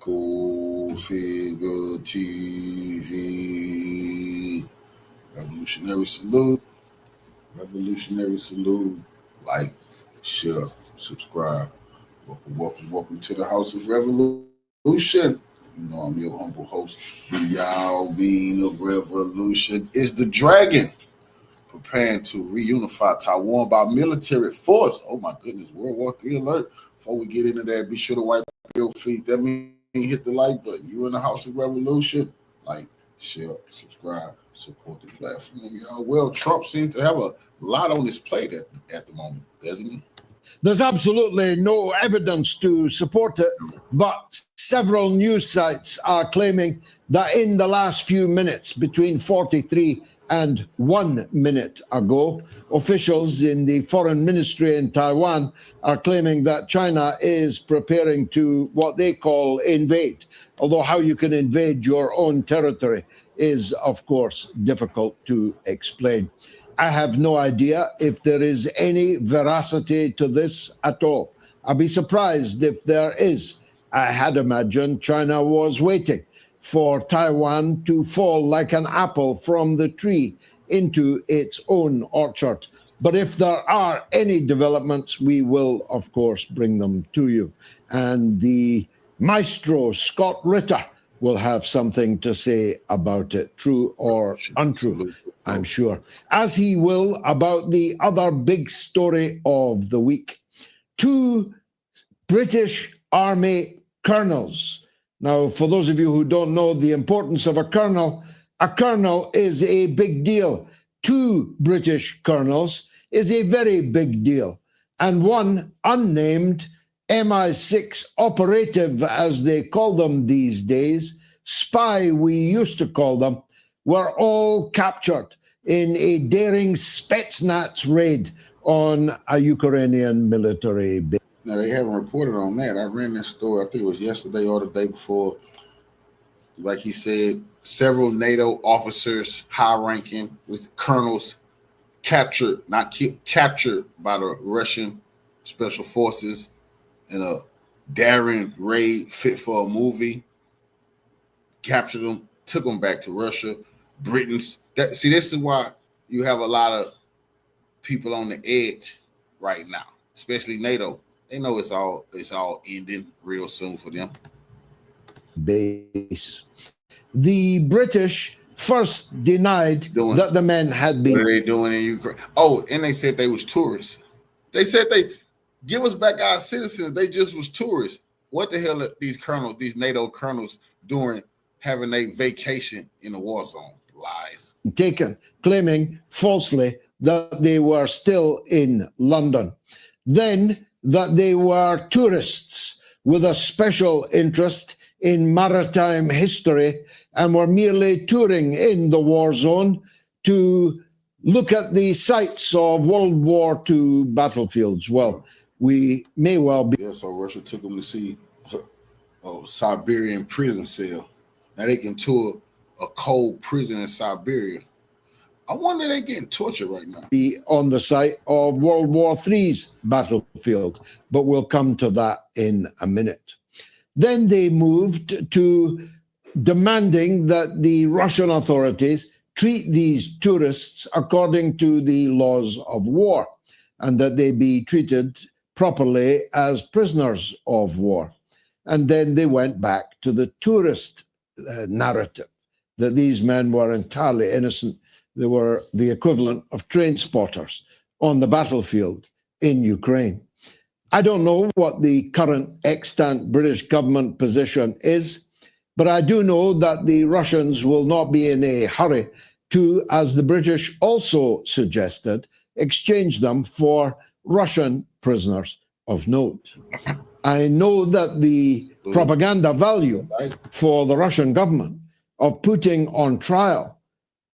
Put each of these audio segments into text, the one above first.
Political Figure TV. Revolutionary salute. Revolutionary salute. Like, share, subscribe. Welcome to the House of Revolution. You know, I'm your humble host. The Yao Being of Revolution is the dragon, preparing to reunify Taiwan by military force. Oh my goodness, World War III alert. Before we get into that, be sure to wipe your feet. That means hit the like button. You in the House of Revolution. Like, share, subscribe, support the platform, y'all. Well, Trump seems to have a lot on his plate at the moment, doesn't he? There's absolutely no evidence to support it, but several news sites are claiming that in the last few minutes, between 43 and 1 minute ago, officials in the foreign ministry in Taiwan are claiming that China is preparing to what they call invade. Although how you can invade your own territory is, of course, difficult to explain. I have no idea if there is any veracity to this at all. I'd be surprised if there is. I had imagined China was waiting for Taiwan to fall like an apple from the tree into its own orchard. But if there are any developments, we will, of course, bring them to you. And the maestro, Scott Ritter, will have something to say about it, true or untrue, I'm sure, as he will about the other big story of the week. 2 British Army colonels. Now, for those of you who don't know the importance of a colonel is a big deal. 2 British colonels is a very big deal. And one unnamed MI6 operative, as they call them these days, spy we used to call them, were all captured in a daring Spetsnaz raid on a Ukrainian military base. Now, they haven't reported on that. I ran this story, I think it was yesterday or the day before. Like he said, several NATO officers, high-ranking, with colonels, captured by the Russian special forces in a daring raid fit for a movie. Captured them, took them back to Russia. This is why you have a lot of people on the edge right now, especially NATO. They know it's all ending real soon for them. Base. The British first denied that the men had been. What are they doing in Ukraine? Oh, and they said they was tourists. They said they give us back our citizens. They just was tourists. What the hell are these NATO colonels doing, having a vacation in a war zone? Lies. Taken, claiming falsely that they were still in London. Then that they were tourists with a special interest in maritime history and were merely touring in the war zone to look at the sites of World War II battlefields. Well, we may well be. Yeah, so Russia took them to see a Siberian prison cell. Now they can tour a cold prison in Siberia. I wonder they're getting tortured right now. Be on the site of World War III's battlefield, but we'll come to that in a minute. Then they moved to demanding that the Russian authorities treat these tourists according to the laws of war and that they be treated properly as prisoners of war. And then they went back to the tourist narrative that these men were entirely innocent. They were the equivalent of train spotters on the battlefield in Ukraine. I don't know what the current extant British government position is, but I do know that the Russians will not be in a hurry to, as the British also suggested, exchange them for Russian prisoners of note. I know that the propaganda value for the Russian government of putting on trial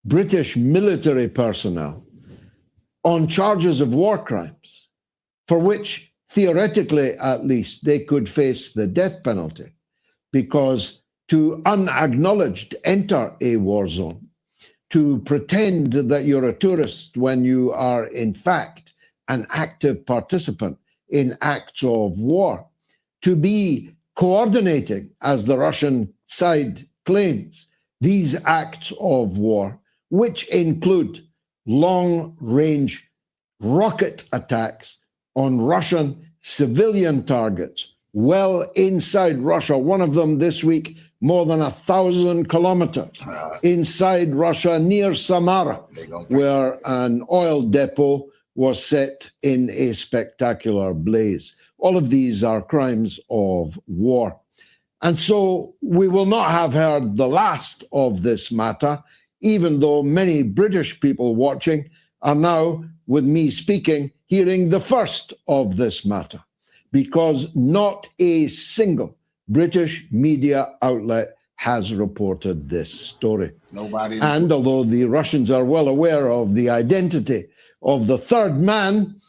British military personnel on charges of war crimes, for which theoretically at least they could face the death penalty, because to unacknowledged enter a war zone, to pretend that you're a tourist when you are in fact an active participant in acts of war, to be coordinating, as the Russian side claims, these acts of war, which include long-range rocket attacks on Russian civilian targets well inside Russia. One of them this week, more than 1,000 kilometers inside Russia, near Samara, where an oil depot was set in a spectacular blaze. All of these are crimes of war. And so we will not have heard the last of this matter, even though many British people watching are now, with me speaking, hearing the first of this matter, because not a single British media outlet has reported this story. Nobody. And although the Russians are well aware of the identity of the third man,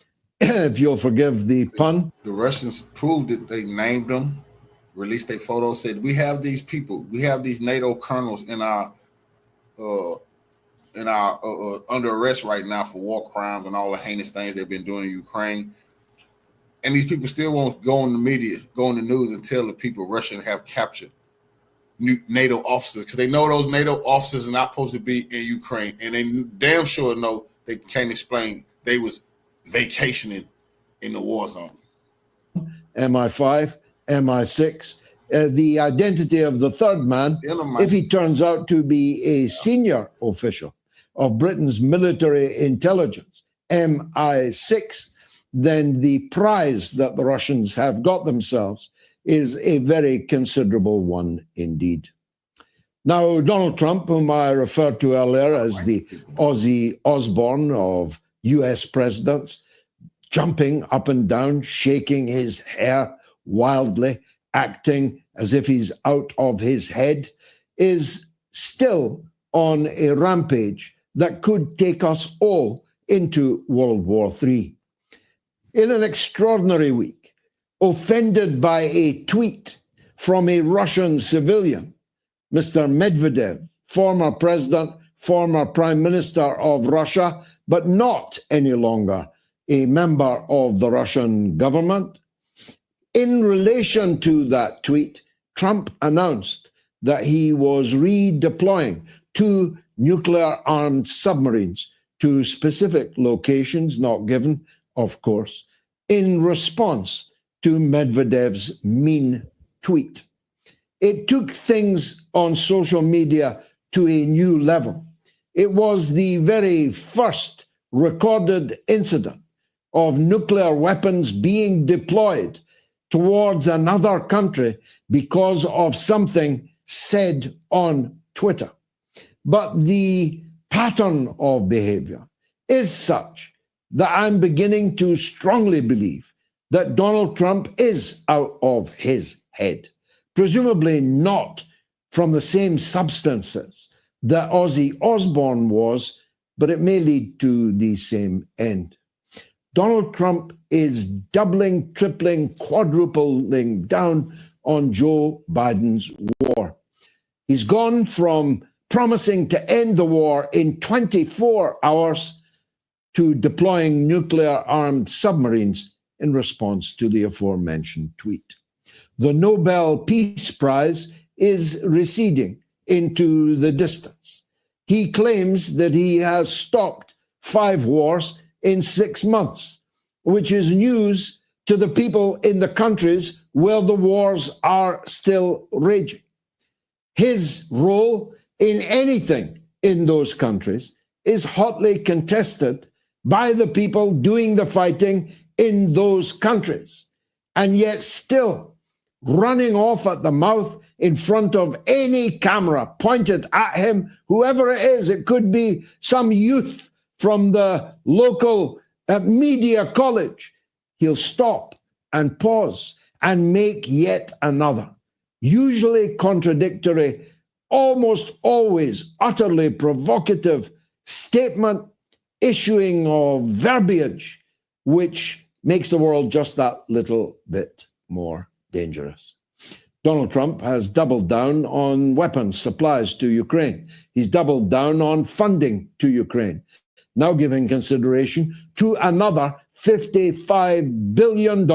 if you'll forgive the pun. The Russians proved it. They named them, released a photo, said, we have these people, we have these NATO colonels in our under arrest right now for war crimes and all the heinous things they've been doing in Ukraine. And these people still won't go on the media, go on the news and tell the people Russia have captured NATO officers, because they know those NATO officers are not supposed to be in Ukraine. And they damn sure know they can't explain they was vacationing in the war zone. MI5, MI6, the identity of the third man, if he turns out to be a senior official of Britain's military intelligence, MI6, then the prize that the Russians have got themselves is a very considerable one indeed. Now, Donald Trump, whom I referred to earlier as the Ozzy Osbourne of US presidents, jumping up and down, shaking his hair wildly, acting as if he's out of his head, is still on a rampage that could take us all into World War III. In an extraordinary week, offended by a tweet from a Russian civilian, Mr. Medvedev, former president, former prime minister of Russia, but not any longer a member of the Russian government. In relation to that tweet, Trump announced that he was redeploying 2 nuclear-armed submarines to specific locations, not given, of course, in response to Medvedev's mean tweet. It took things on social media to a new level. It was the very first recorded incident of nuclear weapons being deployed towards another country because of something said on Twitter. But the pattern of behavior is such that I'm beginning to strongly believe that Donald Trump is out of his head, presumably not from the same substances that Ozzy Osbourne was, but it may lead to the same end. Donald Trump is doubling, tripling, quadrupling down on Joe Biden's war. He's gone from promising to end the war in 24 hours to deploying nuclear-armed submarines in response to the aforementioned tweet. The Nobel Peace Prize is receding into the distance. He claims that he has stopped 5 wars in 6 months, which is news to the people in the countries where the wars are still raging. His role in anything in those countries is hotly contested by the people doing the fighting in those countries, and yet still running off at the mouth in front of any camera pointed at him, whoever it is. It could be some youth from the local media college. He'll stop and pause and make yet another, usually contradictory, almost always utterly provocative statement, issuing of verbiage, which makes the world just that little bit more dangerous. Donald Trump has doubled down on weapons supplies to Ukraine. He's doubled down on funding to Ukraine, now giving consideration to another $55 billion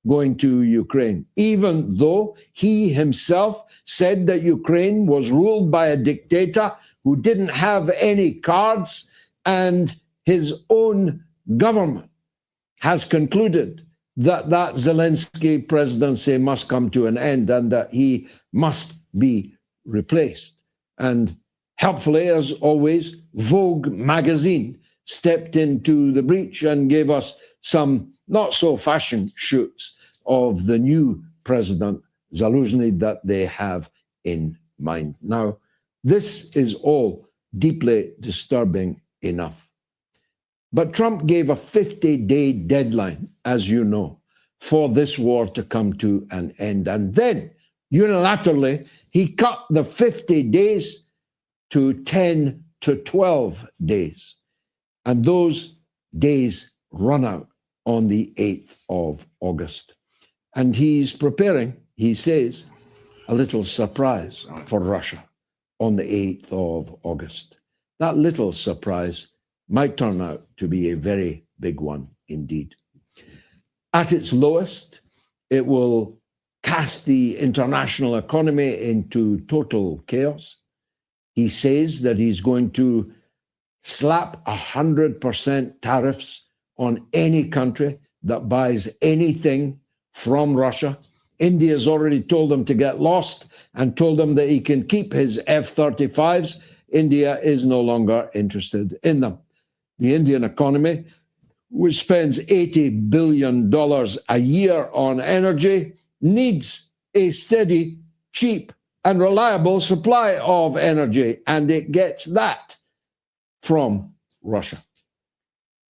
going to Ukraine, even though he himself said that Ukraine was ruled by a dictator who didn't have any cards, and his own government has concluded that that Zelensky presidency must come to an end and that he must be replaced. And helpfully, as always, Vogue magazine stepped into the breach and gave us some not so fashion shoots of the new president, Zelensky, that they have in mind. Now, this is all deeply disturbing enough. But Trump gave a 50-day deadline, as you know, for this war to come to an end. And then, unilaterally, he cut the 50 days to 10 to 12 days. And those days run out on the 8th of August. And he's preparing, he says, a little surprise for Russia on the 8th of August. That little surprise might turn out to be a very big one indeed. At its lowest, it will cast the international economy into total chaos. He says that he's going to slap 100% tariffs on any country that buys anything from Russia. India's already told him to get lost and told him that he can keep his F-35s. India is no longer interested in them. The Indian economy, which spends $80 billion a year on energy, needs a steady, cheap, and reliable supply of energy, and it gets that from Russia.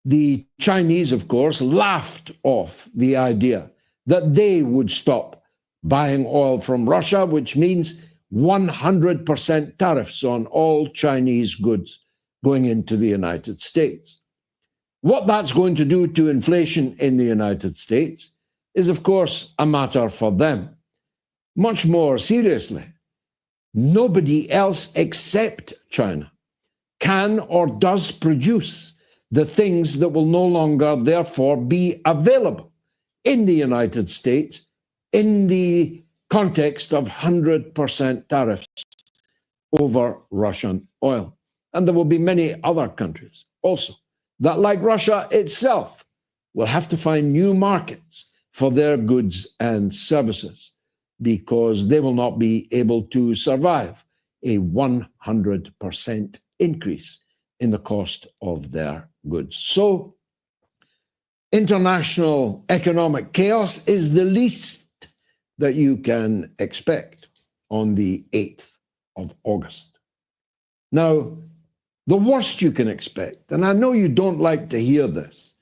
The Chinese, of course, laughed off the idea that they would stop buying oil from Russia, which means 100% tariffs on all Chinese goods going into the United States. What that's going to do to inflation in the United States is, of course, a matter for them. Much more seriously, nobody else except China can or does produce the things that will no longer, therefore, be available in the United States in the context of 100% tariffs over Russian oil. And there will be many other countries also that, like Russia itself, will have to find new markets for their goods and services because they will not be able to survive a 100% increase in the cost of their goods. So, international economic chaos is the least that you can expect on the 8th of August. Now, the worst you can expect, and I know you don't like to hear this,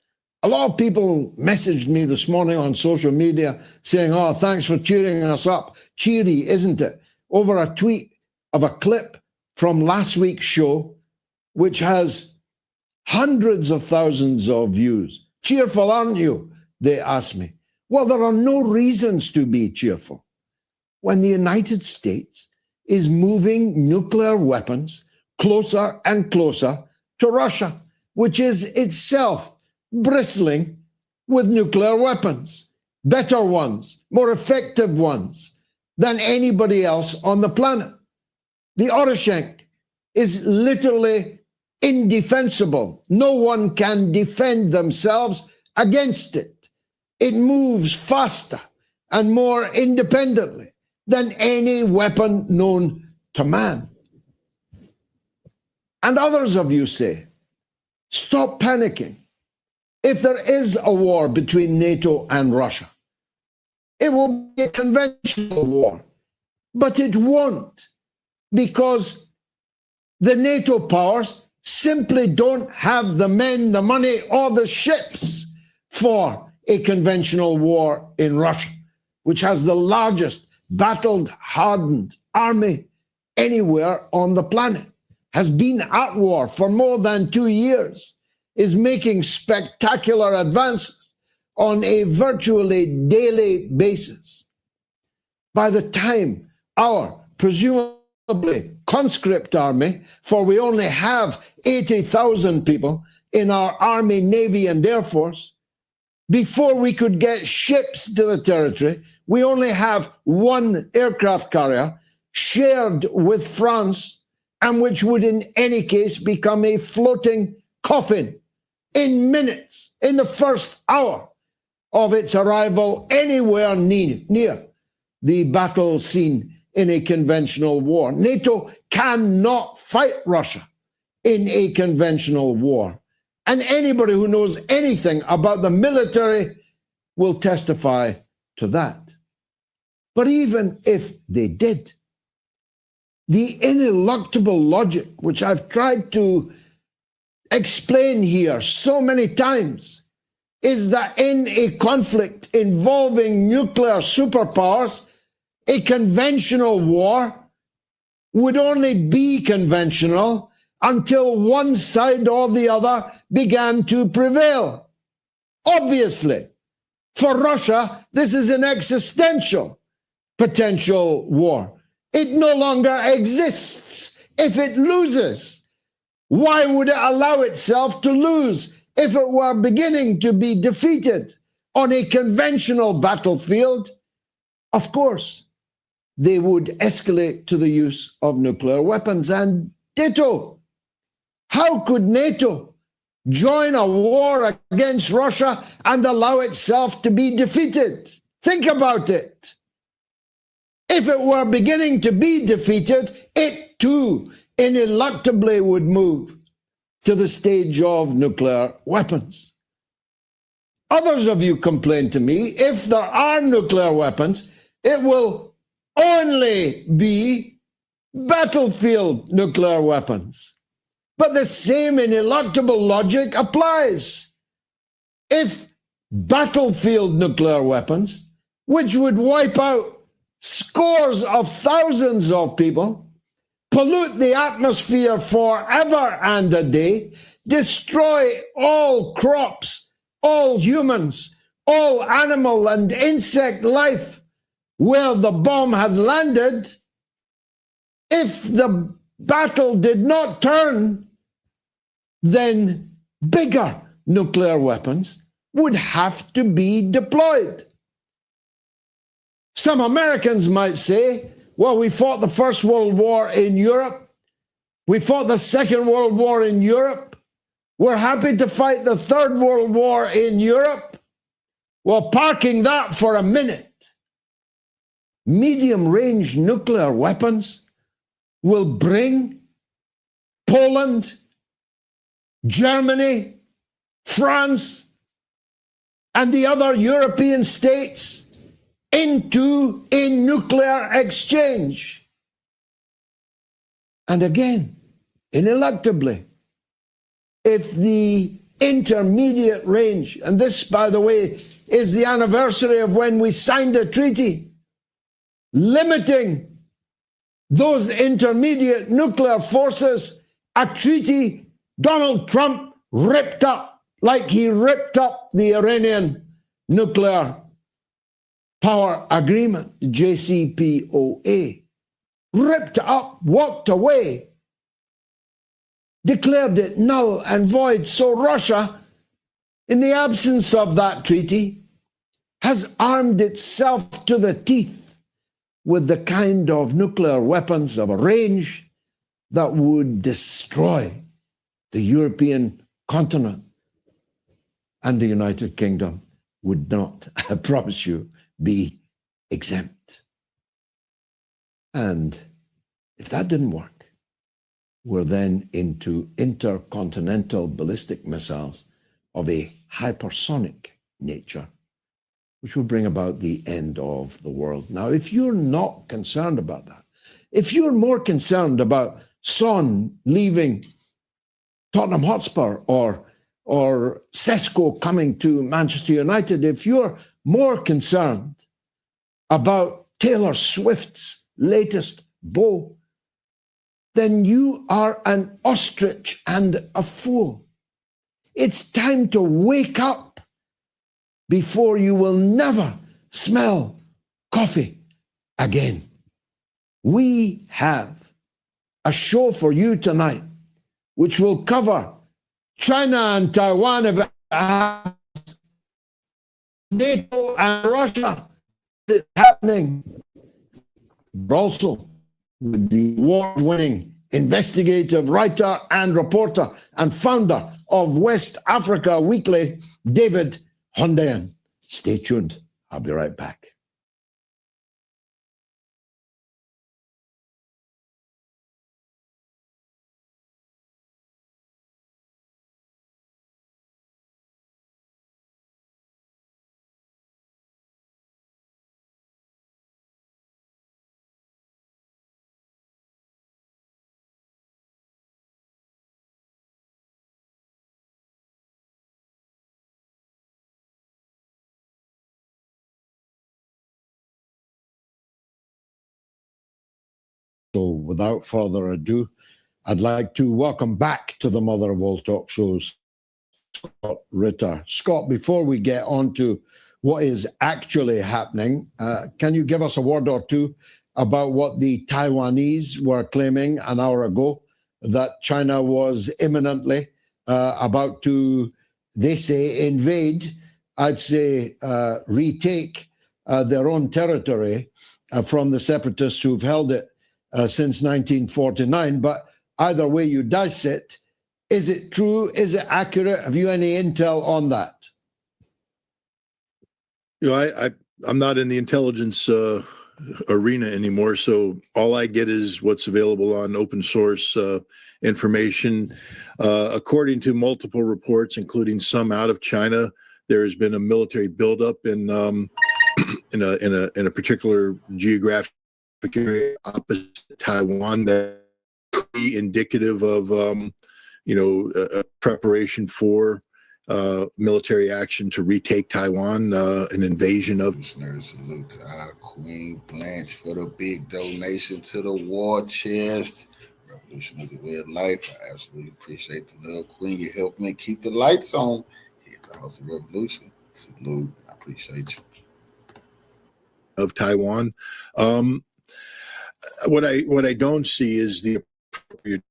a lot of people messaged me this morning on social media saying, oh, thanks for cheering us up. Cheery, isn't it? Over a tweet of a clip from last week's show, which has hundreds of thousands of views. Cheerful, aren't you? They asked me. Well, there are no reasons to be cheerful when the United States is moving nuclear weapons closer and closer to Russia, which is itself bristling with nuclear weapons, better ones, more effective ones than anybody else on the planet. The Oroshenk is literally indefensible. No one can defend themselves against it. It moves faster and more independently than any weapon known to man. And others of you say, stop panicking. If there is a war between NATO and Russia, it will be a conventional war, but it won't, because the NATO powers simply don't have the men, the money, or the ships for a conventional war in Russia, which has the largest battle-hardened army anywhere on the planet, has been at war for more than 2 years, is making spectacular advances on a virtually daily basis. By the time our presumably conscript army, for we only have 80,000 people in our Army, Navy, and Air Force, before we could get ships to the territory, we only have one aircraft carrier shared with France, and which would in any case become a floating coffin in minutes, in the first hour of its arrival anywhere near the battle scene in a conventional war. NATO cannot fight Russia in a conventional war. And anybody who knows anything about the military will testify to that. But even if they did, the ineluctable logic, which I've tried to explain here so many times, is that in a conflict involving nuclear superpowers, a conventional war would only be conventional until one side or the other began to prevail. Obviously, for Russia, this is an existential potential war. It no longer exists if it loses. Why would it allow itself to lose if it were beginning to be defeated on a conventional battlefield? Of course, they would escalate to the use of nuclear weapons. And ditto, how could NATO join a war against Russia and allow itself to be defeated? Think about it. If it were beginning to be defeated, it too ineluctably would move to the stage of nuclear weapons. Others of you complain to me, if there are nuclear weapons, it will only be battlefield nuclear weapons. But the same ineluctable logic applies. If battlefield nuclear weapons, which would wipe out scores of thousands of people, pollute the atmosphere forever and a day, destroy all crops, all humans, all animal and insect life where the bomb had landed, if the battle did not turn, then bigger nuclear weapons would have to be deployed. Some Americans might say, well, we fought the First World War in Europe. We fought the Second World War in Europe. We're happy to fight the Third World War in Europe. Well, parking that for a minute, medium-range nuclear weapons will bring Poland, Germany, France, and the other European states into a nuclear exchange. And again, ineluctably, if the intermediate range, and this, by the way, is the anniversary of when we signed a treaty limiting those intermediate nuclear forces, a treaty Donald Trump ripped up like he ripped up the Iranian nuclear power agreement, the JCPOA, ripped up, walked away, declared it null and void. So Russia, in the absence of that treaty, has armed itself to the teeth with the kind of nuclear weapons of a range that would destroy the European continent. And the United Kingdom would not, I promise you, be exempt. And if that didn't work, we're then into intercontinental ballistic missiles of a hypersonic nature, which will bring about the end of the world. Now, if you're not concerned about that, if you're more concerned about Son leaving Tottenham Hotspur or Sesko coming to Manchester United, if you're more concerned about Taylor Swift's latest bow, then you are an ostrich and a fool. It's time to wake up before you will never smell coffee again. We have a show for you tonight, which will cover China and Taiwan, NATO and Russia. It's happening. Also, with the award-winning investigative writer and reporter and founder of West Africa Weekly, David Hundayan. Stay tuned. I'll be right back. So without further ado, I'd like to welcome back to the Mother of All Talk Shows, Scott Ritter. Scott, before we get on to what is actually happening, can you give us a word or two about what the Taiwanese were claiming an hour ago, that China was imminently about to, they say, invade, I'd say retake their own territory from the separatists who've held it since 1949. But either way you dice it, is it true? Is it accurate? Have you any intel on that? You know, I'm not in the intelligence arena anymore, so all I get is what's available on open source information. According to multiple reports, including some out of China, there has been a military buildup in a particular geographic area opposite Taiwan that could be indicative of a preparation for military action to retake Taiwan, an invasion of. Salute to our Queen Blanche for the big donation to the war chest. Revolution is a way of life. I absolutely appreciate the little Queen. You helped me keep the lights on here at the House of Revolution. Salute. I appreciate you. Of Taiwan. What I don't see is the appropriate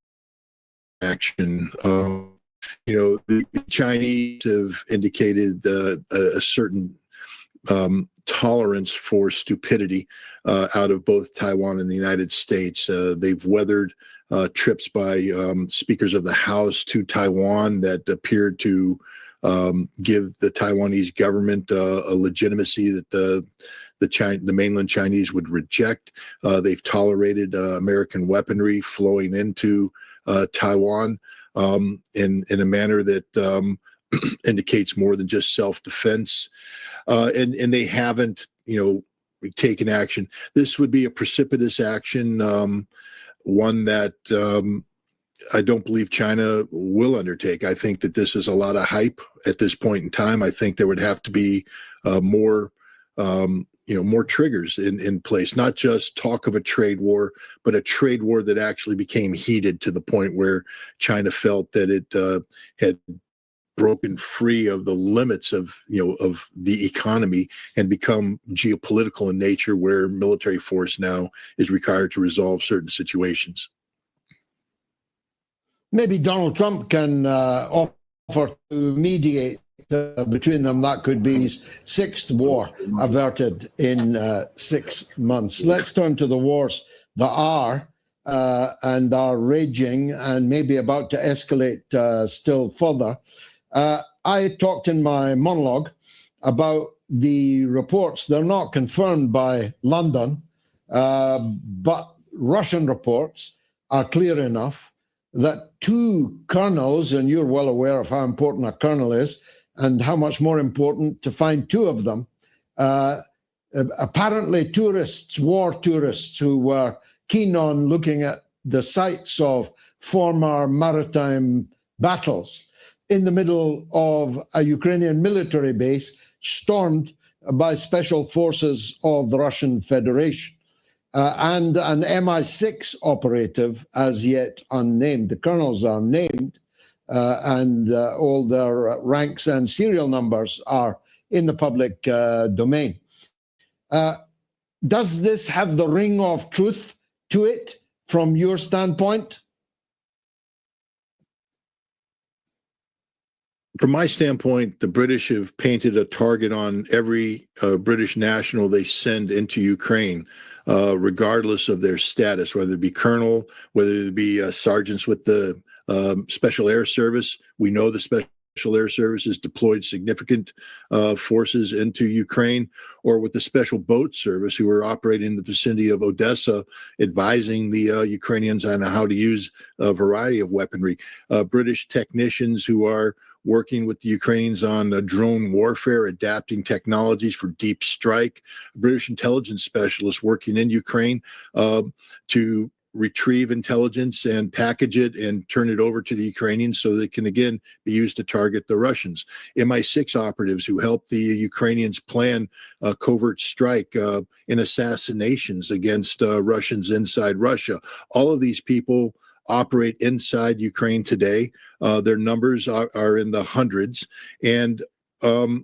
action. The Chinese have indicated a certain tolerance for stupidity out of both Taiwan and the United States. They've weathered trips by speakers of the House to Taiwan that appeared to give the Taiwanese government a legitimacy that the mainland Chinese would reject. They've tolerated American weaponry flowing into Taiwan in a manner that indicates more than just self-defense, and they haven't, taken action. This would be a precipitous action, one that I don't believe China will undertake. I think that this is a lot of hype at this point in time. I think there would have to be more triggers in place, not just talk of a trade war, but a trade war that actually became heated to the point where China felt that it had broken free of the limits of the economy and become geopolitical in nature, where military force now is required to resolve certain situations. Maybe Donald Trump can offer to mediate between them. That could be his sixth war averted in 6 months. Let's turn to the wars that are and are raging and maybe about to escalate still further. I talked in my monologue about the reports. They're not confirmed by London, but Russian reports are clear enough that two colonels, and you're well aware of how important a colonel is and how much more important to find two of them, apparently war tourists who were keen on looking at the sites of former maritime battles in the middle of a Ukrainian military base stormed by special forces of the Russian Federation. And an MI6 operative, as yet unnamed. The colonels are named, and all their ranks and serial numbers are in the public domain. Does this have the ring of truth to it from your standpoint? From my standpoint, the British have painted a target on every British national they send into Ukraine, regardless of their status, whether it be colonel, whether it be sergeants with the Special Air Service. We know the Special Air Service has deployed significant forces into Ukraine, or with the Special Boat Service, who are operating in the vicinity of Odessa, advising the Ukrainians on how to use a variety of weaponry. British technicians who are working with the Ukrainians on drone warfare, adapting technologies for deep strike. British intelligence specialists working in Ukraine to retrieve intelligence and package it and turn it over to the Ukrainians so that it can again be used to target the Russians. MI6 operatives who help the Ukrainians plan a covert strike in assassinations against Russians inside Russia. All of these people operate inside Ukraine today. Their numbers are in the hundreds, and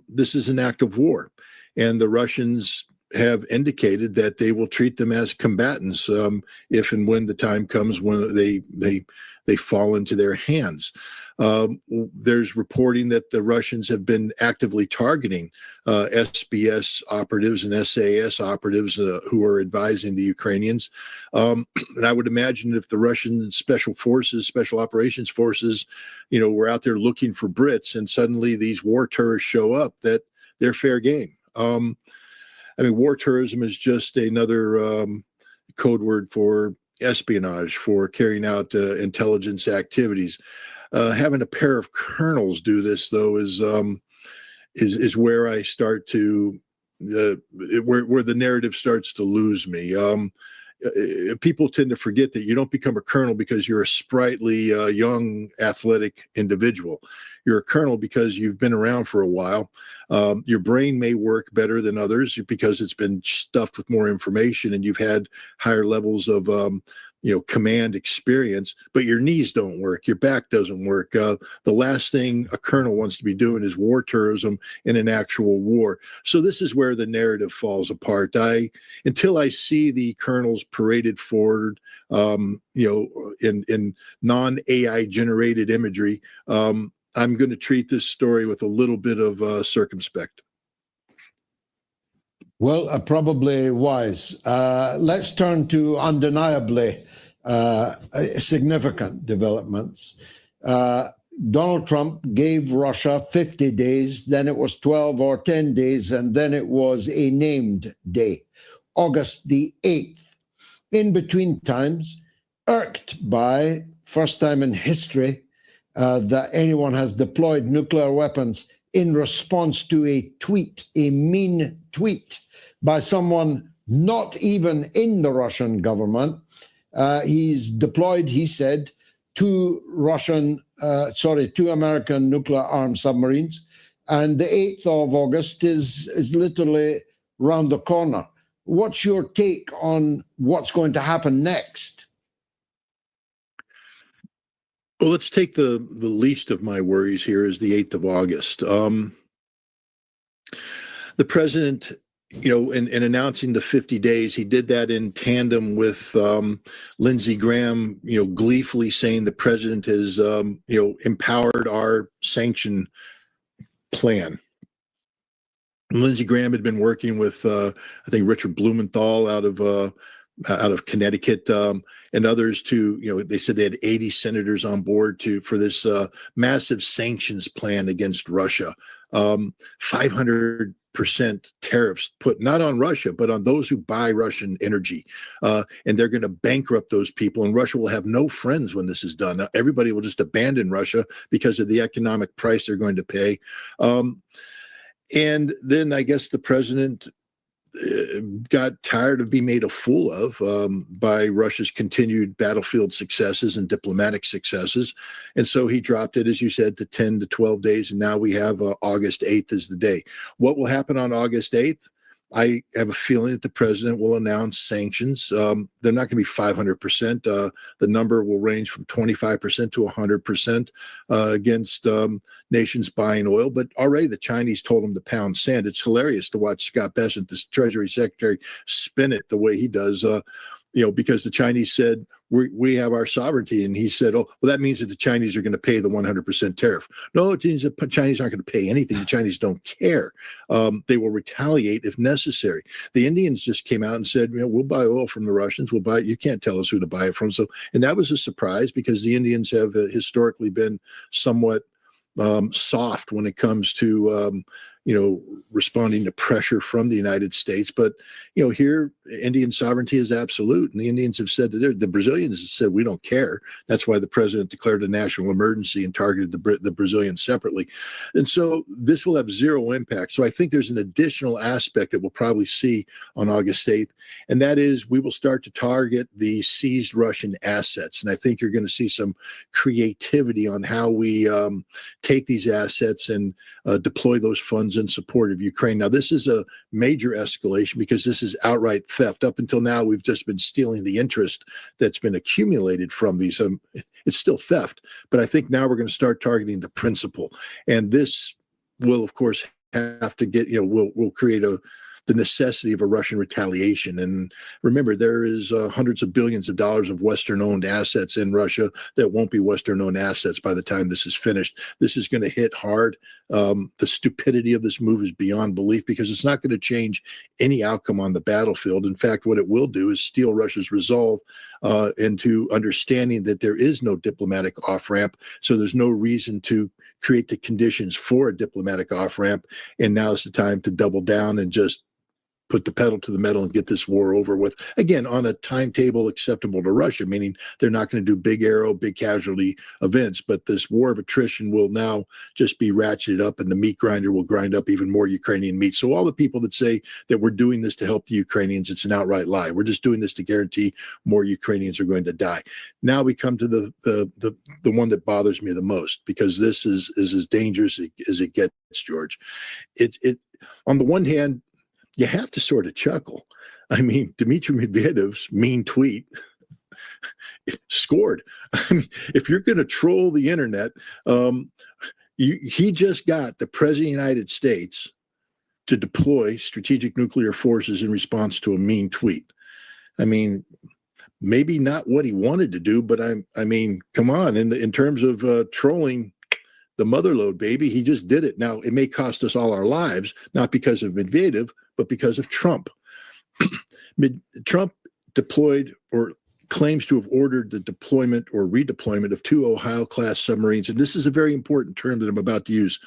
this is an act of war. And the Russians have indicated that they will treat them as combatants if and when the time comes when they fall into their hands. There's reporting that the Russians have been actively targeting SBS operatives and SAS operatives who are advising the Ukrainians. And I would imagine if the Russian special forces, special operations forces, were out there looking for Brits and suddenly these war terrorists show up, that they're fair game. War tourism is just another code word for espionage, for carrying out intelligence activities. Having a pair of colonels do this, though, is where I start to where the narrative starts to lose me. People tend to forget that you don't become a colonel because you're a sprightly, young, athletic individual. You're a colonel because you've been around for a while. Your brain may work better than others because it's been stuffed with more information and you've had higher levels of command experience, but your knees don't work, your back doesn't work. The last thing a colonel wants to be doing is war tourism in an actual war. So this is where the narrative falls apart. Until I see the colonels paraded forward, in non-AI generated imagery, I'm going to treat this story with a little bit of circumspect. Well, probably wise. Let's turn to undeniably significant developments. Donald Trump gave Russia 50 days, then it was 12 or 10 days, and then it was a named day, August the 8th. In between times, irked by, first time in history, that anyone has deployed nuclear weapons in response to a tweet, a mean tweet by someone not even in the Russian government. He's deployed, he said, two American nuclear-armed submarines, and the 8th of August is literally round the corner. What's your take on what's going to happen next? Well, let's take the least of my worries here is the 8th of August. The president, in announcing the 50 days, he did that in tandem with Lindsey Graham, gleefully saying the president has, empowered our sanction plan. And Lindsey Graham had been working with, I think, Richard Blumenthal out of Connecticut and others to, they said they had 80 senators on board for this massive sanctions plan against Russia. 500% tariffs put not on Russia, but on those who buy Russian energy. And they're going to bankrupt those people, and Russia will have no friends when this is done. Now, everybody will just abandon Russia because of the economic price they're going to pay. And then I guess the president got tired of being made a fool of by Russia's continued battlefield successes and diplomatic successes. And so he dropped it, as you said, to 10 to 12 days. And now we have August 8th as the day. What will happen on August 8th? I have a feeling that the president will announce sanctions. They're not going to be 500%. The number will range from 25% to 100% against nations buying oil. But already the Chinese told them to pound sand. It's hilarious to watch Scott Bessent, this Treasury Secretary, spin it the way he does. Because the Chinese said, we have our sovereignty. And he said, oh, well, that means that the Chinese are going to pay the 100% tariff. No, it means that the Chinese aren't going to pay anything. The Chinese don't care. They will retaliate if necessary. The Indians just came out and said, we'll buy oil from the Russians. We'll buy it. You can't tell us who to buy it from. So, and that was a surprise because the Indians have historically been somewhat soft when it comes to responding to pressure from the United States. But here Indian sovereignty is absolute, and the Indians have said that the Brazilians have said we don't care. That's why the president declared a national emergency and targeted the Brazilians separately. And so this will have zero impact. So I think there's an additional aspect that we'll probably see on August 8th, and that is we will start to target the seized Russian assets. And I think you're going to see some creativity on how we take these assets and deploy those funds in support of Ukraine. Now, this is a major escalation because this is outright theft. Up until now, we've just been stealing the interest that's been accumulated from these. It's still theft, but I think now we're going to start targeting the principal. And this will, of course, have to get, will create the necessity of a Russian retaliation. And remember, there is hundreds of billions of dollars of Western-owned assets in Russia that won't be Western-owned assets by the time this is finished. This is going to hit hard. The stupidity of this move is beyond belief because it's not going to change any outcome on the battlefield. In fact, what it will do is steal Russia's resolve into understanding that there is no diplomatic off-ramp, so there's no reason to create the conditions for a diplomatic off-ramp. And now is the time to double down and just put the pedal to the metal and get this war over with, again, on a timetable acceptable to Russia, meaning they're not going to do big arrow, big casualty events, but this war of attrition will now just be ratcheted up and the meat grinder will grind up even more Ukrainian meat. So all the people that say that we're doing this to help the Ukrainians, it's an outright lie. We're just doing this to guarantee more Ukrainians are going to die. Now we come to the one that bothers me the most, because this is as dangerous as it gets, George. It on the one hand, you have to sort of chuckle. I mean, Dmitry Medvedev's mean tweet scored. I mean, if you're going to troll the internet, he just got the president of the United States to deploy strategic nuclear forces in response to a mean tweet. I mean, maybe not what he wanted to do, but I mean, come on, in terms of trolling the motherlode, baby, he just did it. Now, it may cost us all our lives, not because of Medvedev, but because of Trump. Trump deployed or claims to have ordered the deployment or redeployment of 2 Ohio-class submarines, and this is a very important term that I'm about to use,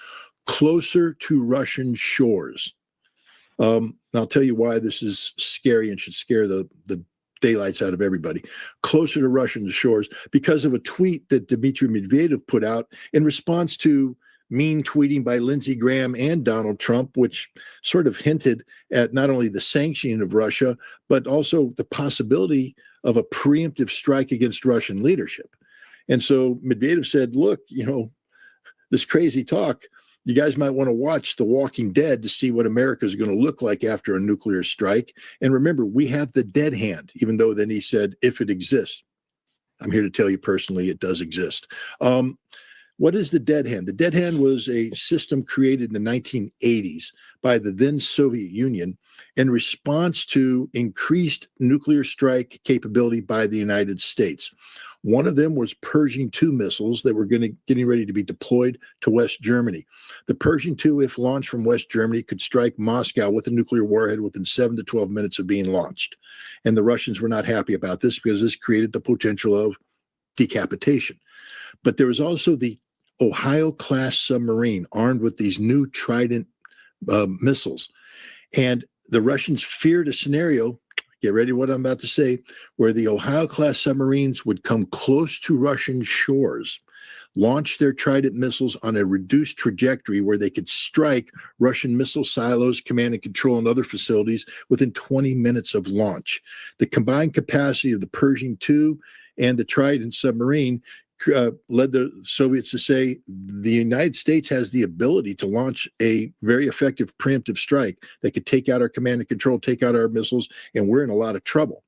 closer to Russian shores. I'll tell you why this is scary and should scare the daylights out of everybody. Closer to Russian shores because of a tweet that Dmitry Medvedev put out in response to mean tweeting by Lindsey Graham and Donald Trump, which sort of hinted at not only the sanctioning of Russia, but also the possibility of a preemptive strike against Russian leadership. And so Medvedev said, look, this crazy talk, you guys might want to watch The Walking Dead to see what America is going to look like after a nuclear strike. And remember, we have the dead hand, even though then he said, if it exists. I'm here to tell you personally, it does exist. What is the dead hand? The dead hand was a system created in the 1980s by the then Soviet Union in response to increased nuclear strike capability by the United States. One of them was Pershing II missiles that were getting ready to be deployed to West Germany. The Pershing II, if launched from West Germany, could strike Moscow with a nuclear warhead within 7 to 12 minutes of being launched. And the Russians were not happy about this because this created the potential of decapitation. But there was also the Ohio-class submarine armed with these new Trident missiles. And the Russians feared a scenario, get ready what I'm about to say, where the Ohio-class submarines would come close to Russian shores, launch their Trident missiles on a reduced trajectory where they could strike Russian missile silos, command and control, and other facilities within 20 minutes of launch. The combined capacity of the Pershing II and the Trident submarine led the Soviets to say the United States has the ability to launch a very effective preemptive strike that could take out our command and control, take out our missiles, and we're in a lot of trouble.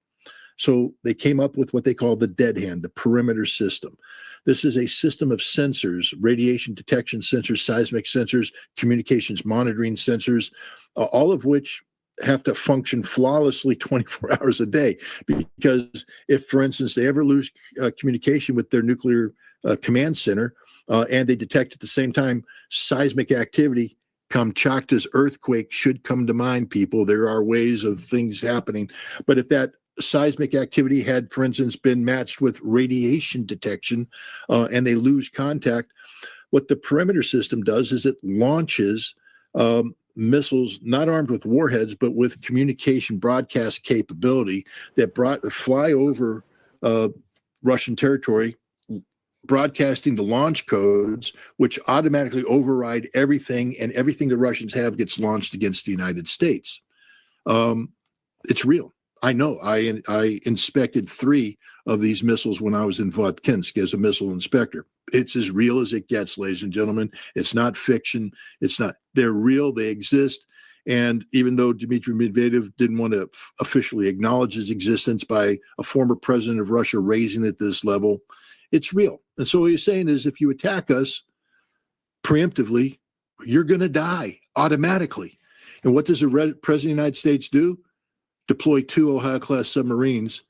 So they came up with what they call the dead hand, the perimeter system. This is a system of sensors, radiation detection sensors, seismic sensors, communications monitoring sensors, all of which have to function flawlessly 24 hours a day. Because if, for instance, they ever lose communication with their nuclear command center and they detect at the same time seismic activity, Kamchatka's earthquake should come to mind, people. There are ways of things happening. But if that seismic activity had, for instance, been matched with radiation detection and they lose contact, what the perimeter system does is it launches missiles not armed with warheads, but with communication broadcast capability that fly over Russian territory, broadcasting the launch codes, which automatically override everything, and everything the Russians have gets launched against the United States. It's real. I know. I inspected 3 of these missiles when I was in Votkinsk as a missile inspector. It's as real as it gets, ladies and gentlemen. It's not fiction. It's not. They're real. They exist. And even though Dmitry Medvedev didn't want to officially acknowledge its existence by a former president of Russia raising it this level, it's real. And so what he's saying is, if you attack us preemptively, you're going to die automatically. And what does the president of the United States do? Deploy 2 Ohio-class submarines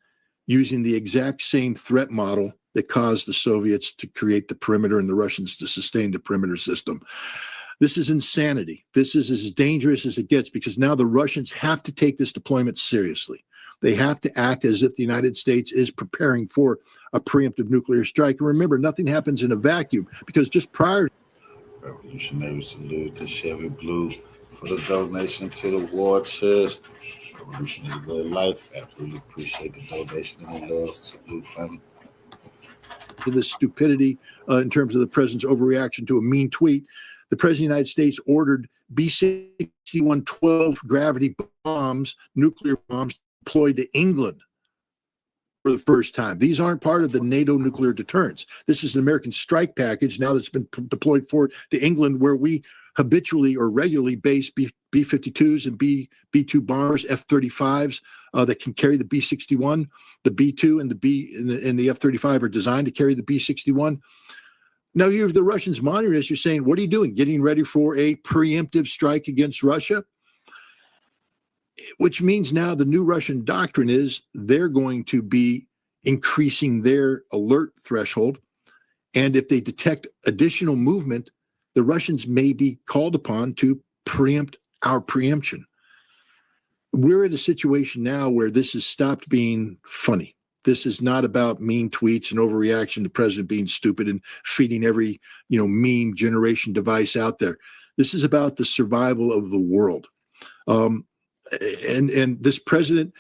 using the exact same threat model that caused the Soviets to create the perimeter and the Russians to sustain the perimeter system. This is insanity. This is as dangerous as it gets, because now the Russians have to take this deployment seriously. They have to act as if the United States is preparing for a preemptive nuclear strike. And remember, nothing happens in a vacuum, because just prior. Revolutionary salute to Chevy Blue for the donation to the war chest. Revolutionary way of life. Absolutely appreciate the donation and the love. Salute, family. To this stupidity in terms of the president's overreaction to a mean tweet, the president of the United States ordered B-61 12 gravity bombs, nuclear bombs, deployed to England for the first time. These aren't part of the NATO nuclear deterrence. This is an American strike package now that's been deployed forward to England, where we habitually or regularly base B-52s and B-2 bombers, F-35s that can carry the B-61. The B-2 and the F-35 are designed to carry the B-61. Now you have the Russians monitoring this. You're saying, what are you doing? Getting ready for a preemptive strike against Russia? Which means now the new Russian doctrine is they're going to be increasing their alert threshold. And if they detect additional movement, the Russians may be called upon to preempt our preemption. We're at a situation now where this has stopped being funny. This is not about mean tweets and overreaction to the president being stupid and feeding every, meme generation device out there. This is about the survival of the world. And this president,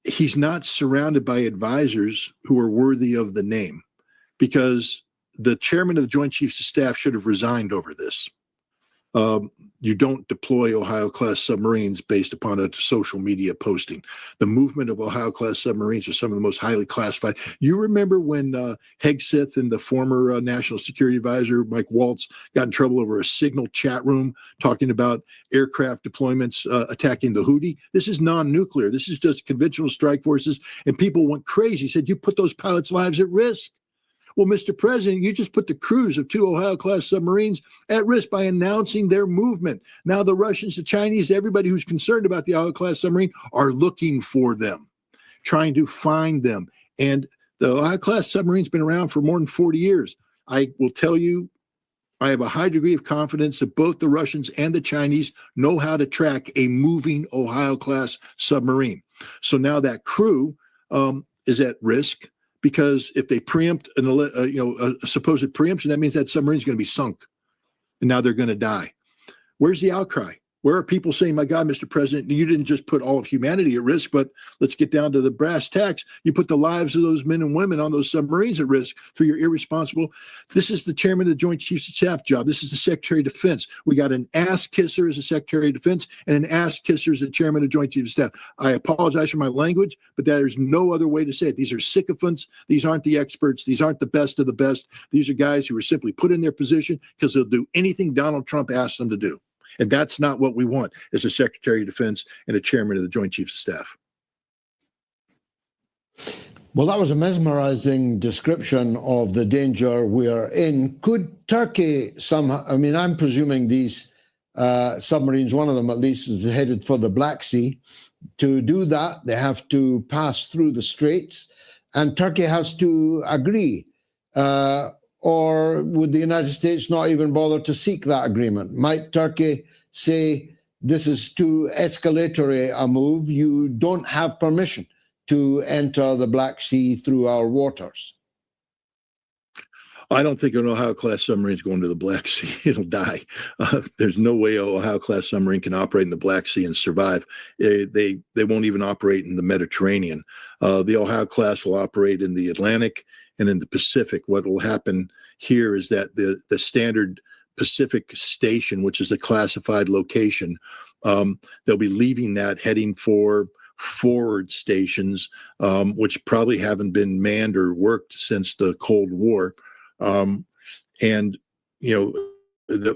he's not surrounded by advisors who are worthy of the name, because the chairman of the Joint Chiefs of Staff should have resigned over this. You don't deploy Ohio-class submarines based upon a social media posting. The movement of Ohio-class submarines are some of the most highly classified. You remember when Hegseth and the former National Security Advisor, Mike Waltz, got in trouble over a Signal chat room talking about aircraft deployments attacking the Houthi? This is non-nuclear. This is just conventional strike forces, and people went crazy, said, you put those pilots' lives at risk. Well, Mr. President, you just put the crews of 2 Ohio-class submarines at risk by announcing their movement. Now the Russians, the Chinese, everybody who's concerned about the Ohio-class submarine are looking for them, trying to find them. And the Ohio-class submarine's been around for more than 40 years. I will tell you, I have a high degree of confidence that both the Russians and the Chinese know how to track a moving Ohio-class submarine. So now that crew is at risk, because if they preempt a supposed preemption, that means that submarine is going to be sunk, and now they're going to die. Where's the outcry? Where are people saying, my God, Mr. President, you didn't just put all of humanity at risk, but let's get down to the brass tacks. You put the lives of those men and women on those submarines at risk through your irresponsible. This is the chairman of the Joint Chiefs of Staff job. This is the Secretary of Defense. We got an ass kisser as a Secretary of Defense and an ass kisser as the chairman of the Joint Chiefs of Staff. I apologize for my language, but there's no other way to say it. These are sycophants. These aren't the experts. These aren't the best of the best. These are guys who are simply put in their position because they'll do anything Donald Trump asks them to do. And that's not what we want as a Secretary of Defense and a chairman of the Joint Chiefs of Staff. Well, that was a mesmerizing description of the danger we are in. Could Turkey somehow, I'm presuming these submarines, one of them at least, is headed for the Black Sea. To do that, they have to pass through the Straits, and Turkey has to agree. Or would the United States not even bother to seek that agreement? Might Turkey say, this is too escalatory a move, you don't have permission to enter the Black Sea through our waters? I don't think an Ohio-class submarine is going to the Black Sea. It'll die. There's no way an Ohio-class submarine can operate in the Black Sea and survive. They won't even operate in the Mediterranean. The Ohio-class will operate in the Atlantic and in the Pacific. What will happen here is that the standard Pacific station, which is a classified location, they'll be leaving that, heading for forward stations, which probably haven't been manned or worked since the Cold War. And, you know,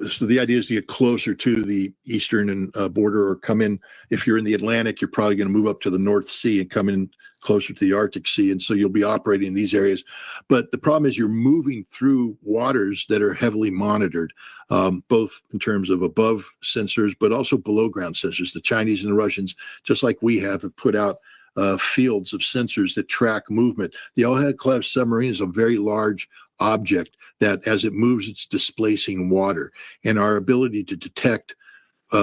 so the idea is to get closer to the eastern border, or come in. If you're in the Atlantic, you're probably going to move up to the North Sea and come in closer to the Arctic Sea. And so you'll be operating in these areas. But the problem is you're moving through waters that are heavily monitored, both in terms of above sensors, but also below ground sensors. The Chinese and the Russians, just like we have put out fields of sensors that track movement. The Ohio-class submarine is a very large object that, as it moves, it's displacing water, and our ability to detect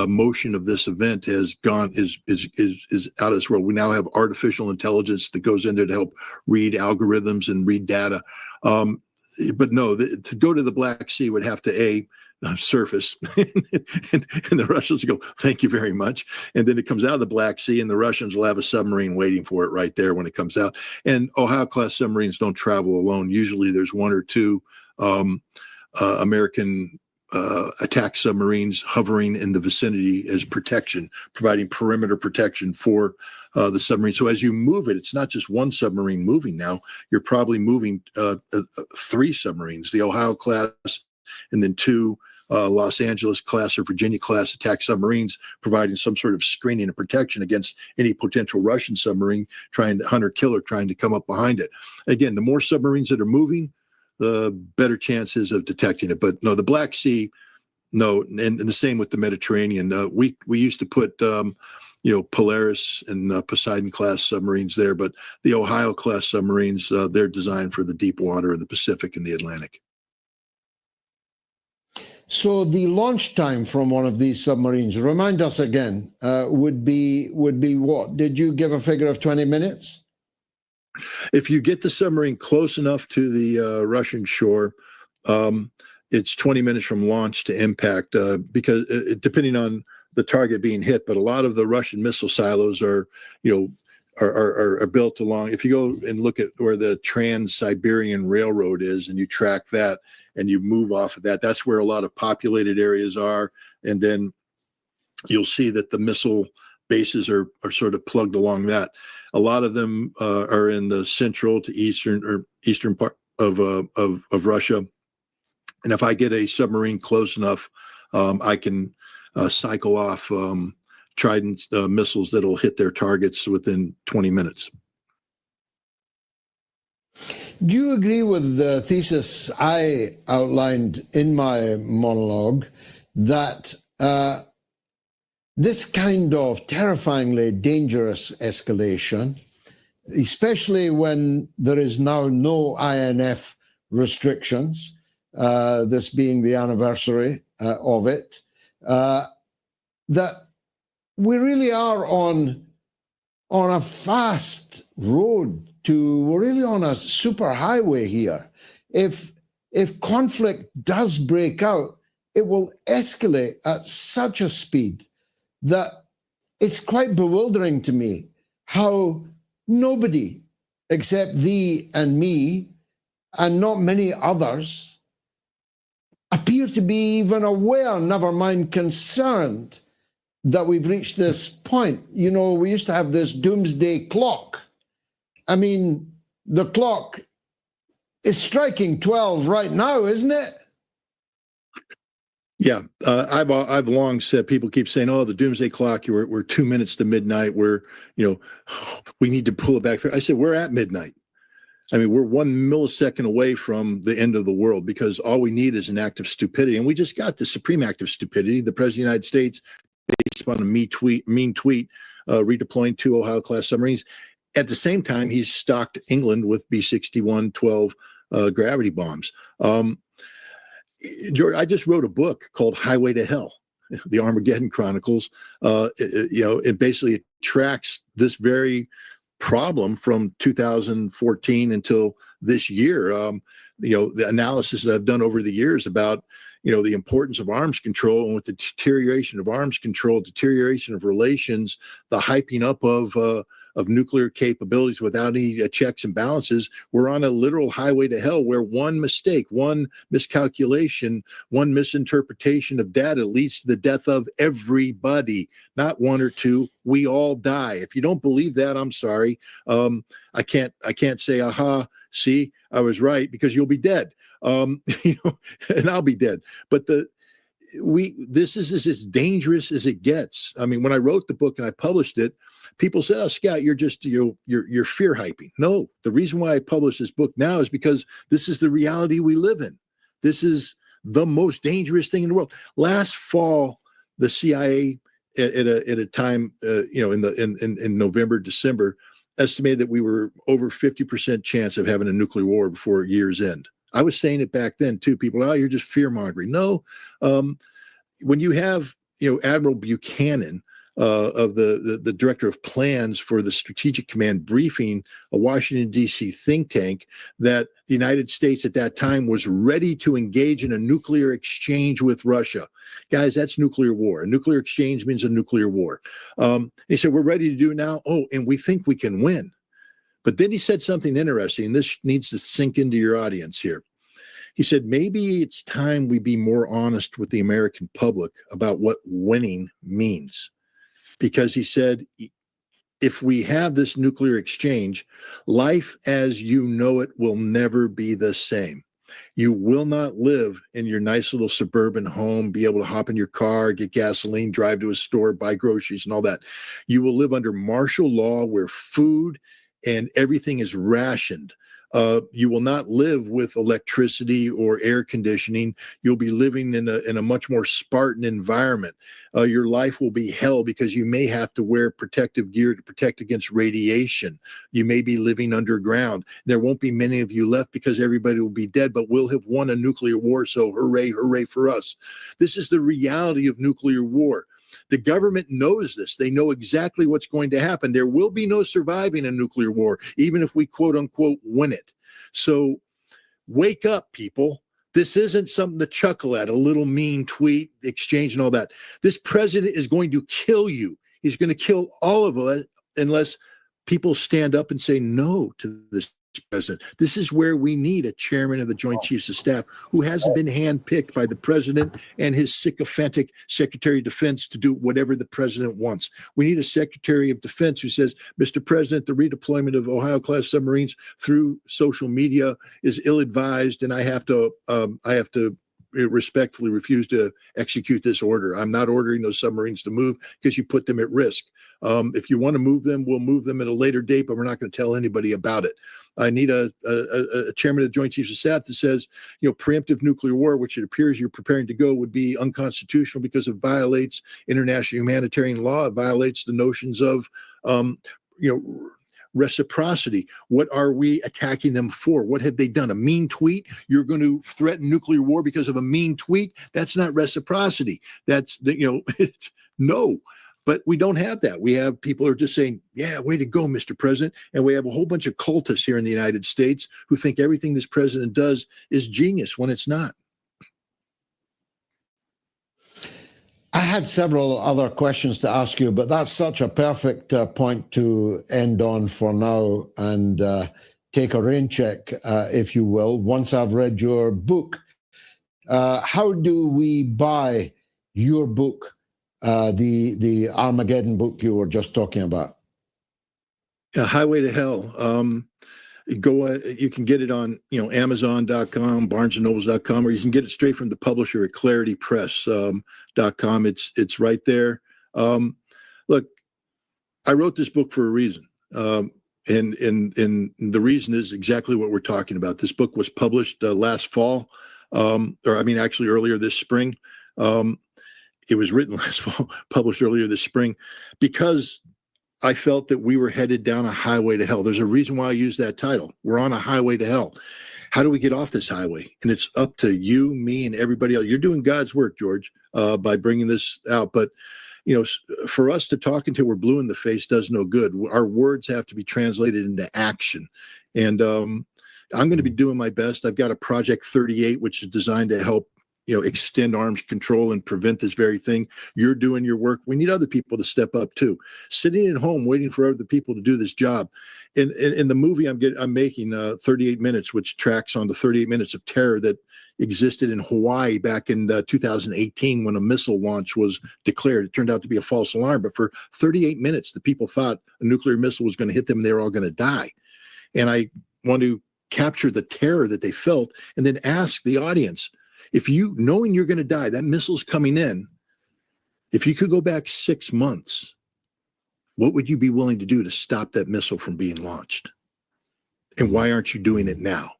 motion of this event is out of this world. We now have artificial intelligence that goes in there to help read algorithms and read data. But no, to go to the Black Sea would have to surface, and the Russians go, thank you very much. And then it comes out of the Black Sea, and the Russians will have a submarine waiting for it right there when it comes out. And Ohio-class submarines don't travel alone. Usually there's one or two American attack submarines hovering in the vicinity as protection, providing perimeter protection for the submarine. So as you move it, it's not just one submarine moving now. You're probably moving 3 submarines, the Ohio-class, and then 2 Los Angeles class or Virginia class attack submarines, providing some sort of screening and protection against any potential Russian submarine hunter killer trying to come up behind it. Again, the more submarines that are moving, the better chances of detecting it. But no, the Black Sea, no, and the same with the Mediterranean. We used to put Polaris and Poseidon class submarines there, but the Ohio class submarines, they're designed for the deep water of the Pacific and the Atlantic. So the launch time from one of these submarines, remind us again, would be what? Did you give a figure of 20 minutes? If you get the submarine close enough to the Russian shore, it's 20 minutes from launch to impact, because depending on the target being hit, but a lot of the Russian missile silos are built along. If you go and look at where the Trans-Siberian Railroad is, and you track that, and you move off of that, that's where a lot of populated areas are. And then you'll see that the missile bases are sort of plugged along that. A lot of them are in the central to eastern part of Russia. And if I get a submarine close enough, I can cycle off Trident missiles that'll hit their targets within 20 minutes. Do you agree with the thesis I outlined in my monologue that this kind of terrifyingly dangerous escalation, especially when there is now no INF restrictions, this being the anniversary of it, that we really are on a fast road we're really on a super highway here. If conflict does break out, it will escalate at such a speed that it's quite bewildering to me how nobody except thee and me, and not many others, appear to be even aware, never mind concerned, that we've reached this point. You know, we used to have this doomsday clock. I mean, the clock is striking 12 right now, isn't it? Yeah, I've long said, people keep saying, "Oh, the doomsday clock, we're 2 minutes to midnight. We need to pull it back." I said, we're at midnight. I mean, we're 1 millisecond away from the end of the world because all we need is an act of stupidity. And we just got the supreme act of stupidity. The President of the United States, based upon a mean tweet, redeploying 2 Ohio-class submarines. At the same time, he's stocked England with B-61-12 gravity bombs. George, I just wrote a book called Highway to Hell, the Armageddon Chronicles. It basically tracks this very problem from 2014 until this year. The analysis that I've done over the years about, the importance of arms control, and with the deterioration of arms control, deterioration of relations, the hyping up of nuclear capabilities without any checks and balances, we're on a literal highway to hell where one mistake, one miscalculation, one misinterpretation of data leads to the death of everybody, not one or two. We all die. If you don't believe that, I'm sorry. I can't say, aha, see, I was right, because you'll be dead. And I'll be dead. But this is as dangerous as it gets. I mean, when I wrote the book and I published it, people said, "Oh, Scott, you're just you're fear hyping." No, the reason why I published this book now is because this is the reality we live in. This is the most dangerous thing in the world. Last fall, the CIA at a time, in November, December, estimated that we were over 50% chance of having a nuclear war before year's end. I was saying it back then too. People, "Oh, you're just fear mongering." No, when you have Admiral Buchanan of the director of plans for the Strategic Command briefing a Washington D.C. think tank that the United States at that time was ready to engage in a nuclear exchange with Russia. Guys, that's nuclear war. A nuclear exchange means a nuclear war. He said, "We're ready to do it now. Oh, and we think we can win." But then he said something interesting, and this needs to sink into your audience here. He said, "Maybe it's time we be more honest with the American public about what winning means." Because he said, if we have this nuclear exchange, life as you know it will never be the same. You will not live in your nice little suburban home, be able to hop in your car, get gasoline, drive to a store, buy groceries and all that. You will live under martial law where food and everything is rationed. You will not live with electricity or air conditioning. You'll be living in a much more Spartan environment. Your life will be hell because you may have to wear protective gear to protect against radiation. You may be living underground. There won't be many of you left because everybody will be dead, but we'll have won a nuclear war, so hooray, hooray for us. This is the reality of nuclear war. The government knows this. They know exactly what's going to happen. There will be no surviving a nuclear war, even if we quote unquote win it. So wake up, people. This isn't something to chuckle at, a little mean tweet exchange and all that. This president is going to kill you. He's going to kill all of us unless people stand up and say no to this president. This is where we need a chairman of the Joint Chiefs of Staff who hasn't been handpicked by the president and his sycophantic Secretary of Defense to do whatever the president wants. We need a Secretary of Defense who says, "Mr. President, the redeployment of Ohio-class submarines through social media is ill-advised, and I have to respectfully refuse to execute this order. I'm not ordering those submarines to move because you put them at risk. If you want to move them, we'll move them at a later date, but we're not going to tell anybody about it." I need a chairman of the Joint Chiefs of Staff that says, preemptive nuclear war, which it appears you're preparing to go, would be unconstitutional because it violates international humanitarian law. It violates the notions of, reciprocity. What are we attacking them for? What have they done? A mean tweet? You're going to threaten nuclear war because of a mean tweet? That's not reciprocity. That's no. But we don't have that. We have people who are just saying, "Yeah, way to go, Mr. President." And we have a whole bunch of cultists here in the United States who think everything this president does is genius when it's not. I had several other questions to ask you, but that's such a perfect point to end on for now and take a rain check, if you will, once I've read your book. How do we buy your book, the Armageddon book you were just talking about? Highway to Hell. You can get it on Amazon.com, BarnesandNobles.com, or you can get it straight from the publisher at ClarityPress.com. It's right there. Look, I wrote this book for a reason. And the reason is exactly what we're talking about. This book was published last fall, actually earlier this spring. It was written last fall, published earlier this spring, because I felt that we were headed down a highway to hell. There's a reason why I use that title. We're on a highway to hell. How do we get off this highway? And it's up to you, me, and everybody else. You're doing God's work, George, by bringing this out. But for us to talk until we're blue in the face does no good. Our words have to be translated into action. And I'm going to be doing my best. I've got a Project 38, which is designed to help extend arms control and prevent this very thing. You're doing your work. We need other people to step up too. Sitting at home waiting for other people to do this job. In the movie I'm making, 38 Minutes, which tracks on the 38 minutes of terror that existed in Hawaii back in 2018 when a missile launch was declared. It turned out to be a false alarm, but for 38 minutes, the people thought a nuclear missile was going to hit them and they were all going to die. And I want to capture the terror that they felt and then ask the audience, if you, knowing you're going to die, that missile's coming in, if you could go back 6 months, what would you be willing to do to stop that missile from being launched? And why aren't you doing it now?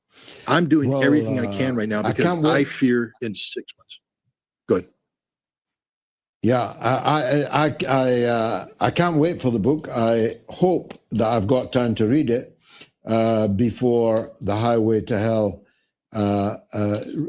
I'm doing everything I can right now because I fear in 6 months. Go ahead. Yeah, I can't wait for the book. I hope that I've got time to read it before the highway to hell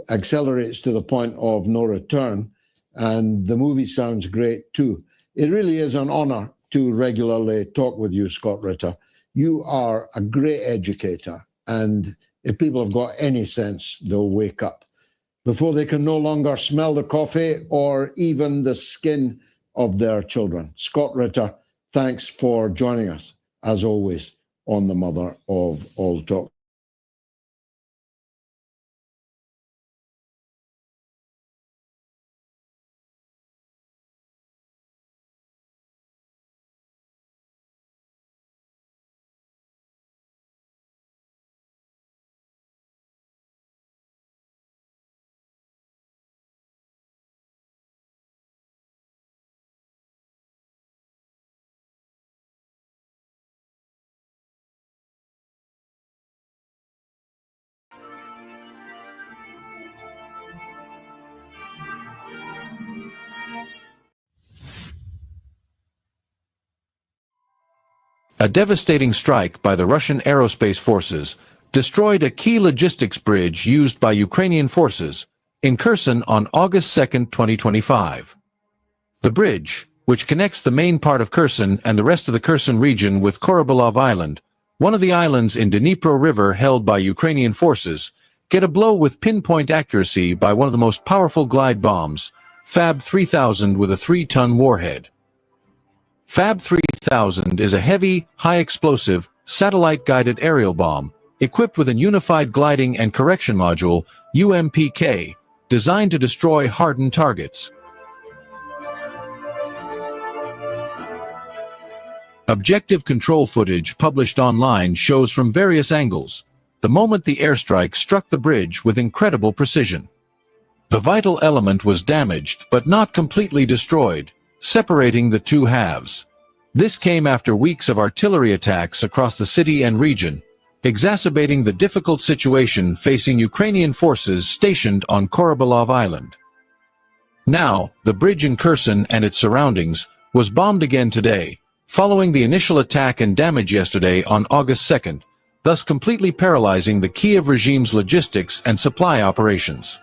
accelerates to the point of no return. And the movie sounds great too. It really is an honor to regularly talk with you, Scott Ritter. You are a great educator, and if people have got any sense, they'll wake up before they can no longer smell the coffee or even the skin of their children. Scott Ritter, thanks for joining us, as always, on the Mother of All Talk. A devastating strike by the Russian aerospace forces destroyed a key logistics bridge used by Ukrainian forces in Kherson on August 2, 2025. The bridge, which connects the main part of Kherson and the rest of the Kherson region with Korobelov Island, one of the islands in Dnipro River held by Ukrainian forces, get a blow with pinpoint accuracy by one of the most powerful glide bombs, Fab 3000 with a 3-ton warhead. Fab 3000 is a heavy, high-explosive, satellite-guided aerial bomb equipped with a Unified Gliding and Correction Module, UMPK, designed to destroy hardened targets. Objective control footage published online shows from various angles the moment the airstrike struck the bridge with incredible precision. The vital element was damaged but not completely destroyed, separating the two halves. This came after weeks of artillery attacks across the city and region, exacerbating the difficult situation facing Ukrainian forces stationed on Korobelov Island. Now, the bridge in Kherson and its surroundings was bombed again today, following the initial attack and damage yesterday on August 2nd, thus completely paralyzing the Kiev regime's logistics and supply operations.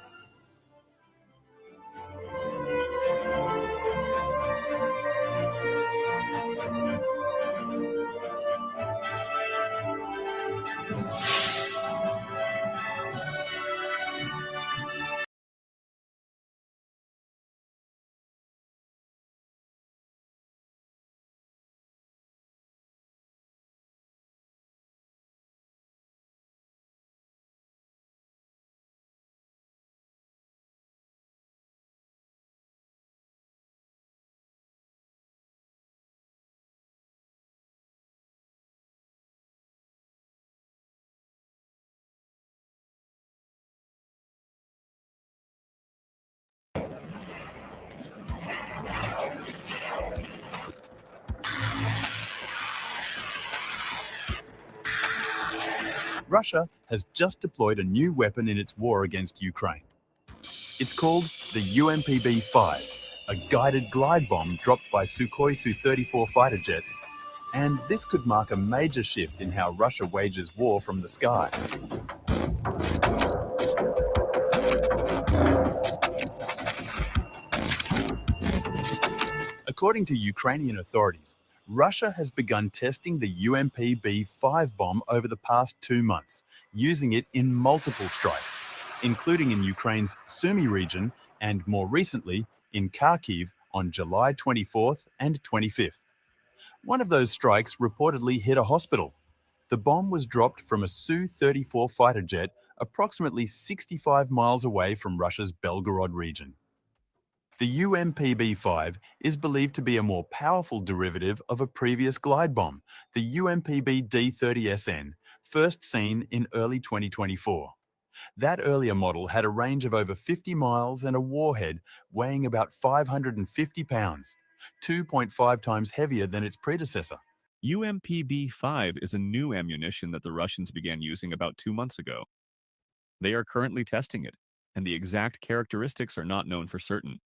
Russia has just deployed a new weapon in its war against Ukraine. It's called the UMPB-5, a guided glide bomb dropped by Sukhoi Su-34 fighter jets, and this could mark a major shift in how Russia wages war from the sky. According to Ukrainian authorities, Russia has begun testing the UMPB-5 bomb over the past 2 months, using it in multiple strikes, including in Ukraine's Sumy region and more recently in Kharkiv on July 24th and 25th. One of those strikes reportedly hit a hospital. The bomb was dropped from a Su-34 fighter jet approximately 65 miles away from Russia's Belgorod region. The UMPB-5 is believed to be a more powerful derivative of a previous glide bomb, the UMPB-D30SN, first seen in early 2024. That earlier model had a range of over 50 miles and a warhead weighing about 550 pounds, 2.5 times heavier than its predecessor. UMPB-5 is a new ammunition that the Russians began using about 2 months ago. They are currently testing it, and the exact characteristics are not known for certain.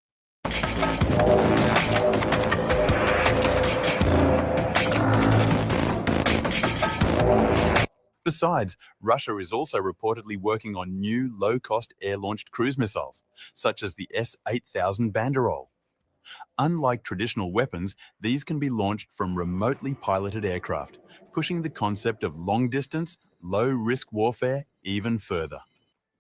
Besides, Russia is also reportedly working on new low-cost air-launched cruise missiles, such as the S-8000 Banderol. Unlike traditional weapons, these can be launched from remotely piloted aircraft, pushing the concept of long-distance, low-risk warfare even further.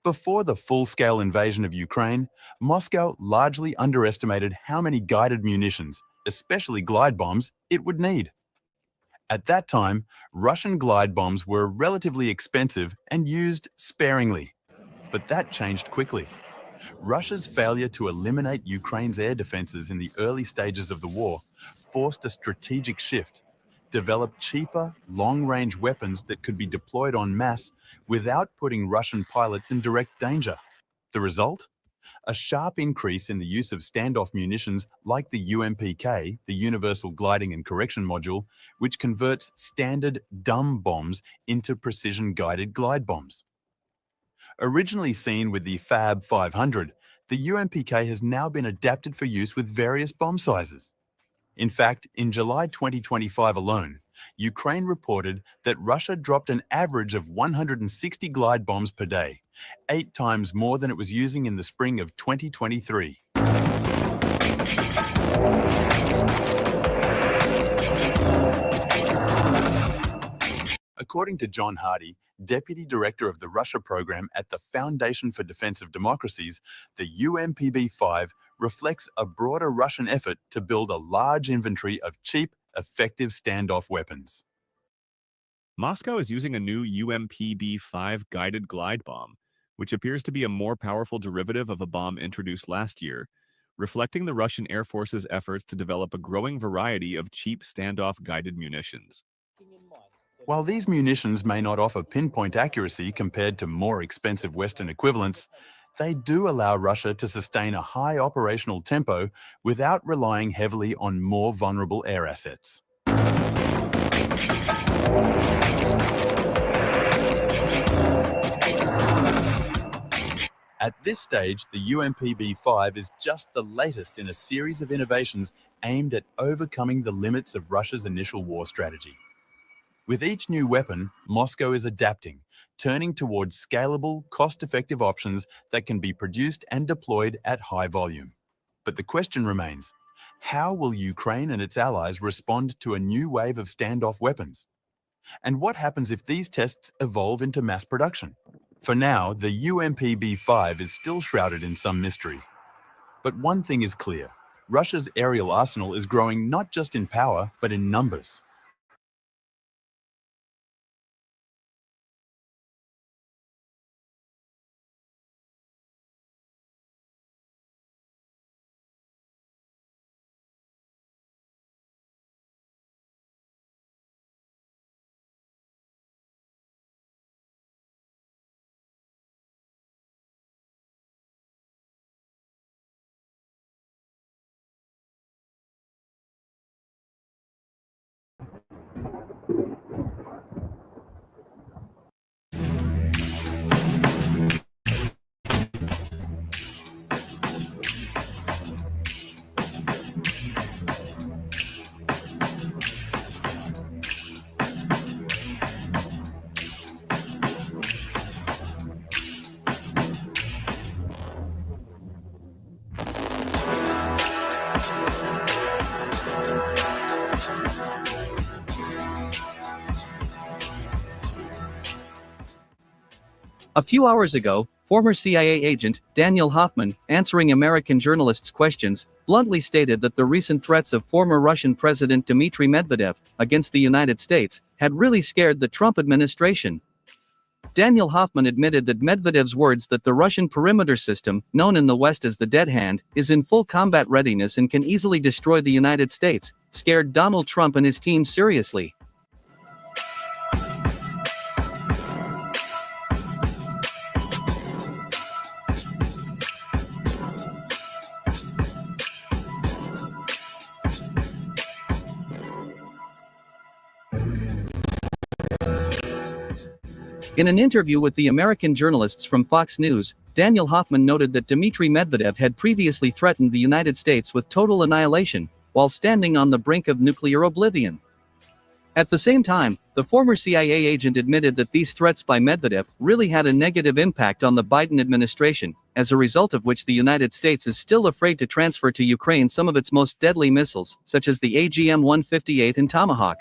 Before the full-scale invasion of Ukraine, Moscow largely underestimated how many guided munitions, especially glide bombs, it would need. At that time, Russian glide bombs were relatively expensive and used sparingly. But that changed quickly. Russia's failure to eliminate Ukraine's air defenses in the early stages of the war forced a strategic shift: develop cheaper, long-range weapons that could be deployed en masse without putting Russian pilots in direct danger. The result? A sharp increase in the use of standoff munitions like the UMPK, the Universal Gliding and Correction Module, which converts standard dumb bombs into precision-guided glide bombs. Originally seen with the Fab 500, the UMPK has now been adapted for use with various bomb sizes. In fact, in July 2025 alone, Ukraine reported that Russia dropped an average of 160 glide bombs per day, 8 times more than it was using in the spring of 2023. According to John Hardy, Deputy Director of the Russia Program at the Foundation for Defense of Democracies, the UMPB-5 reflects a broader Russian effort to build a large inventory of cheap, effective standoff weapons. Moscow is using a new UMPB-5 guided glide bomb, which appears to be a more powerful derivative of a bomb introduced last year, reflecting the Russian Air Force's efforts to develop a growing variety of cheap standoff guided munitions. While these munitions may not offer pinpoint accuracy compared to more expensive Western equivalents, they do allow Russia to sustain a high operational tempo without relying heavily on more vulnerable air assets. At this stage, the UMPB-5 is just the latest in a series of innovations aimed at overcoming the limits of Russia's initial war strategy. With each new weapon, Moscow is adapting, turning towards scalable, cost-effective options that can be produced and deployed at high volume. But the question remains: how will Ukraine and its allies respond to a new wave of standoff weapons? And what happens if these tests evolve into mass production? For now, the UMPB-5 is still shrouded in some mystery. But one thing is clear: Russia's aerial arsenal is growing not just in power, but in numbers. A few hours ago, former CIA agent Daniel Hoffman, answering American journalists' questions, bluntly stated that the recent threats of former Russian President Dmitry Medvedev against the United States had really scared the Trump administration. Daniel Hoffman admitted that Medvedev's words that the Russian perimeter system, known in the West as the Dead Hand, is in full combat readiness and can easily destroy the United States, scared Donald Trump and his team seriously. In an interview with the American journalists from Fox News, Daniel Hoffman noted that Dmitry Medvedev had previously threatened the United States with total annihilation, while standing on the brink of nuclear oblivion. At the same time, the former CIA agent admitted that these threats by Medvedev really had a negative impact on the Biden administration, as a result of which the United States is still afraid to transfer to Ukraine some of its most deadly missiles, such as the AGM-158 and Tomahawk.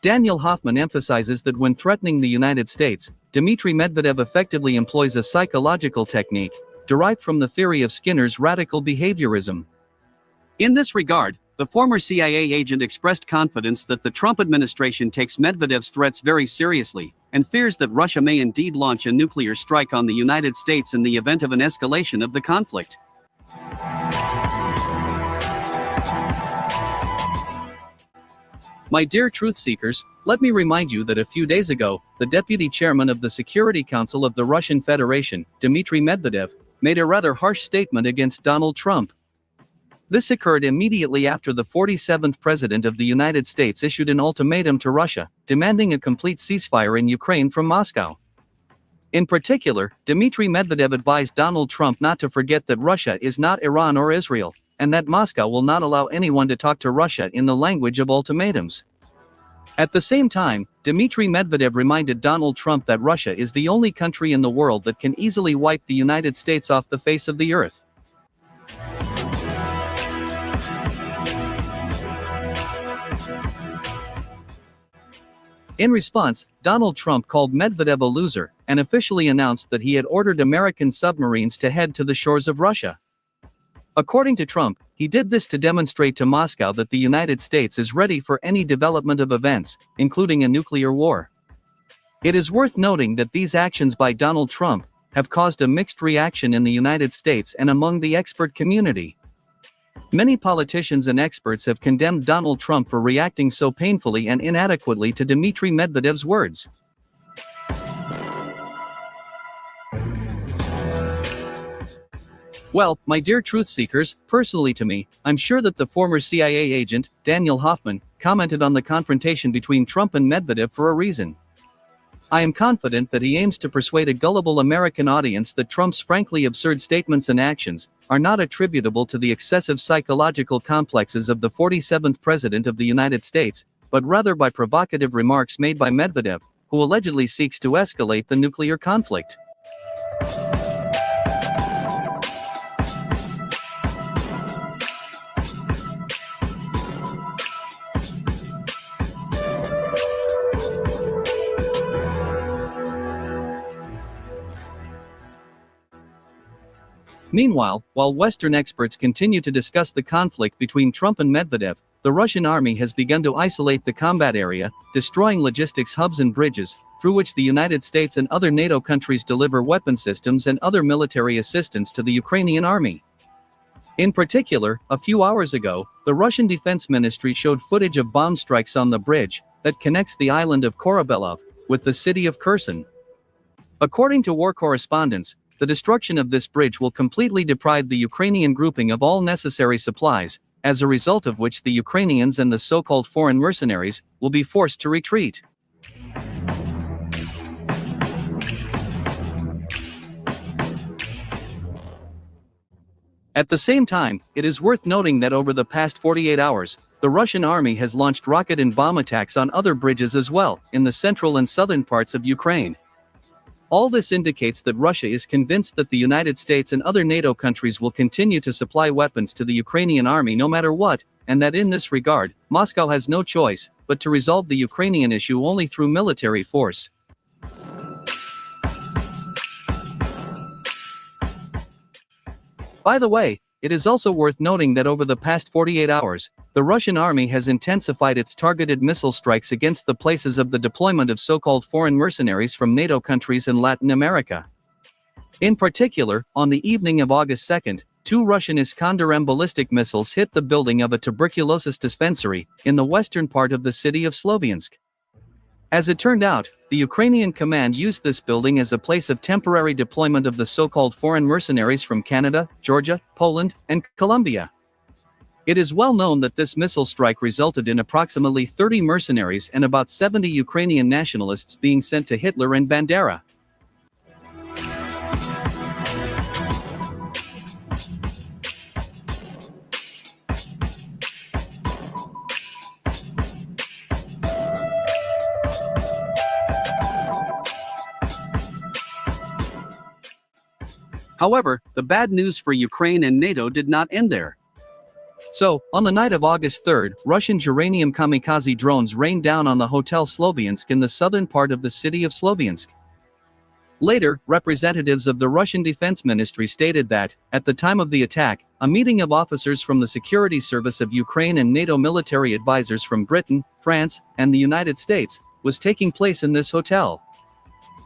Daniel Hoffman emphasizes that when threatening the United States, Dmitry Medvedev effectively employs a psychological technique derived from the theory of Skinner's radical behaviorism. In this regard, the former CIA agent expressed confidence that the Trump administration takes Medvedev's threats very seriously and fears that Russia may indeed launch a nuclear strike on the United States in the event of an escalation of the conflict. My dear truth seekers, let me remind you that a few days ago, the deputy chairman of the Security Council of the Russian Federation, Dmitry Medvedev, made a rather harsh statement against Donald Trump. This occurred immediately after the 47th President of the United States issued an ultimatum to Russia, demanding a complete ceasefire in Ukraine from Moscow. In particular, Dmitry Medvedev advised Donald Trump not to forget that Russia is not Iran or Israel, and that Moscow will not allow anyone to talk to Russia in the language of ultimatums. At the same time, Dmitry Medvedev reminded Donald Trump that Russia is the only country in the world that can easily wipe the United States off the face of the earth. In response, Donald Trump called Medvedev a loser and officially announced that he had ordered American submarines to head to the shores of Russia. According to Trump, he did this to demonstrate to Moscow that the United States is ready for any development of events, including a nuclear war. It is worth noting that these actions by Donald Trump have caused a mixed reaction in the United States and among the expert community. Many politicians and experts have condemned Donald Trump for reacting so painfully and inadequately to Dmitry Medvedev's words. Well, my dear truth seekers, personally to me, I'm sure that the former CIA agent, Daniel Hoffman, commented on the confrontation between Trump and Medvedev for a reason. I am confident that he aims to persuade a gullible American audience that Trump's frankly absurd statements and actions are not attributable to the excessive psychological complexes of the 47th President of the United States, but rather by provocative remarks made by Medvedev, who allegedly seeks to escalate the nuclear conflict. Meanwhile, while Western experts continue to discuss the conflict between Trump and Medvedev, the Russian army has begun to isolate the combat area, destroying logistics hubs and bridges, through which the United States and other NATO countries deliver weapon systems and other military assistance to the Ukrainian army. In particular, a few hours ago, the Russian Defense Ministry showed footage of bomb strikes on the bridge that connects the island of Korobelov with the city of Kherson. According to war correspondents, the destruction of this bridge will completely deprive the Ukrainian grouping of all necessary supplies, as a result of which the Ukrainians and the so-called foreign mercenaries will be forced to retreat. At the same time, it is worth noting that over the past 48 hours, the Russian army has launched rocket and bomb attacks on other bridges as well, in the central and southern parts of Ukraine. All this indicates that Russia is convinced that the United States and other NATO countries will continue to supply weapons to the Ukrainian army no matter what, and that in this regard, Moscow has no choice but to resolve the Ukrainian issue only through military force. By the way, it is also worth noting that over the past 48 hours, the Russian army has intensified its targeted missile strikes against the places of the deployment of so-called foreign mercenaries from NATO countries in Latin America. In particular, on the evening of August 2nd, 2 Russian Iskander-M ballistic missiles hit the building of a tuberculosis dispensary in the western part of the city of Sloviansk. As it turned out, the Ukrainian command used this building as a place of temporary deployment of the so-called foreign mercenaries from Canada, Georgia, Poland, and Colombia. It is well known that this missile strike resulted in approximately 30 mercenaries and about 70 Ukrainian nationalists being sent to Hitler and Bandera. However, the bad news for Ukraine and NATO did not end there. So, on the night of August 3rd, Russian uranium kamikaze drones rained down on the Hotel Sloviansk in the southern part of the city of Sloviansk. Later, representatives of the Russian Defense Ministry stated that, at the time of the attack, a meeting of officers from the Security Service of Ukraine and NATO military advisors from Britain, France, and the United States was taking place in this hotel.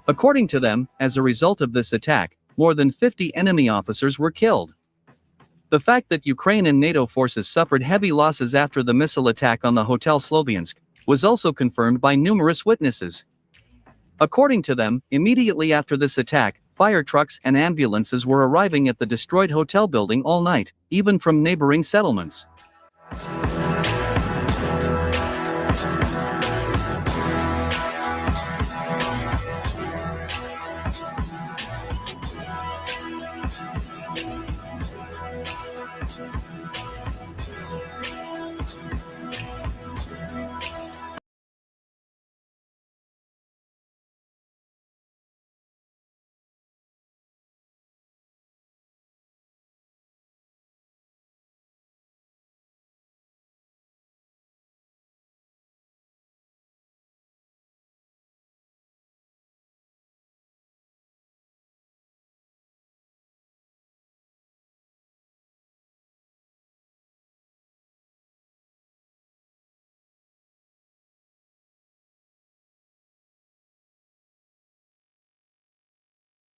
According to them, as a result of this attack, more than 50 enemy officers were killed. The fact that Ukraine and NATO forces suffered heavy losses after the missile attack on the Hotel Sloviansk was also confirmed by numerous witnesses. According to them, immediately after this attack, fire trucks and ambulances were arriving at the destroyed hotel building all night, even from neighboring settlements.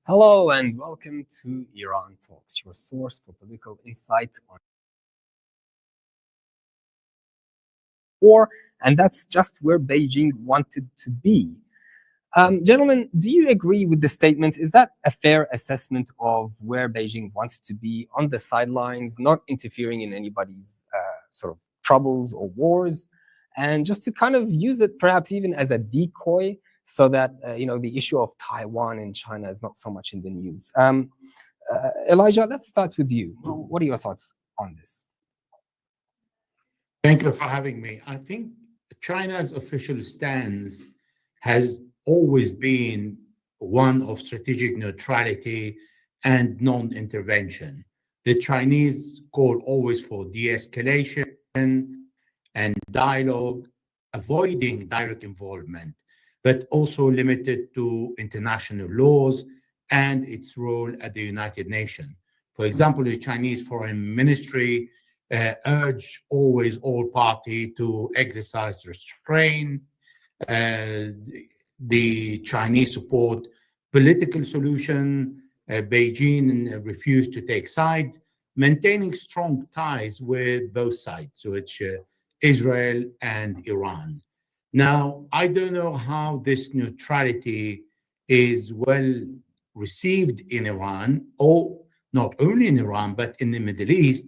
Hello and welcome to Iran Talks, your source for political insight on war, and that's just where Beijing wanted to be. Gentlemen, do you agree with the statement? Is that a fair assessment of where Beijing wants to be, on the sidelines, not interfering in anybody's sort of troubles or wars, and just to kind of use it perhaps even as a decoy, so that the issue of Taiwan and China is not so much in the news? Elijah, let's start with you. What are your thoughts on this? Thank you for having me. I think China's official stance has always been one of strategic neutrality and non-intervention. The Chinese call always for de-escalation and dialogue, avoiding direct involvement, but also limited to international laws and its role at the United Nations. For example, the Chinese Foreign Ministry urged always all parties to exercise restraint. The Chinese support political solution. Beijing refused to take sides, maintaining strong ties with both sides, so it's Israel and Iran. Now, I don't know how this neutrality is well received in Iran, or not only in Iran, but in the Middle East,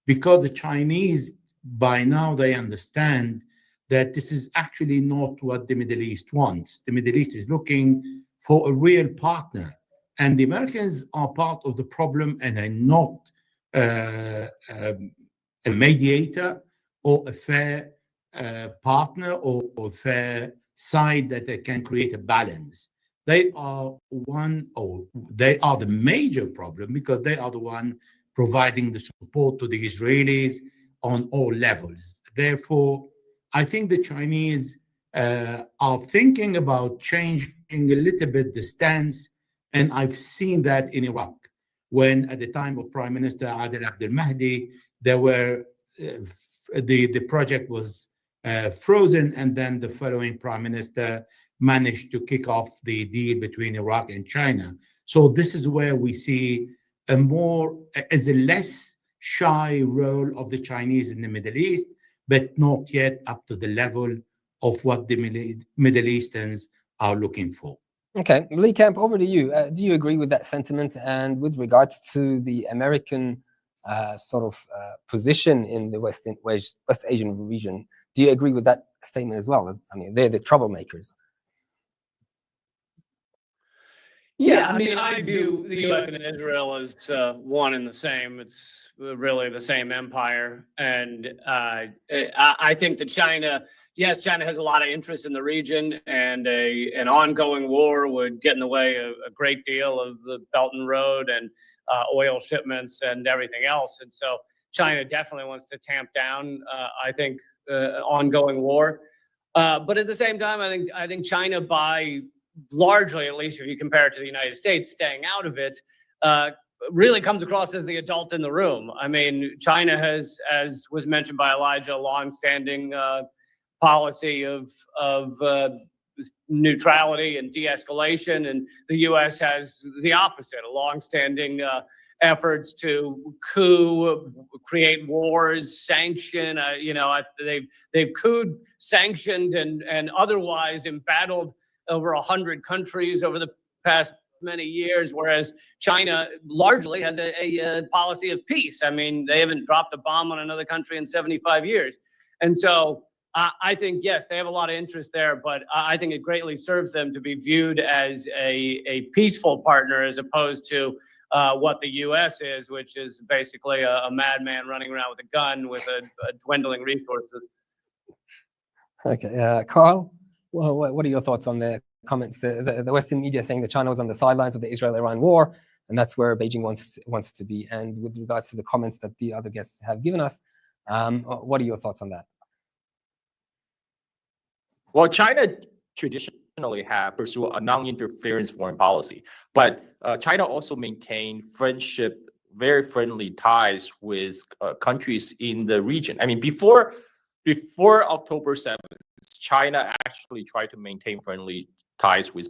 because the Chinese, by now, they understand that this is actually not what the Middle East wants. The Middle East is looking for a real partner, and the Americans are part of the problem and are not a mediator or a fair partner or fair side that they can create a balance. they are they are the major problem because they are the one providing the support to the Israelis on all levels. Therefore, I think the Chinese are thinking about changing a little bit the stance, and I've seen that in Iraq, when at the time of Prime Minister Adel Abdel Mahdi, there were the project was frozen, and then the following Prime Minister managed to kick off the deal between Iraq and China. So this is where we see a less shy role of the Chinese in the Middle East, but not yet up to the level of what the Middle Easterns are looking for. Okay, Lee Camp, over to you. Do you agree with that sentiment? And with regards to the American position in the West Asian region, do you agree with that statement as well? I mean, they're the troublemakers. Yeah, I mean, I view the U.S. and Israel as one and the same. It's really the same empire. And I think that China has a lot of interest in the region, and an ongoing war would get in the way of a great deal of the Belt and Road and oil shipments and everything else. And so China definitely wants to tamp down, I think, ongoing war. But at the same time, I think China, by largely, at least if you compare it to the United States, staying out of it, really comes across as the adult in the room. I mean, China has, as was mentioned by Elijah, a longstanding policy of neutrality and de-escalation, and the U.S. has the opposite, a longstanding efforts to coup, create wars, sanction. They've couped, sanctioned, and otherwise embattled over 100 countries over the past many years, whereas China largely has a policy of peace. I mean, they haven't dropped a bomb on another country in 75 years. And so I think, yes, they have a lot of interest there, but I think it greatly serves them to be viewed as a peaceful partner as opposed to what the U.S. is, which is basically a madman running around with a gun with a dwindling resources. Okay, Carl? Well, what are your thoughts on the comments? The Western media saying that China was on the sidelines of the Israel-Iran war, and that's where Beijing wants to be. And with regards to the comments that the other guests have given us, what are your thoughts on that? Well, China traditionally have pursued a non-interference foreign policy, but China also maintained very friendly ties with countries in the region. I mean, before October 7th, China actually tried to maintain friendly ties with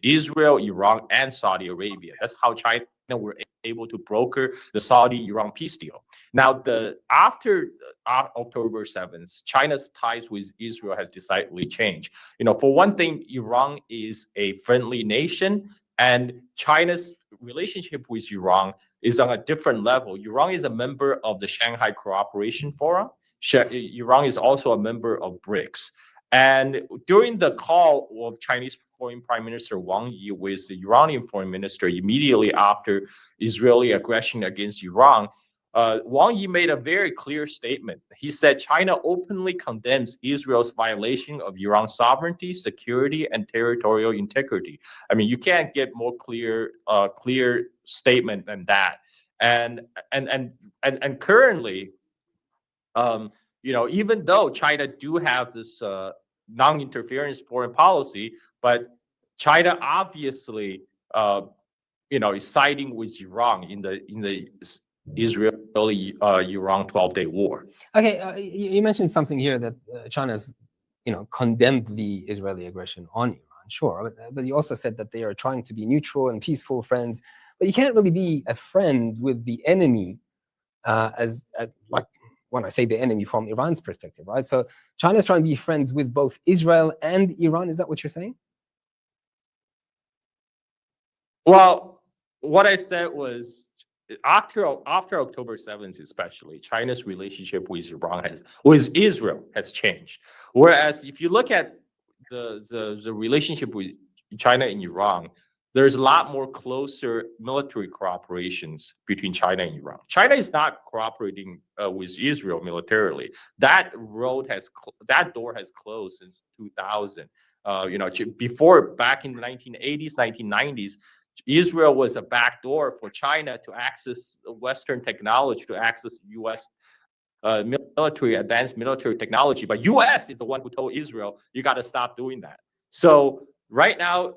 Israel, Iran, and Saudi Arabia. That's how China were able to broker the Saudi-Iran peace deal. Now, after October 7th, China's ties with Israel has decidedly changed. For one thing, Iran is a friendly nation, and China's relationship with Iran is on a different level. Iran is a member of the Shanghai Cooperation Forum. Iran is also a member of BRICS. And during the call of Chinese Foreign Prime Minister Wang Yi with the Iranian Foreign Minister immediately after Israeli aggression against Iran, Wang Yi made a very clear statement. He said China openly condemns Israel's violation of Iran's sovereignty, security, and territorial integrity. I mean, you can't get more clear statement than that. And currently, even though China do have this non-interference foreign policy, but China obviously, is siding with Iran in the Israeli-Iran 12-day war. Okay, you mentioned something here that China's, condemned the Israeli aggression on Iran. Sure, but you also said that they are trying to be neutral and peaceful friends. But you can't really be a friend with the enemy, like when I say the enemy from Iran's perspective, right? So China's trying to be friends with both Israel and Iran. Is that what you're saying? Well, what I said was after October 7th, especially, China's relationship with Israel has changed. Whereas if you look at the relationship with China and Iran, there's a lot more closer military cooperations between China and Iran. China is not cooperating with Israel militarily. That door has closed since 2000. Before, back in the 1980s, 1990s, Israel was a backdoor for China to access Western technology, to access U.S. Advanced military technology. But U.S. is the one who told Israel, you got to stop doing that. So right now,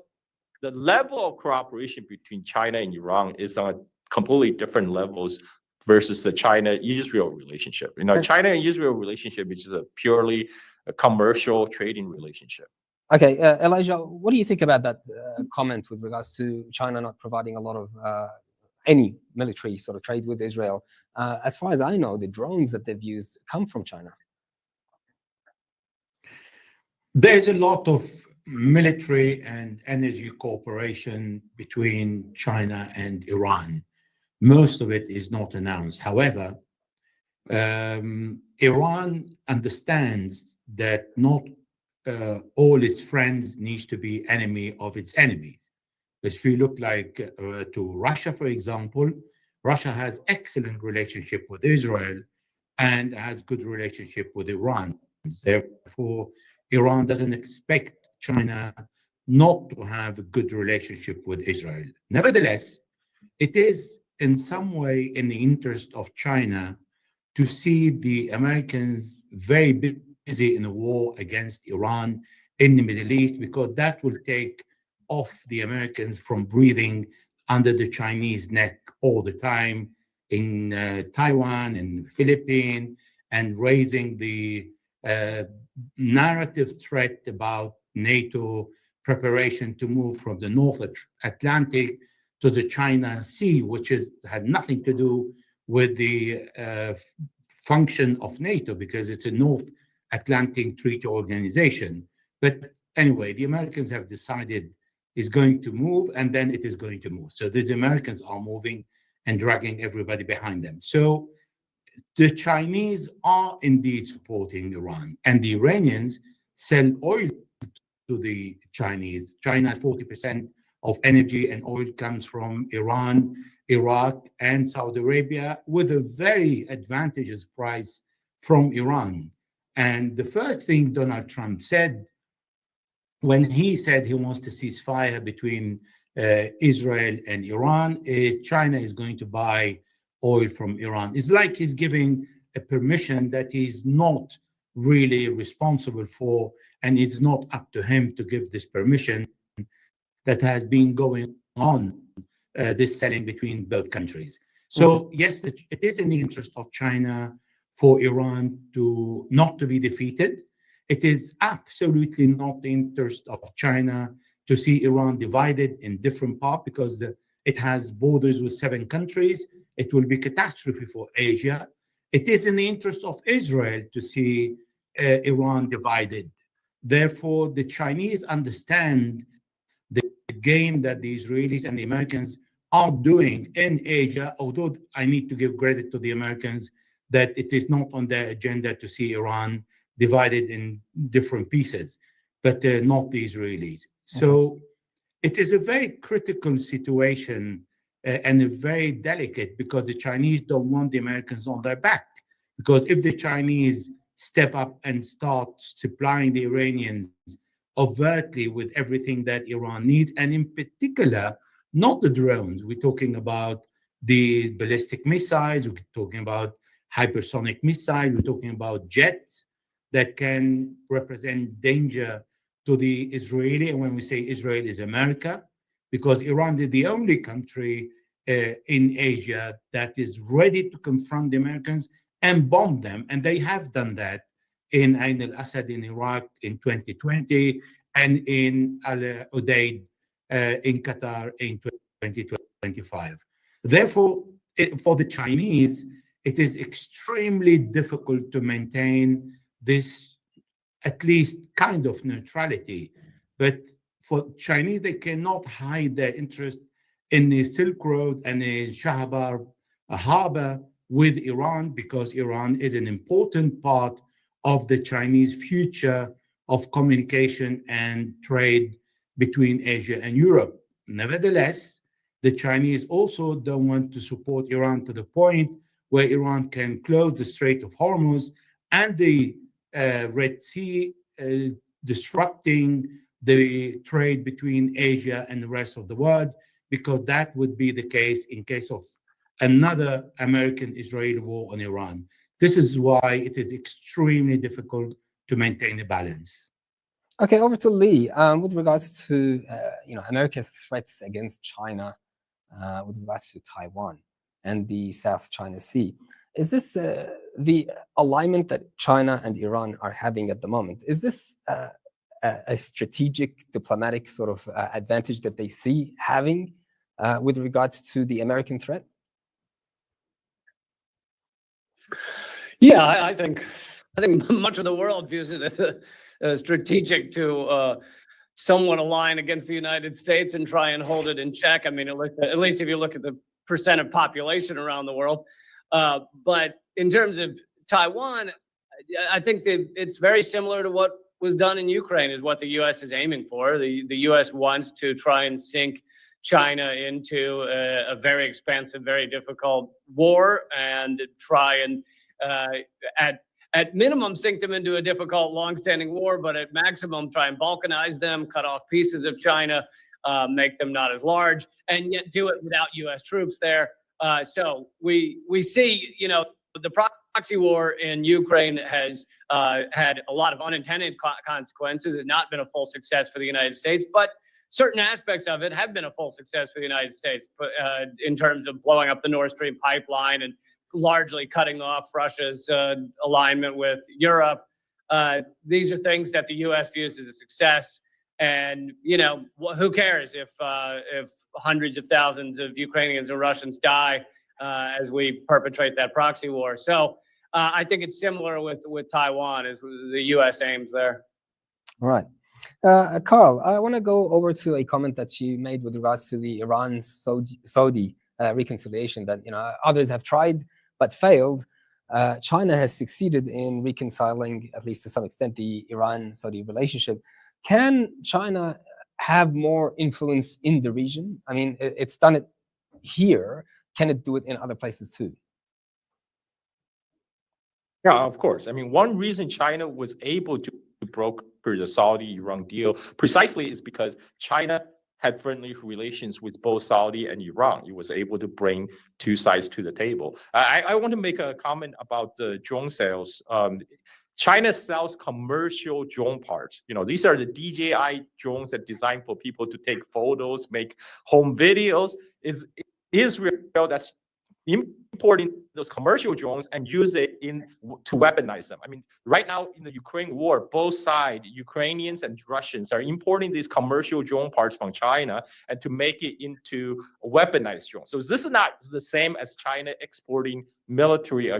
the level of cooperation between China and Iran is on completely different levels versus the China-Israel relationship. China and Israel relationship is a purely commercial trading relationship. Okay, Elijah, what do you think about that comment with regards to China not providing a lot of any military sort of trade with Israel? As far as I know, the drones that they've used come from China. There's a lot of military and energy cooperation between China and Iran. Most of it is not announced. However, Iran understands that not all its friends needs to be enemy of its enemies. If you look to Russia, for example, Russia has excellent relationship with Israel and has good relationship with Iran. Therefore, Iran doesn't expect China not to have a good relationship with Israel. Nevertheless, it is in some way in the interest of China to see the Americans very busy in a war against Iran in the Middle East, because that will take off the Americans from breathing under the Chinese neck all the time in Taiwan and Philippines, and raising the narrative threat about NATO preparation to move from the North Atlantic to the China Sea, which had nothing to do with the function of NATO, because it's a North Atlantic Treaty Organization. But anyway, the Americans have decided it's going to move, and then it is going to move. So the Americans are moving and dragging everybody behind them. So the Chinese are indeed supporting Iran, and the Iranians sell oil to the Chinese. China has 40% of energy and oil comes from Iran, Iraq, and Saudi Arabia, with a very advantageous price from Iran. And the first thing Donald Trump said when he said he wants to cease fire between Israel and Iran, China is going to buy oil from Iran. It's like he's giving a permission that he's not really responsible for, and it's not up to him to give this permission that has been going on, this selling between both countries. So yes, it is in the interest of China for Iran to not to be defeated. It is absolutely not the interest of China to see Iran divided in different parts, because it has borders with 7 countries. It will be catastrophe for Asia. It is in the interest of Israel to see Iran divided. Therefore, the Chinese understand the game that the Israelis and the Americans are doing in Asia, although I need to give credit to the Americans that it is not on their agenda to see Iran divided in different pieces, but not the Israelis. So it is a very critical situation and a very delicate, because the Chinese don't want the Americans on their back. Because if the Chinese step up and start supplying the Iranians overtly with everything that Iran needs, and in particular, not the drones, we're talking about the ballistic missiles, we're talking about hypersonic missiles, we're talking about jets that can represent danger to the Israeli. And when we say Israel, is America, because Iran is the only country in Asia that is ready to confront the Americans and bomb them. And they have done that in Ain al-Assad in Iraq in 2020, and in Al-Udeid in Qatar in 2025. Therefore, for the Chinese, it is extremely difficult to maintain this at least kind of neutrality. But for Chinese, they cannot hide their interest in the Silk Road and the Shahbar harbor with Iran, because Iran is an important part of the Chinese future of communication and trade between Asia and Europe. Nevertheless, the Chinese also don't want to support Iran to the point where Iran can close the Strait of Hormuz and the Red Sea, disrupting the trade between Asia and the rest of the world, because that would be the case in case of another American-Israeli war on Iran. This is why it is extremely difficult to maintain a balance. Okay, over to Lee. With regards to America's threats against China, with regards to Taiwan and the South China Sea, is this the alignment that China and Iran are having at the moment? Is this a strategic, diplomatic sort of advantage that they see having with regards to the American threat? Yeah, I think much of the world views it as a strategic to somewhat align against the United States and try and hold it in check. I mean, at least if you look at the percent of population around the world. But in terms of Taiwan, I think that it's very similar to what was done in Ukraine, is what the U.S. is aiming for. The U.S. wants to try and sink China into a very expensive, very difficult war, and try and at minimum sink them into a difficult, long-standing war, but at maximum try and balkanize them, cut off pieces of China, make them not as large, and yet do it without U.S. troops there. So we see, the proxy war in Ukraine has had a lot of unintended consequences. It's not been a full success for the United States, but certain aspects of it have been a full success for the United States, in terms of blowing up the Nord Stream pipeline and largely cutting off Russia's alignment with Europe. These are things that the U.S. views as a success. And, who cares if hundreds of thousands of Ukrainians or Russians die as we perpetrate that proxy war. So I think it's similar with Taiwan, as the U.S. aims there. All right. Carl, I want to go over to a comment that you made with regards to the Iran-Saudi reconciliation that, others have tried but failed. China has succeeded in reconciling, at least to some extent, the Iran-Saudi relationship. Can China have more influence in the region? I mean, it's done it here. Can it do it in other places too? Yeah, of course. I mean, one reason China was able to broker the Saudi-Iran deal precisely is because China had friendly relations with both Saudi and Iran. It was able to bring two sides to the table. I want to make a comment about the drone sales. China sells commercial drone parts. These are the DJI drones that are designed for people to take photos, make home videos. It's Israel that's importing those commercial drones and use it to weaponize them. I mean, right now in the Ukraine war, both sides, Ukrainians and Russians, are importing these commercial drone parts from China and to make it into a weaponized drone. So this is not the same as China exporting military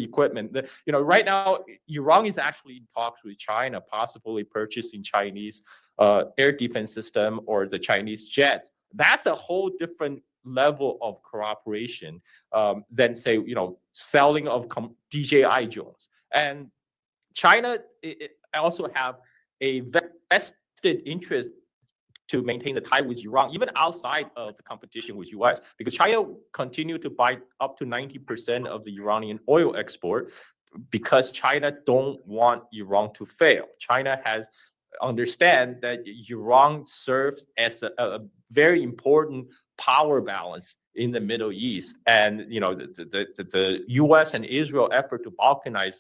equipment. Right now, Iran is actually in talks with China, possibly purchasing Chinese air defense system or the Chinese jets. That's a whole different level of cooperation than, say, selling of DJI drones. And China also have a vested interest to maintain the tie with Iran, even outside of the competition with US, because China continue to buy up to 90% of the Iranian oil export because China don't want Iran to fail. China has understand that Iran serves as a very important power balance in the Middle East, and the U.S. and Israel effort to balkanize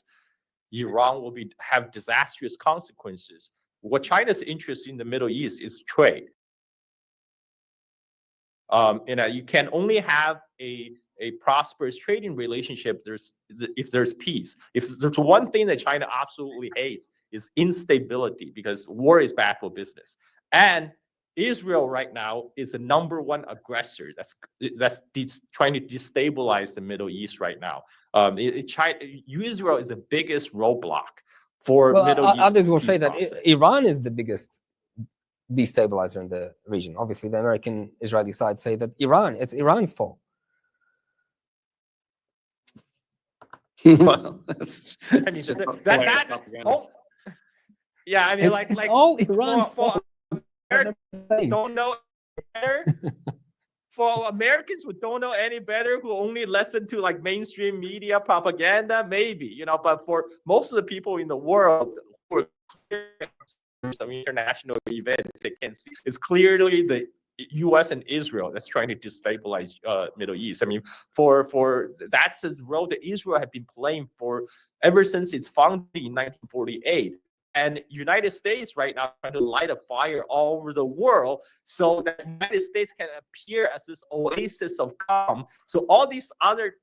Iran will have disastrous consequences. What China's interest in the Middle East is trade. You can only have a prosperous trading relationship if there's peace. If there's one thing that China absolutely hates is instability, because war is bad for business. And Israel right now is the #1 aggressor that's trying to destabilize the Middle East right now. Israel is the biggest roadblock for Middle East. Others will say that Iran is the biggest destabilizer in the region. Obviously, the American-Israeli side say that it's Iran's fault. Well, yeah, I mean, it's all Iran's fault. Don't know better. For Americans who don't know any better, who only listen to mainstream media propaganda, maybe, but for most of the people in the world who are some international events, they can see it's clearly the U.S. and Israel that's trying to destabilize Middle East. I mean, for that's the role that Israel had been playing for ever since its founding in 1948. And United States right now trying to light a fire all over the world so that the United States can appear as this oasis of calm. So all these other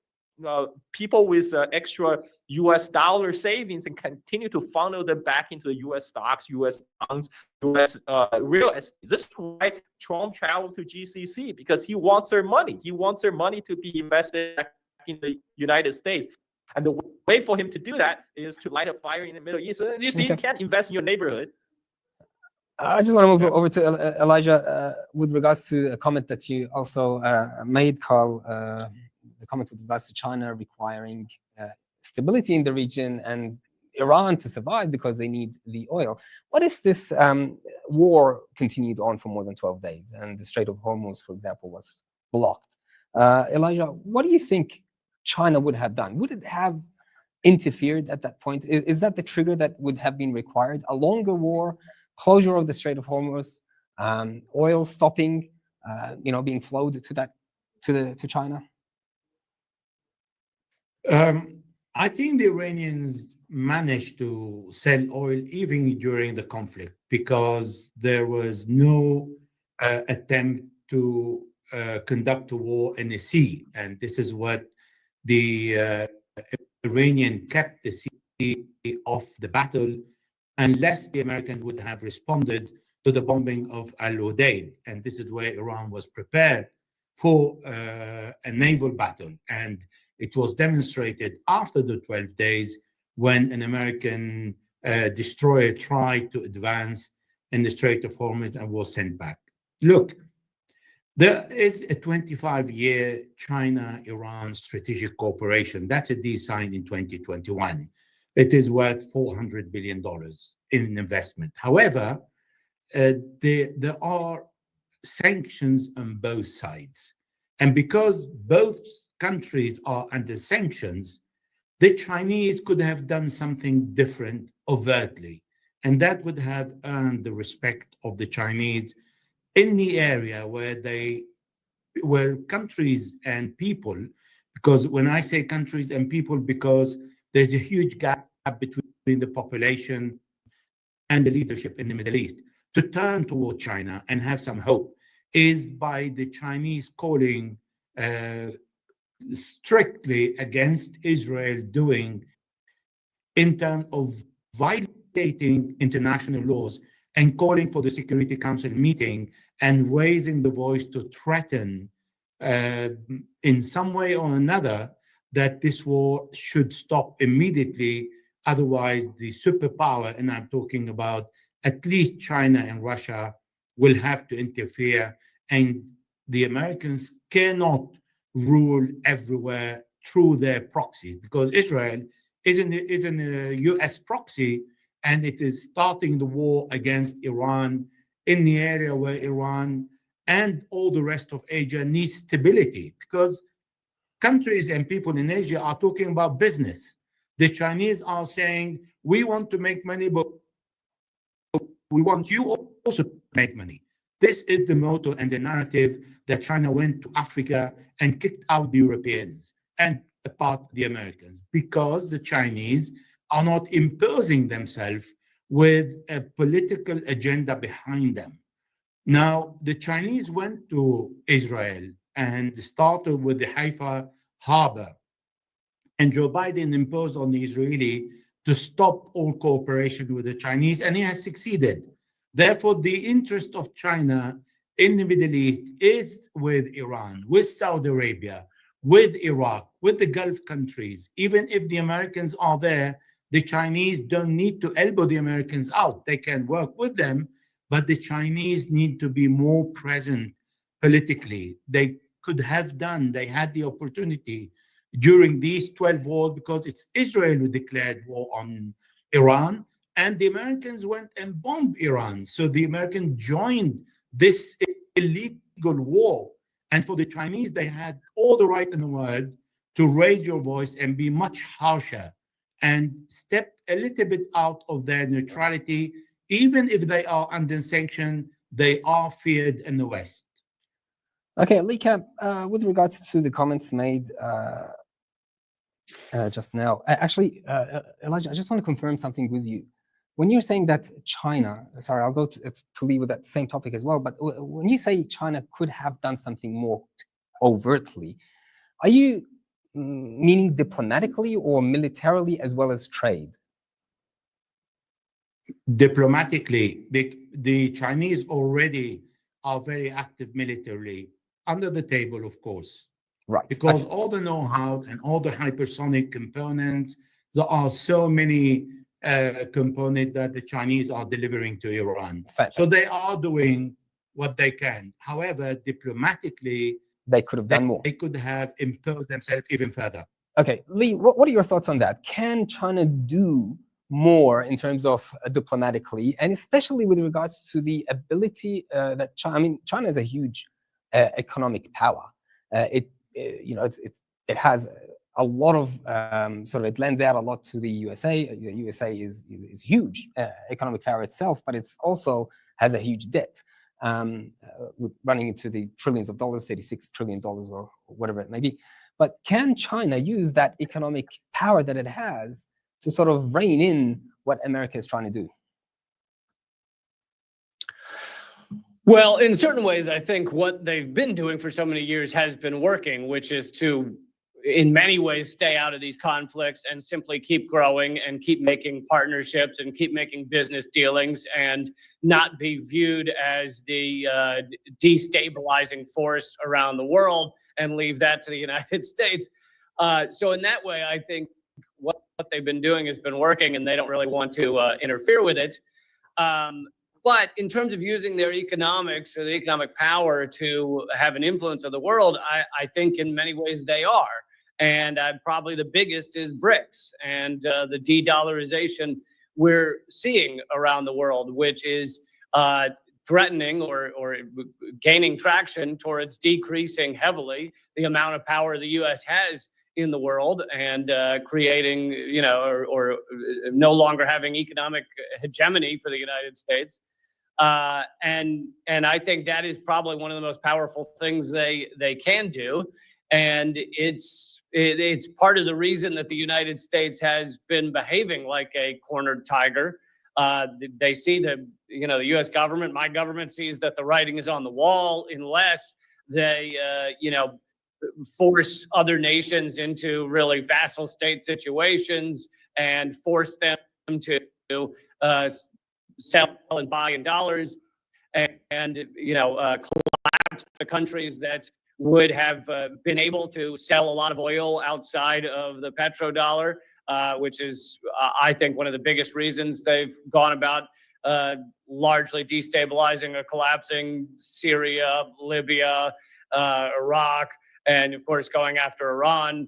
people with extra U.S. dollar savings and continue to funnel them back into the U.S. stocks, U.S. bonds, U.S. Real estate. This is why Trump traveled to GCC, because he wants their money. He wants their money to be invested back in the United States. And the way for him to do that is to light a fire in the Middle East. So you see, you can't invest in your neighborhood. I just want to move over to Elijah with regards to a comment that you also made, Carl. The comment with regards to China requiring stability in the region and Iran to survive because they need the oil. What if this war continued on for more than 12 days and the Strait of Hormuz, for example, was blocked? Elijah, what do you think China would have done? Would it have interfered at that point? Is that the trigger that would have been required? A longer war, closure of the Strait of Hormuz, oil stopping, being flowed to China? I think the Iranians managed to sell oil even during the conflict because there was no attempt to conduct a war in the sea. And this is what the Iranian kept the sea off the battle unless the Americans would have responded to the bombing of Al-Udeid. And this is where Iran was prepared for a naval battle. And it was demonstrated after the 12 days when an American destroyer tried to advance in the Strait of Hormuz and was sent back. Look, there is a 25-year China-Iran strategic cooperation. That's a deal signed in 2021. It is worth $400 billion in investment. However, there are sanctions on both sides. And because both countries are under sanctions, the Chinese could have done something different overtly. And that would have earned the respect of the Chinese in the area where countries and people, because when I say countries and people, because there's a huge gap between the population and the leadership in the Middle East, to turn toward China and have some hope is by the Chinese calling strictly against Israel doing in terms of violating international laws and calling for the Security Council meeting and raising the voice to threaten in some way or another that this war should stop immediately. Otherwise, the superpower, and I'm talking about at least China and Russia, will have to interfere, and the Americans cannot rule everywhere through their proxies, because Israel is in a US proxy, and it is starting the war against Iran in the area where Iran and all the rest of Asia needs stability, because countries and people in Asia are talking about business. The Chinese are saying, we want to make money, but we want you also to make money. This is the motto and the narrative that China went to Africa and kicked out the Europeans and apart the Americans, because the Chinese are not imposing themselves with a political agenda behind them. Now, the Chinese went to Israel and started with the Haifa harbor, and Joe Biden imposed on the Israeli to stop all cooperation with the Chinese, and he has succeeded. Therefore, the interest of China in the Middle East is with Iran, with Saudi Arabia, with Iraq, with the Gulf countries. Even if the Americans are there, the Chinese don't need to elbow the Americans out. They can work with them, but the Chinese need to be more present politically. They could have done, they had the opportunity during these 12 wars, because it's Israel who declared war on Iran, and the Americans went and bombed Iran. So the Americans joined this illegal war. And for the Chinese, they had all the right in the world to raise your voice and be much harsher and step a little bit out of their neutrality even if they are under sanction, they are feared in the West. Okay, Lee Camp, with regards to the comments made just now, Elijah, I just want to confirm something with you. When you're saying that China, sorry, I'll go to Lee with that same topic as well, but when you say China could have done something more overtly, are you meaning diplomatically or militarily as well as trade? Diplomatically, the Chinese already are very active militarily, under the table, of course. Right. Because all the know-how and all the hypersonic components, there are so many components that the Chinese are delivering to Iran. So they are doing what they can. However, diplomatically, they could have done more. They could have imposed themselves even further. Okay, Lee, what are your thoughts on that? Can China do more in terms of diplomatically, and especially with regards to the ability that China? I mean, China is a huge economic power. It has a lot of it lends out a lot to the USA. The USA is huge economic power itself, but it's also has a huge debt, running into the trillions of dollars, $36 trillion or whatever it may be. But can China use that economic power that it has to sort of rein in what America is trying to do? Well, in certain ways, I think what they've been doing for so many years has been working, which is to, in many ways, stay out of these conflicts and simply keep growing and keep making partnerships and keep making business dealings and not be viewed as the destabilizing force around the world and leave that to the United States. So in that way, I think what they've been doing has been working, and they don't really want to interfere with it. But in terms of using their economics or the economic power to have an influence of the world, I think in many ways they are. And probably the biggest is BRICS and the de-dollarization we're seeing around the world, which is threatening or gaining traction towards decreasing heavily the amount of power the U.S. has in the world and creating, or no longer having economic hegemony for the United States. And I think that is probably one of the most powerful things they can do. And it's part of the reason that the United States has been behaving like a cornered tiger. They see the U.S. government, my government sees that the writing is on the wall unless they, force other nations into really vassal state situations and force them to sell and buy in dollars and collapse the countries that would have been able to sell a lot of oil outside of the petrodollar, which is, I think, one of the biggest reasons they've gone about largely destabilizing or collapsing Syria, Libya, Iraq, and of course going after Iran,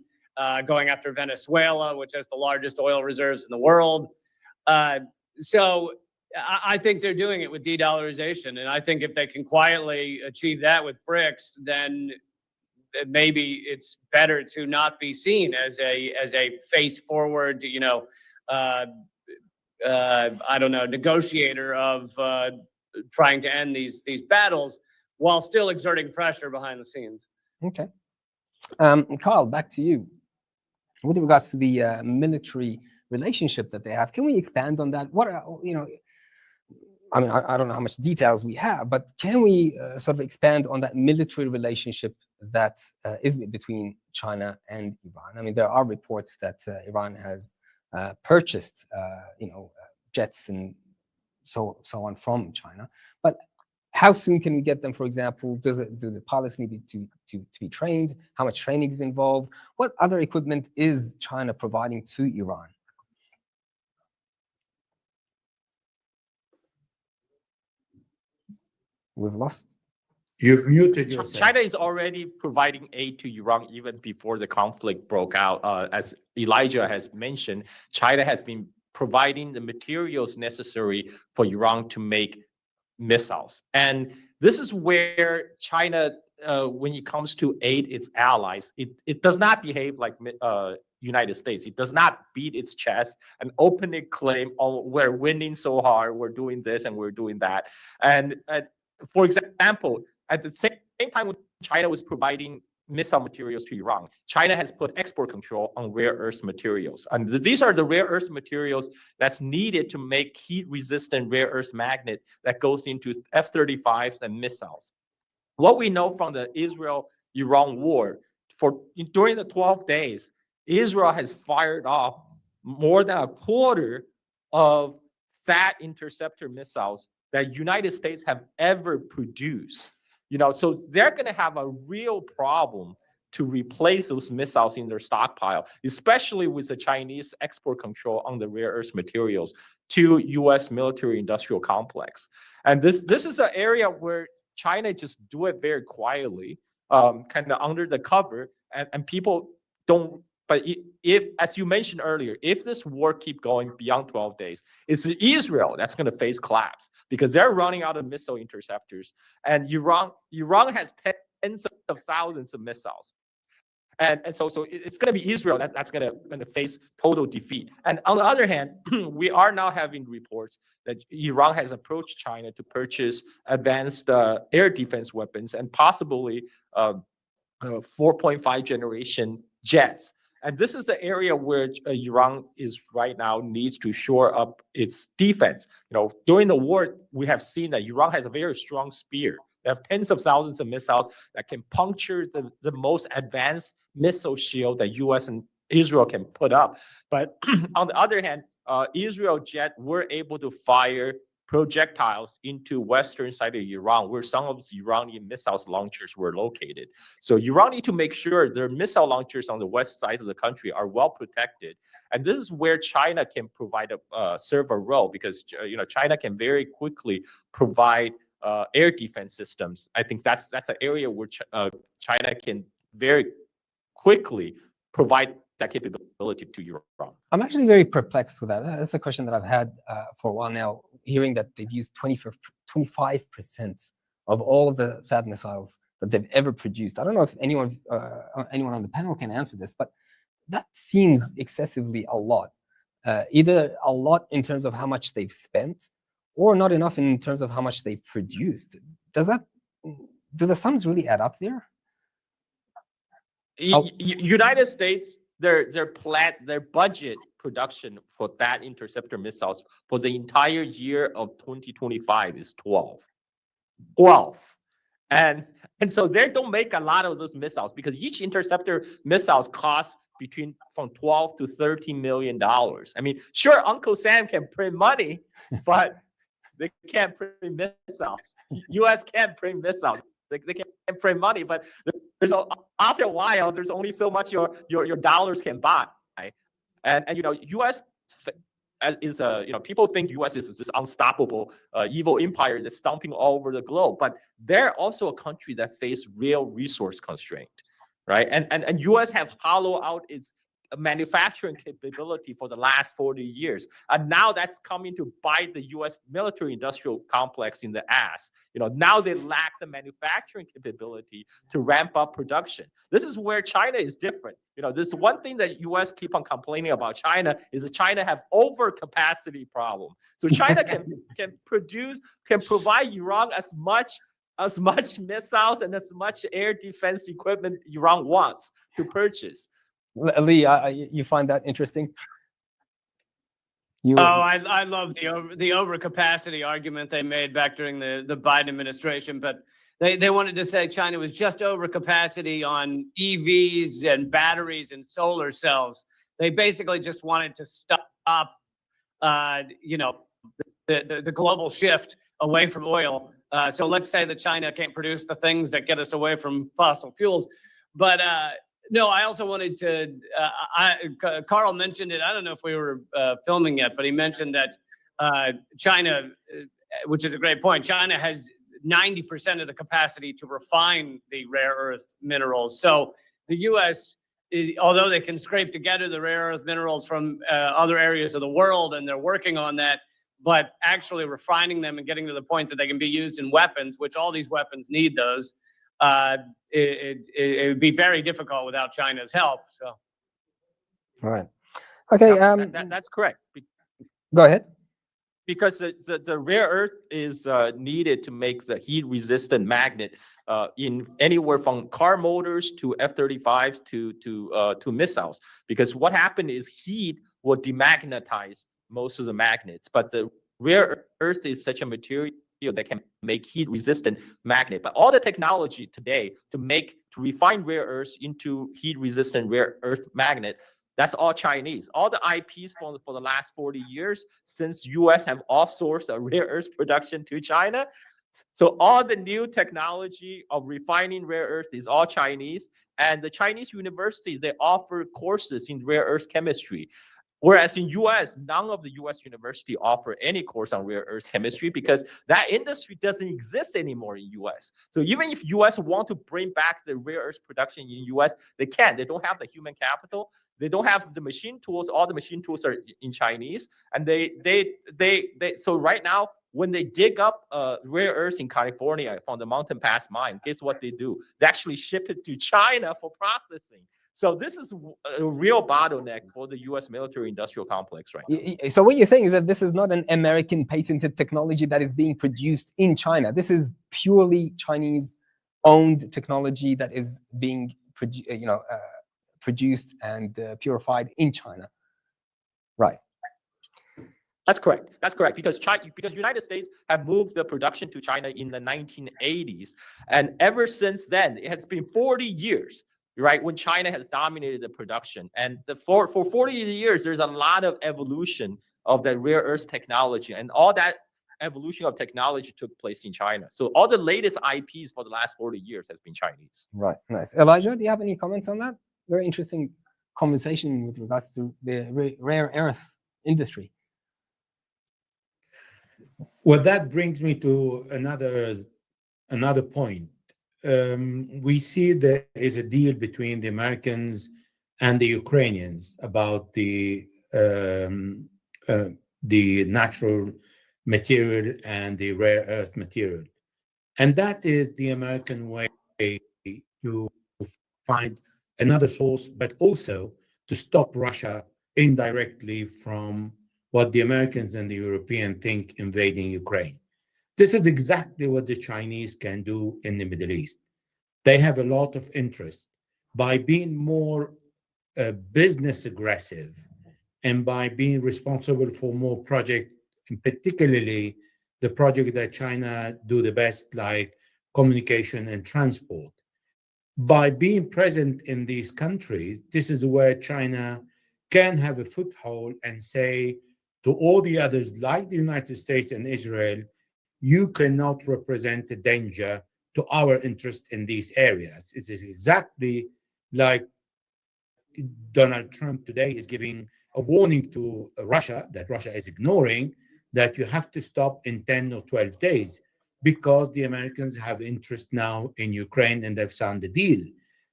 going after Venezuela, which has the largest oil reserves in the world. So I think they're doing it with de-dollarization. And I think if they can quietly achieve that with BRICS, then maybe it's better to not be seen as a face forward, negotiator of trying to end these battles while still exerting pressure behind the scenes. Okay. Carl, back to you. With regards to the military relationship that they have, can we expand on that? What I mean, I don't know how much details we have, but can we sort of expand on that military relationship that is between China and Iran? I mean, there are reports that Iran has purchased, jets and so on from China. But how soon can we get them? For example, do the pilots need to be trained? How much training is involved? What other equipment is China providing to Iran? We've lost. You've muted yourself. China is already providing aid to Iran even before the conflict broke out. As Elijah has mentioned, China has been providing the materials necessary for Iran to make missiles. And this is where China, when it comes to aid its allies, it does not behave like United States. It does not beat its chest and openly claim, oh, we're winning so hard, we're doing this and we're doing that. And for example, at the same time when China was providing missile materials to Iran, China has put export control on rare earth materials. And these are the rare earth materials that's needed to make heat-resistant rare earth magnet that goes into F-35s and missiles. What we know from the Israel-Iran war, during the 12 days, Israel has fired off more than a quarter of THAAD interceptor missiles that United States have ever produced. So they're going to have a real problem to replace those missiles in their stockpile, especially with the Chinese export control on the rare earth materials to U.S. military-industrial complex. And this is an area where China just do it very quietly, kind of under the cover, and people don't. But if, as you mentioned earlier, if this war keep going beyond 12 days, it's Israel that's going to face collapse because they're running out of missile interceptors, and Iran has tens of thousands of missiles. And so it's going to be Israel that's going to face total defeat. And on the other hand, we are now having reports that Iran has approached China to purchase advanced air defense weapons and possibly 4.5 generation jets. And this is the area where Iran is right now needs to shore up its defense. During the war, we have seen that Iran has a very strong spear. They have tens of thousands of missiles that can puncture the most advanced missile shield that U.S. and Israel can put up. But on the other hand, Israel jet were able to fire projectiles into western side of Iran, where some of the Iranian missiles launchers were located. So Iran need to make sure their missile launchers on the west side of the country are well protected. And this is where China can provide serve a role, because China can very quickly provide air defense systems. I think that's an area where China can very quickly provide that capability to Iran. I'm actually very perplexed with that. That's a question that I've had for a while now, hearing that they've used 25% of all of the THAAD missiles that they've ever produced. I don't know if anyone on the panel can answer this, but that seems excessively a lot. Either a lot in terms of how much they've spent, or not enough in terms of how much they've produced. Do the sums really add up there? United States, their budget production for that interceptor missiles for the entire year of 2025 is 12. And so they don't make a lot of those missiles because each interceptor missiles cost from 12 to 13 million dollars. I mean, sure, Uncle Sam can print money, but they can't print missiles. U.S. can't print missiles. They can't print money, but after a while, there's only so much your dollars can buy. And U.S. is people think U.S. is this unstoppable evil empire that's stomping all over the globe, but they're also a country that face real resource constraint, right? And U.S. have hollowed out its manufacturing capability for the last 40 years. And now that's coming to bite the U.S. military-industrial complex in the ass. Now they lack the manufacturing capability to ramp up production. This is where China is different. This one thing that U.S. keep on complaining about China is that China have overcapacity problem. So China can provide Iran as much missiles and as much air defense equipment Iran wants to purchase. Lee, you find that interesting? I love the overcapacity argument they made back during the Biden administration, but they wanted to say China was just overcapacity on EVs and batteries and solar cells. They basically just wanted to stop, the global shift away from oil. So let's say that China can't produce the things that get us away from fossil fuels, but. No, I also wanted to, Carl mentioned it, I don't know if we were filming yet, but he mentioned that China, which is a great point, China has 90% of the capacity to refine the rare earth minerals. So the U.S., although they can scrape together the rare earth minerals from other areas of the world, and they're working on that, but actually refining them and getting to the point that they can be used in weapons, which all these weapons need those, it would be very difficult without China's help. So, All right. Okay. That's correct. Go ahead. Because the rare earth is needed to make the heat resistant magnet in anywhere from car motors to F-35s to missiles. Because what happened is heat will demagnetize most of the magnets, but the rare earth is such a material that can make heat resistant magnet. But all the technology today to refine rare earths into heat resistant rare earth magnet, that's all Chinese. All the IPs for the last 40 years, since US have outsourced a rare earth production to China. So all the new technology of refining rare earth is all Chinese. And the Chinese universities, they offer courses in rare earth chemistry. Whereas in US, none of the US university offer any course on rare earth chemistry because that industry doesn't exist anymore in US. So even if US want to bring back the rare earth production in US, they can't. They don't have the human capital. They don't have the machine tools. All the machine tools are in Chinese. And so right now, when they dig up rare earths in California from the Mountain Pass mine, guess what they do? They actually ship it to China for processing. So this is a real bottleneck for the U.S. military-industrial complex right now. So what you're saying is that this is not an American patented technology that is being produced in China. This is purely Chinese-owned technology that is being produced and purified in China. Right. That's correct. That's correct. Because United States have moved the production to China in the 1980s, and ever since then, it has been 40 years. Right, when China has dominated the production, and for 40 years, there's a lot of evolution of that rare earth technology, and all that evolution of technology took place in China. So all the latest IPs for the last 40 years has been Chinese. Right, nice. Elijah, do you have any comments on that? Very interesting conversation with regards to the rare earth industry. Well, that brings me to another point. We see there is a deal between the Americans and the Ukrainians about the natural material and the rare earth material. And that is the American way to find another source, but also to stop Russia indirectly from what the Americans and the Europeans think invading Ukraine. This is exactly what the Chinese can do in the Middle East. They have a lot of interest by being more business aggressive and by being responsible for more projects, and particularly the project that China do the best, like communication and transport. By being present in these countries, this is where China can have a foothold and say to all the others, like the United States and Israel, you cannot represent a danger to our interest in these areas. It is exactly like Donald Trump today is giving a warning to Russia that Russia is ignoring, that you have to stop in 10 or 12 days because the Americans have interest now in Ukraine and they've signed a deal.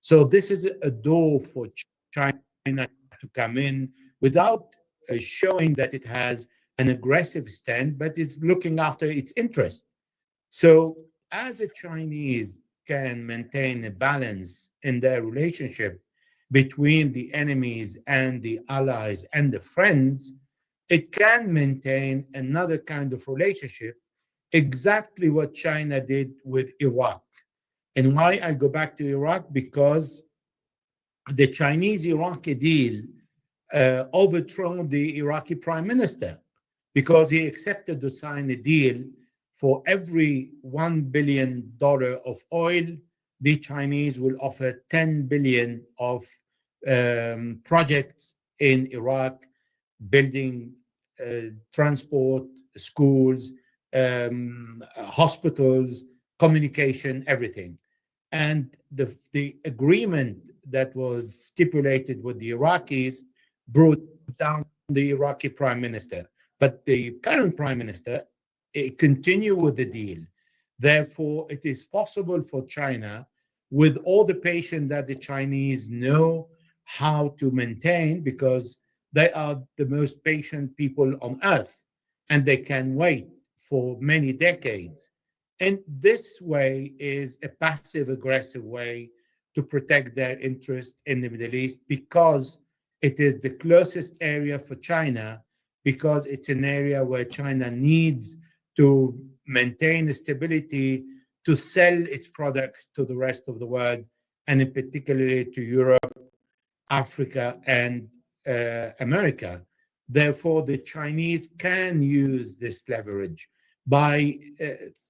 So this is a door for China to come in without showing that it has an aggressive stand, but it's looking after its interest. So as the Chinese can maintain a balance in their relationship between the enemies and the allies and the friends, it can maintain another kind of relationship, exactly what China did with Iraq. And why I go back to Iraq? Because the Chinese-Iraqi deal overthrown the Iraqi prime minister because he accepted to sign a deal for every $1 billion of oil, the Chinese will offer 10 billion of projects in Iraq, building transport, schools, hospitals, communication, everything. And the agreement that was stipulated with the Iraqis brought down the Iraqi prime minister. But the current prime minister continued with the deal. Therefore, it is possible for China, with all the patience that the Chinese know how to maintain, because they are the most patient people on earth, and they can wait for many decades. And this way is a passive aggressive way to protect their interest in the Middle East, because It is the closest area for China because it's an area where China needs to maintain stability to sell its products to the rest of the world, and in particularly to Europe, Africa, and America. Therefore, the Chinese can use this leverage by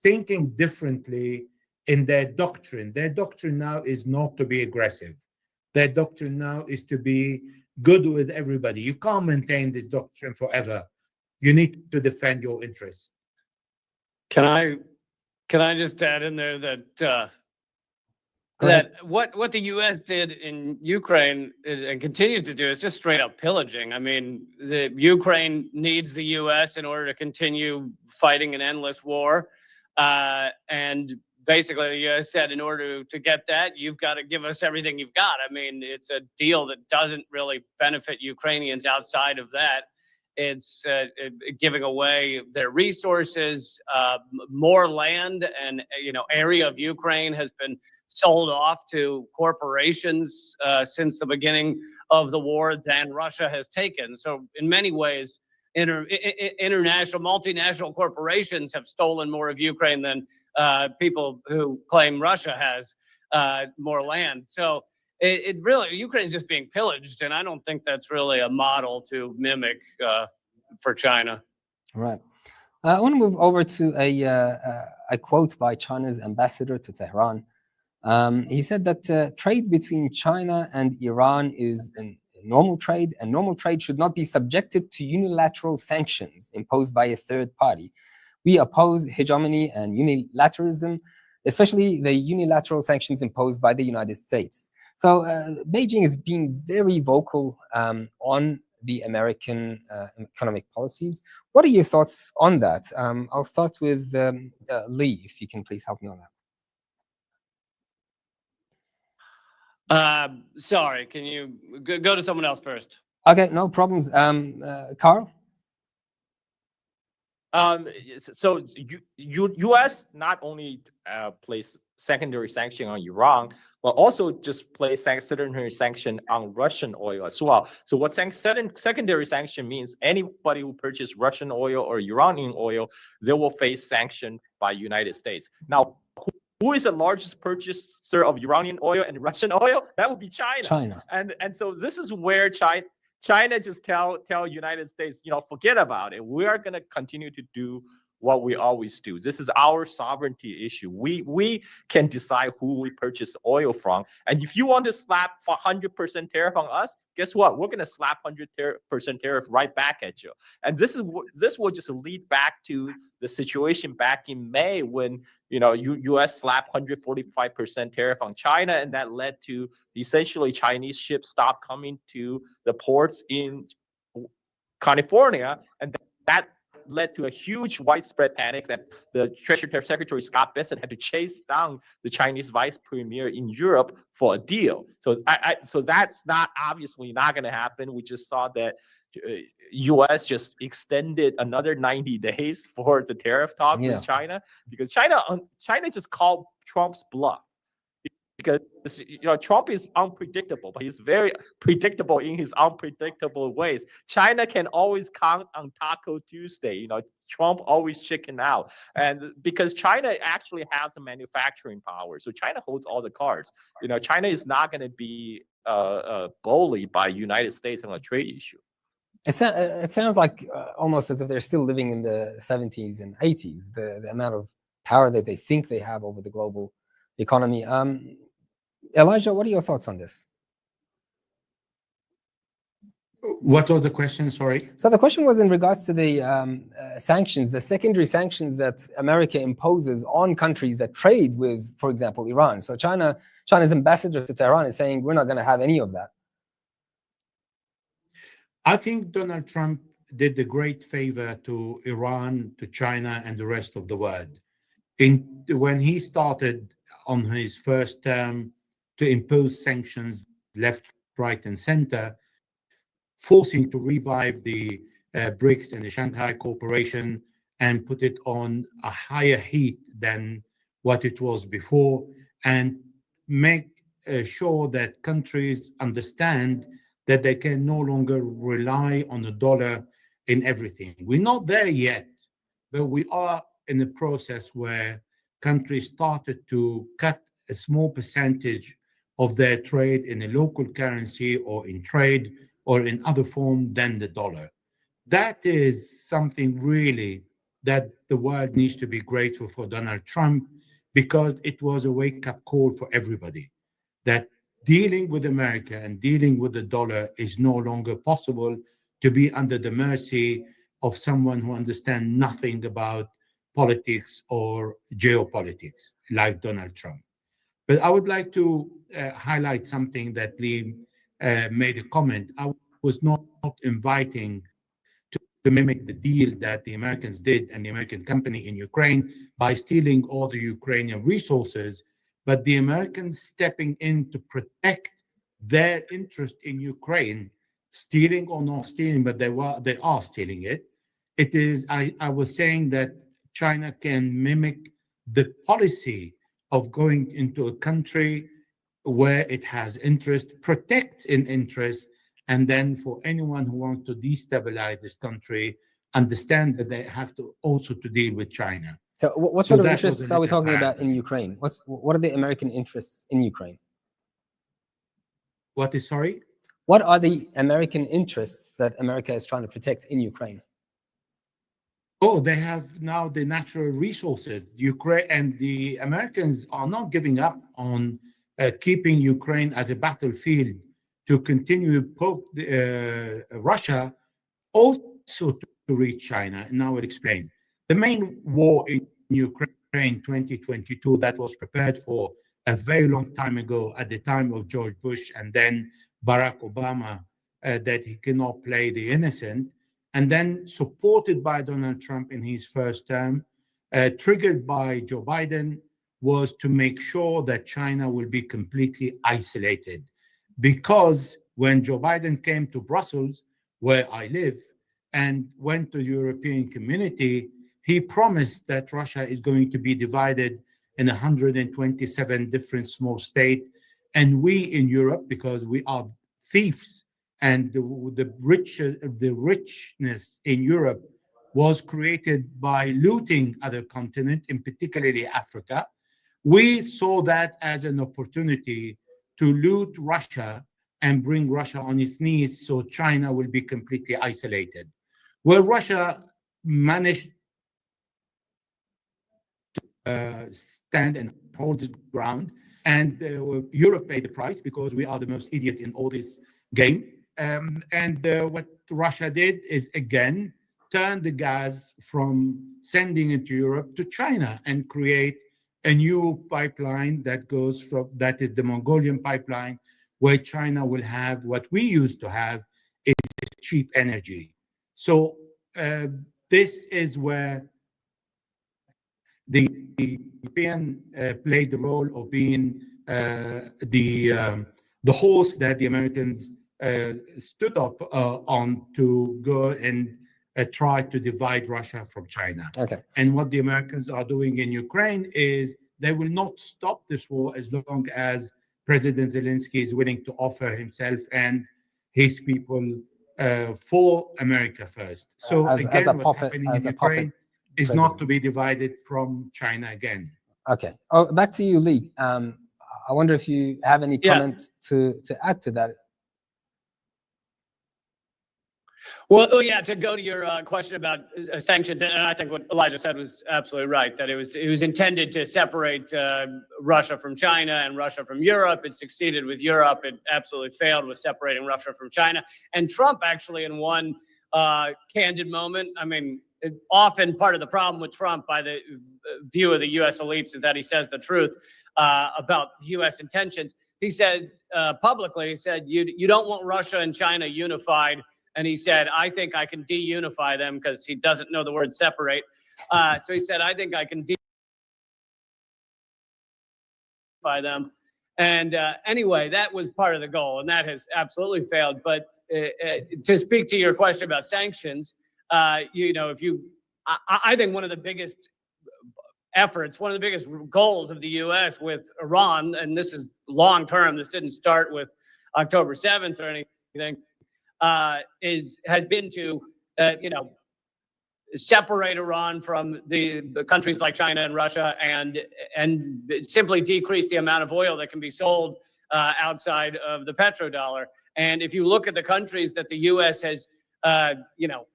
thinking differently in their doctrine. Their doctrine now is not to be aggressive. Their doctrine now is to be good with everybody. You can't maintain this doctrine forever. You need to defend your interests. Can I just add in there that what the U.S. did in Ukraine and continues to do is just straight up pillaging. I mean, the Ukraine needs the U.S. in order to continue fighting an endless war, and basically the U.S. said, in order to get that, you've got to give us everything you've got. I mean, it's a deal that doesn't really benefit Ukrainians outside of that. It's giving away their resources, more land, and area of Ukraine has been sold off to corporations since the beginning of the war than Russia has taken. So in many ways, international, multinational corporations have stolen more of Ukraine than people who claim Russia has more land. So it really, Ukraine is just being pillaged, and I don't think that's really a model to mimic for China. Right. I want to move over to a quote by China's ambassador to Tehran. He said that trade between China and Iran is a normal trade, and normal trade should not be subjected to unilateral sanctions imposed by a third party. We oppose hegemony and unilateralism, especially the unilateral sanctions imposed by the United States. So Beijing is being very vocal on the American economic policies. What are your thoughts on that? I'll start with Lee, if you can please help me on that. Sorry, can you go to someone else first? Okay, no problems. Carl? So U.S. not only place secondary sanction on Iran, but also just place secondary sanction on Russian oil as well. So what secondary sanction means, anybody who purchases Russian oil or Iranian oil, they will face sanction by United States. Now, who is the largest purchaser of Iranian oil and Russian oil? That would be China. And so this is where China just tell United States, forget about it. We are going to continue to do what we always do. This is our sovereignty issue. We can decide who we purchase oil from. And if you want to slap 100% tariff on us, guess what? We're going to slap 100% tariff right back at you. And this will just lead back to the situation back in May when U.S. slapped 145% tariff on China, and that led to essentially Chinese ships stop coming to the ports in California, and that led to a huge widespread panic that the Treasury Secretary Scott Bessent had to chase down the Chinese vice premier in Europe for a deal. So that's obviously not going to happen. We just saw that U.S. just extended another 90 days for the tariff talk with China, because China just called Trump's bluff. Because Trump is unpredictable, but he's very predictable in his unpredictable ways. China can always count on Taco Tuesday. Trump always chicken out, and because China actually has the manufacturing power, so China holds all the cards. China is not going to be bullied by United States on a trade issue. It sounds like almost as if they're still living in the 70s and 80s. The amount of power that they think they have over the global economy. Elijah, what are your thoughts on this? What was the question? Sorry. So the question was in regards to the sanctions, the secondary sanctions that America imposes on countries that trade with, for example, Iran. So China's ambassador to Tehran is saying we're not going to have any of that. I think Donald Trump did a great favor to Iran, to China, and the rest of the world. When he started on his first term to impose sanctions left, right, and center, forcing to revive the BRICS and the Shanghai Cooperation and put it on a higher heat than what it was before, and make sure that countries understand that they can no longer rely on the dollar in everything. We're not there yet, but we are in the process where countries started to cut a small percentage of their trade in a local currency or in trade or in other form than the dollar. That is something really that the world needs to be grateful for Donald Trump, because it was a wake-up call for everybody that dealing with America and dealing with the dollar is no longer possible, to be under the mercy of someone who understands nothing about politics or geopolitics like Donald Trump. But I would like to highlight something that Lee made a comment. I was not inviting to mimic the deal that the Americans did and the American company in Ukraine by stealing all the Ukrainian resources, but the Americans stepping in to protect their interest in Ukraine, stealing or not stealing, but they are stealing it. It is, I was saying that China can mimic the policy of going into a country where it has interest, protect in interest, and then for anyone who wants to destabilize this country, understand that they have to also to deal with China. So what So sort of that was a interests are we little talking about in parenthesis. Ukraine? What are the American interests in Ukraine? What is, sorry? What are the American interests that America is trying to protect in Ukraine? Oh, they have now the natural resources. Ukraine and the Americans are not giving up on keeping Ukraine as a battlefield to continue to poke Russia, also to reach China. And I will explain. The main war in Ukraine 2022 that was prepared for a very long time ago, at the time of George Bush and then Barack Obama, that he cannot play the innocent, and then supported by Donald Trump in his first term, triggered by Joe Biden, was to make sure that China will be completely isolated. Because when Joe Biden came to Brussels, where I live, and went to the European community, he promised that Russia is going to be divided in 127 different small states. And we in Europe, because we are thieves, and the richness in Europe was created by looting other continents, in particularly Africa. We saw that as an opportunity to loot Russia and bring Russia on its knees, so China will be completely isolated. Well, Russia managed to stand and hold its ground, and Europe paid the price because we are the most idiot in all this game. And what Russia did is, again, turn the gas from sending it to Europe to China and create a new pipeline that goes from, that is the Mongolian pipeline, where China will have what we used to have, is cheap energy. So this is where the European played the role of being the horse that the Americans stood up on to go and try to divide Russia from China. Okay. And what the Americans are doing in Ukraine is they will not stop this war as long as President Zelensky is willing to offer himself and his people for America first. So again, what's happening in Ukraine is not to be divided from China again. Okay. Oh, back to you, Lee. I wonder if you have any comment to add to that. Well, yeah, to go to your question about sanctions, and I think what Elijah said was absolutely right, that it was intended to separate Russia from China and Russia from Europe. It succeeded with Europe. It absolutely failed with separating Russia from China. And Trump actually, in one candid moment, I mean, often part of the problem with Trump, by the view of the U.S. elites, is that he says the truth about U.S. intentions. He said publicly, he said, you don't want Russia and China unified. And he said, I think I can de-unify them, because he doesn't know the word separate. So he said, I think I can de-unify them. And anyway, that was part of the goal, and that has absolutely failed. But to speak to your question about sanctions, you know, I think one of the biggest efforts, one of the biggest goals of the U.S. with Iran, and this is long term, this didn't start with October 7th or anything, anything, has been to, separate Iran from the countries like China and Russia, and simply decrease the amount of oil that can be sold outside of the petrodollar. And if you look at the countries that the U.S. has,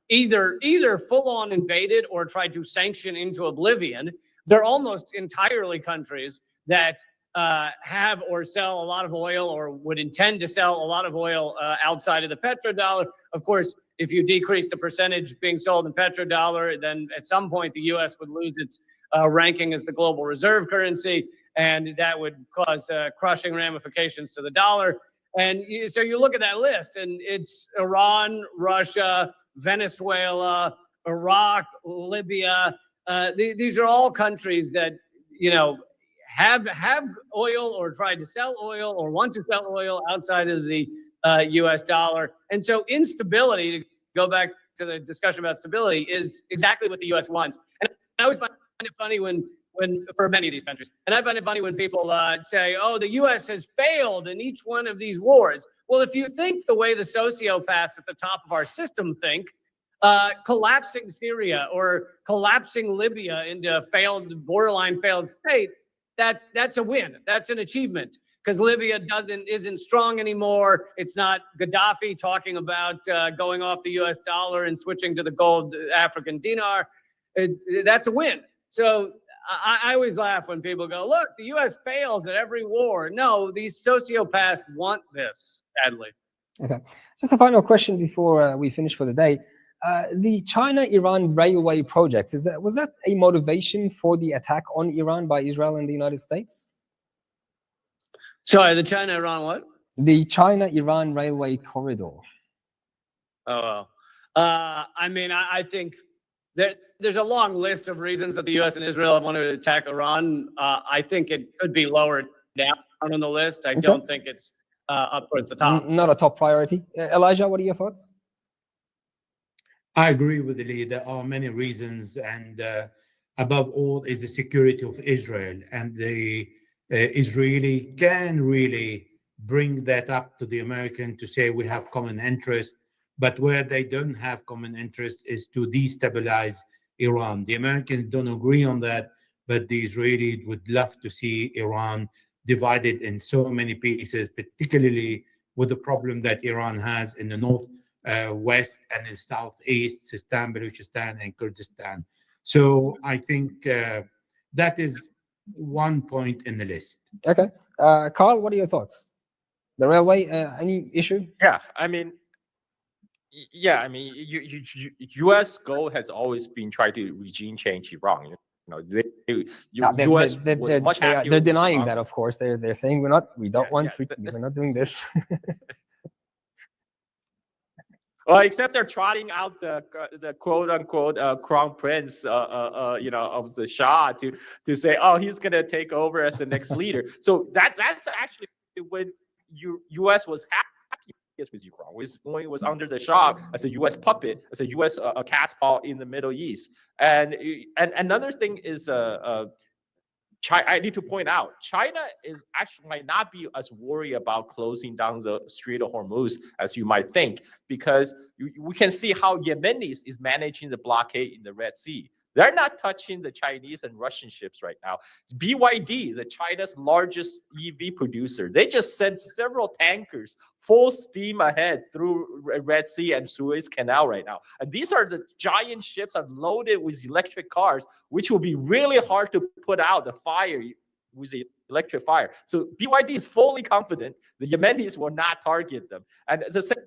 either full on invaded or tried to sanction into oblivion, they're almost entirely countries that have or sell a lot of oil, or would intend to sell a lot of oil outside of the petrodollar. Of course, if you decrease the percentage being sold in petrodollar, then at some point the U.S. would lose its ranking as the global reserve currency, and that would cause crushing ramifications to the dollar. And so you look at that list, and it's Iran, Russia, Venezuela, Iraq, Libya. These are all countries that, have oil or tried to sell oil or want to sell oil outside of the U.S. dollar. And so instability, to go back to the discussion about stability, is exactly what the U.S. wants. And I always find it funny when for many of these countries, and I find it funny when people say, oh, the U.S. has failed in each one of these wars. Well, if you think the way the sociopaths at the top of our system think, collapsing Syria or collapsing Libya into borderline failed state, that's a win. That's an achievement, because Libya isn't strong anymore. It's not Gaddafi talking about going off the U.S. dollar and switching to the gold African dinar. That's a win. So I always laugh when people go, look, the U.S. fails at every war. No, these sociopaths want this badly. Okay. Just a final question before we finish for the day. The China-Iran railway project, was that a motivation for the attack on Iran by Israel and the United States? Sorry, the China-Iran what? The China-Iran railway corridor. Oh, I think there's a long list of reasons that the U.S. and Israel have wanted to attack Iran. I think it could be lowered down on the list. I don't think it's up towards the top. Not a top priority. Elijah, what are your thoughts? I agree with Lee. There are many reasons, and above all is the security of Israel, and the Israeli can really bring that up to the American to say we have common interest, but where they don't have common interest is to destabilize Iran. The Americans don't agree on that, but the Israelis would love to see Iran divided in so many pieces, particularly with the problem that Iran has in the north, west, and in southeast, Sistan, Baluchistan, and Kurdistan. So I think that is one point in the list. Okay. Carl, what are your thoughts? The railway, any issue? U.S. goal has always been try to regime change Iran. They're denying that, of course. They're saying we're not doing this. Well, except they're trotting out the quote unquote crown prince, of the Shah to say, oh, he's gonna take over as the next leader. So that's actually when U.S. was happiest with Iran, when it was under the Shah as a U.S. puppet, as a U.S. Casbah in the Middle East. And another thing is I need to point out, China might not be as worried about closing down the Strait of Hormuz as you might think, because we can see how Yemenis is managing the blockade in the Red Sea. They're not touching the Chinese and Russian ships right now. BYD, the China's largest EV producer, they just sent several tankers full steam ahead through Red Sea and Suez Canal right now. And these are the giant ships are loaded with electric cars, which will be really hard to put out the fire with the electric fire. So BYD is fully confident the Yemenis will not target them. And the same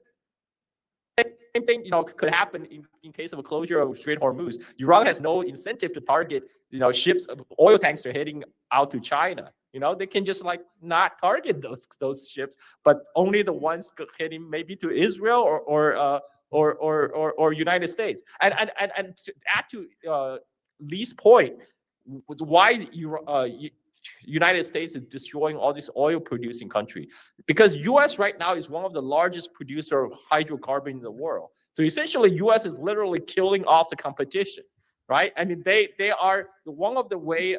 thing, could happen in case of a closure of Strait of Hormuz. Iran has no incentive to target, ships, oil tanks are heading out to China. They can just not target those ships, but only the ones heading maybe to Israel or United States. And to add to Lee's point, why United States is destroying all these oil-producing countries, because U.S. right now is one of the largest producer of hydrocarbon in the world. So essentially, U.S. is literally killing off the competition, right? I mean, they are one of the way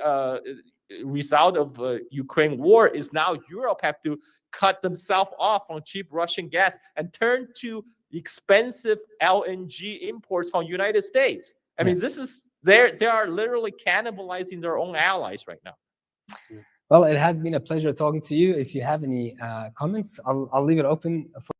result of Ukraine war is now Europe have to cut themselves off from cheap Russian gas and turn to expensive LNG imports from United States. I mean, this is they are literally cannibalizing their own allies right now. Well, it has been a pleasure talking to you. If you have any comments, I'll leave it open for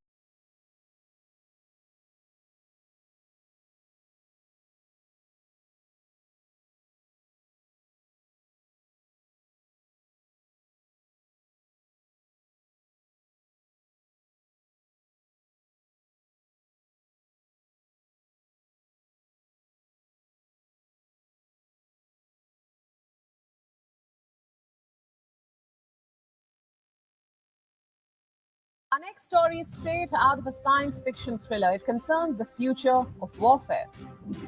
Our next story is straight out of a science fiction thriller. It concerns the future of warfare.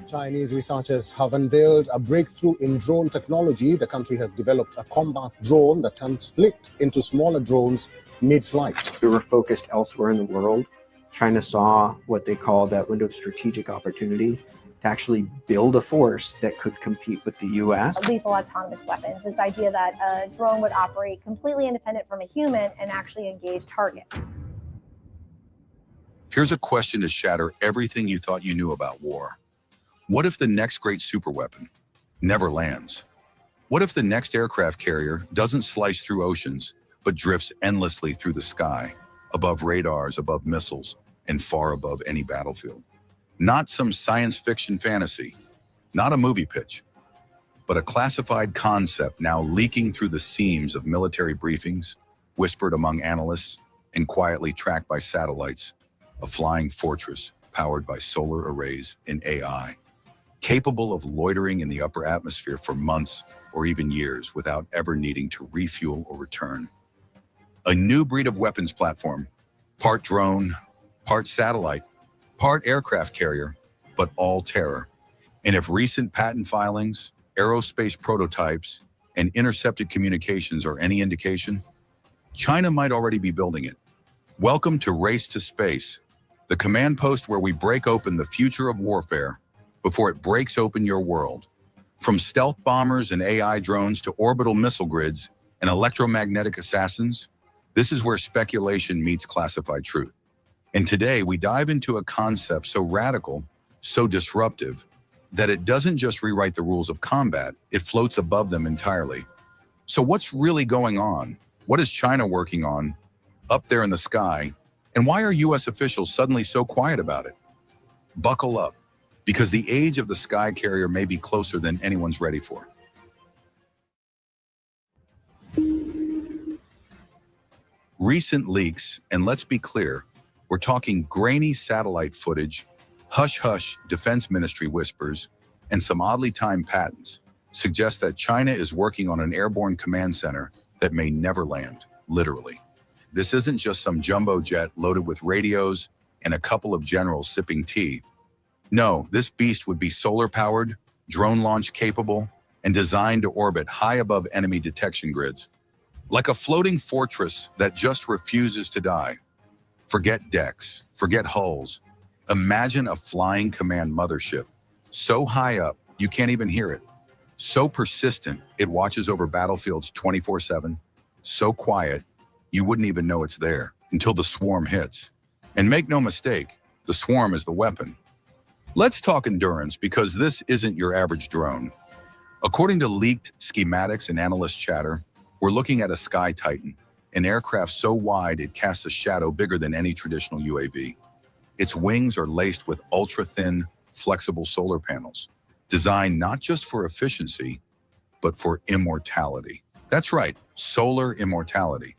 Chinese researchers have unveiled a breakthrough in drone technology. The country has developed a combat drone that can split into smaller drones mid-flight. We were focused elsewhere in the world. China saw what they call that window of strategic opportunity to actually build a force that could compete with the U.S. Lethal autonomous weapons, this idea that a drone would operate completely independent from a human and actually engage targets. Here's a question to shatter everything you thought you knew about war. What if the next great superweapon never lands? What if the next aircraft carrier doesn't slice through oceans, but drifts endlessly through the sky, above radars, above missiles, and far above any battlefield? Not some science fiction fantasy, not a movie pitch, but a classified concept now leaking through the seams of military briefings, whispered among analysts, and quietly tracked by satellites. A flying fortress powered by solar arrays and AI, capable of loitering in the upper atmosphere for months or even years without ever needing to refuel or return. A new breed of weapons platform, part drone, part satellite, part aircraft carrier, but all terror. And if recent patent filings, aerospace prototypes, and intercepted communications are any indication, China might already be building it. Welcome to Race to Space, the command post where we break open the future of warfare before it breaks open your world. From stealth bombers and AI drones to orbital missile grids and electromagnetic assassins, this is where speculation meets classified truth. And today we dive into a concept so radical, so disruptive, that it doesn't just rewrite the rules of combat, it floats above them entirely. So what's really going on? What is China working on up there in the sky? And why are US officials suddenly so quiet about it? Buckle up, because the age of the sky carrier may be closer than anyone's ready for. Recent leaks, and let's be clear, we're talking grainy satellite footage, hush-hush Defense Ministry whispers, and some oddly timed patents, suggest that China is working on an airborne command center that may never land, literally. This isn't just some jumbo jet loaded with radios and a couple of generals sipping tea. No, this beast would be solar-powered, drone launch capable, and designed to orbit high above enemy detection grids. Like a floating fortress that just refuses to die. Forget decks, forget hulls. Imagine a flying command mothership, so high up you can't even hear it. So persistent, it watches over battlefields 24/7. So quiet, you wouldn't even know it's there until the swarm hits. And make no mistake, the swarm is the weapon. Let's talk endurance, because this isn't your average drone. According to leaked schematics and analyst chatter, we're looking at a Sky Titan, an aircraft so wide it casts a shadow bigger than any traditional UAV. Its wings are laced with ultra-thin, flexible solar panels, designed not just for efficiency, but for immortality. That's right, solar immortality.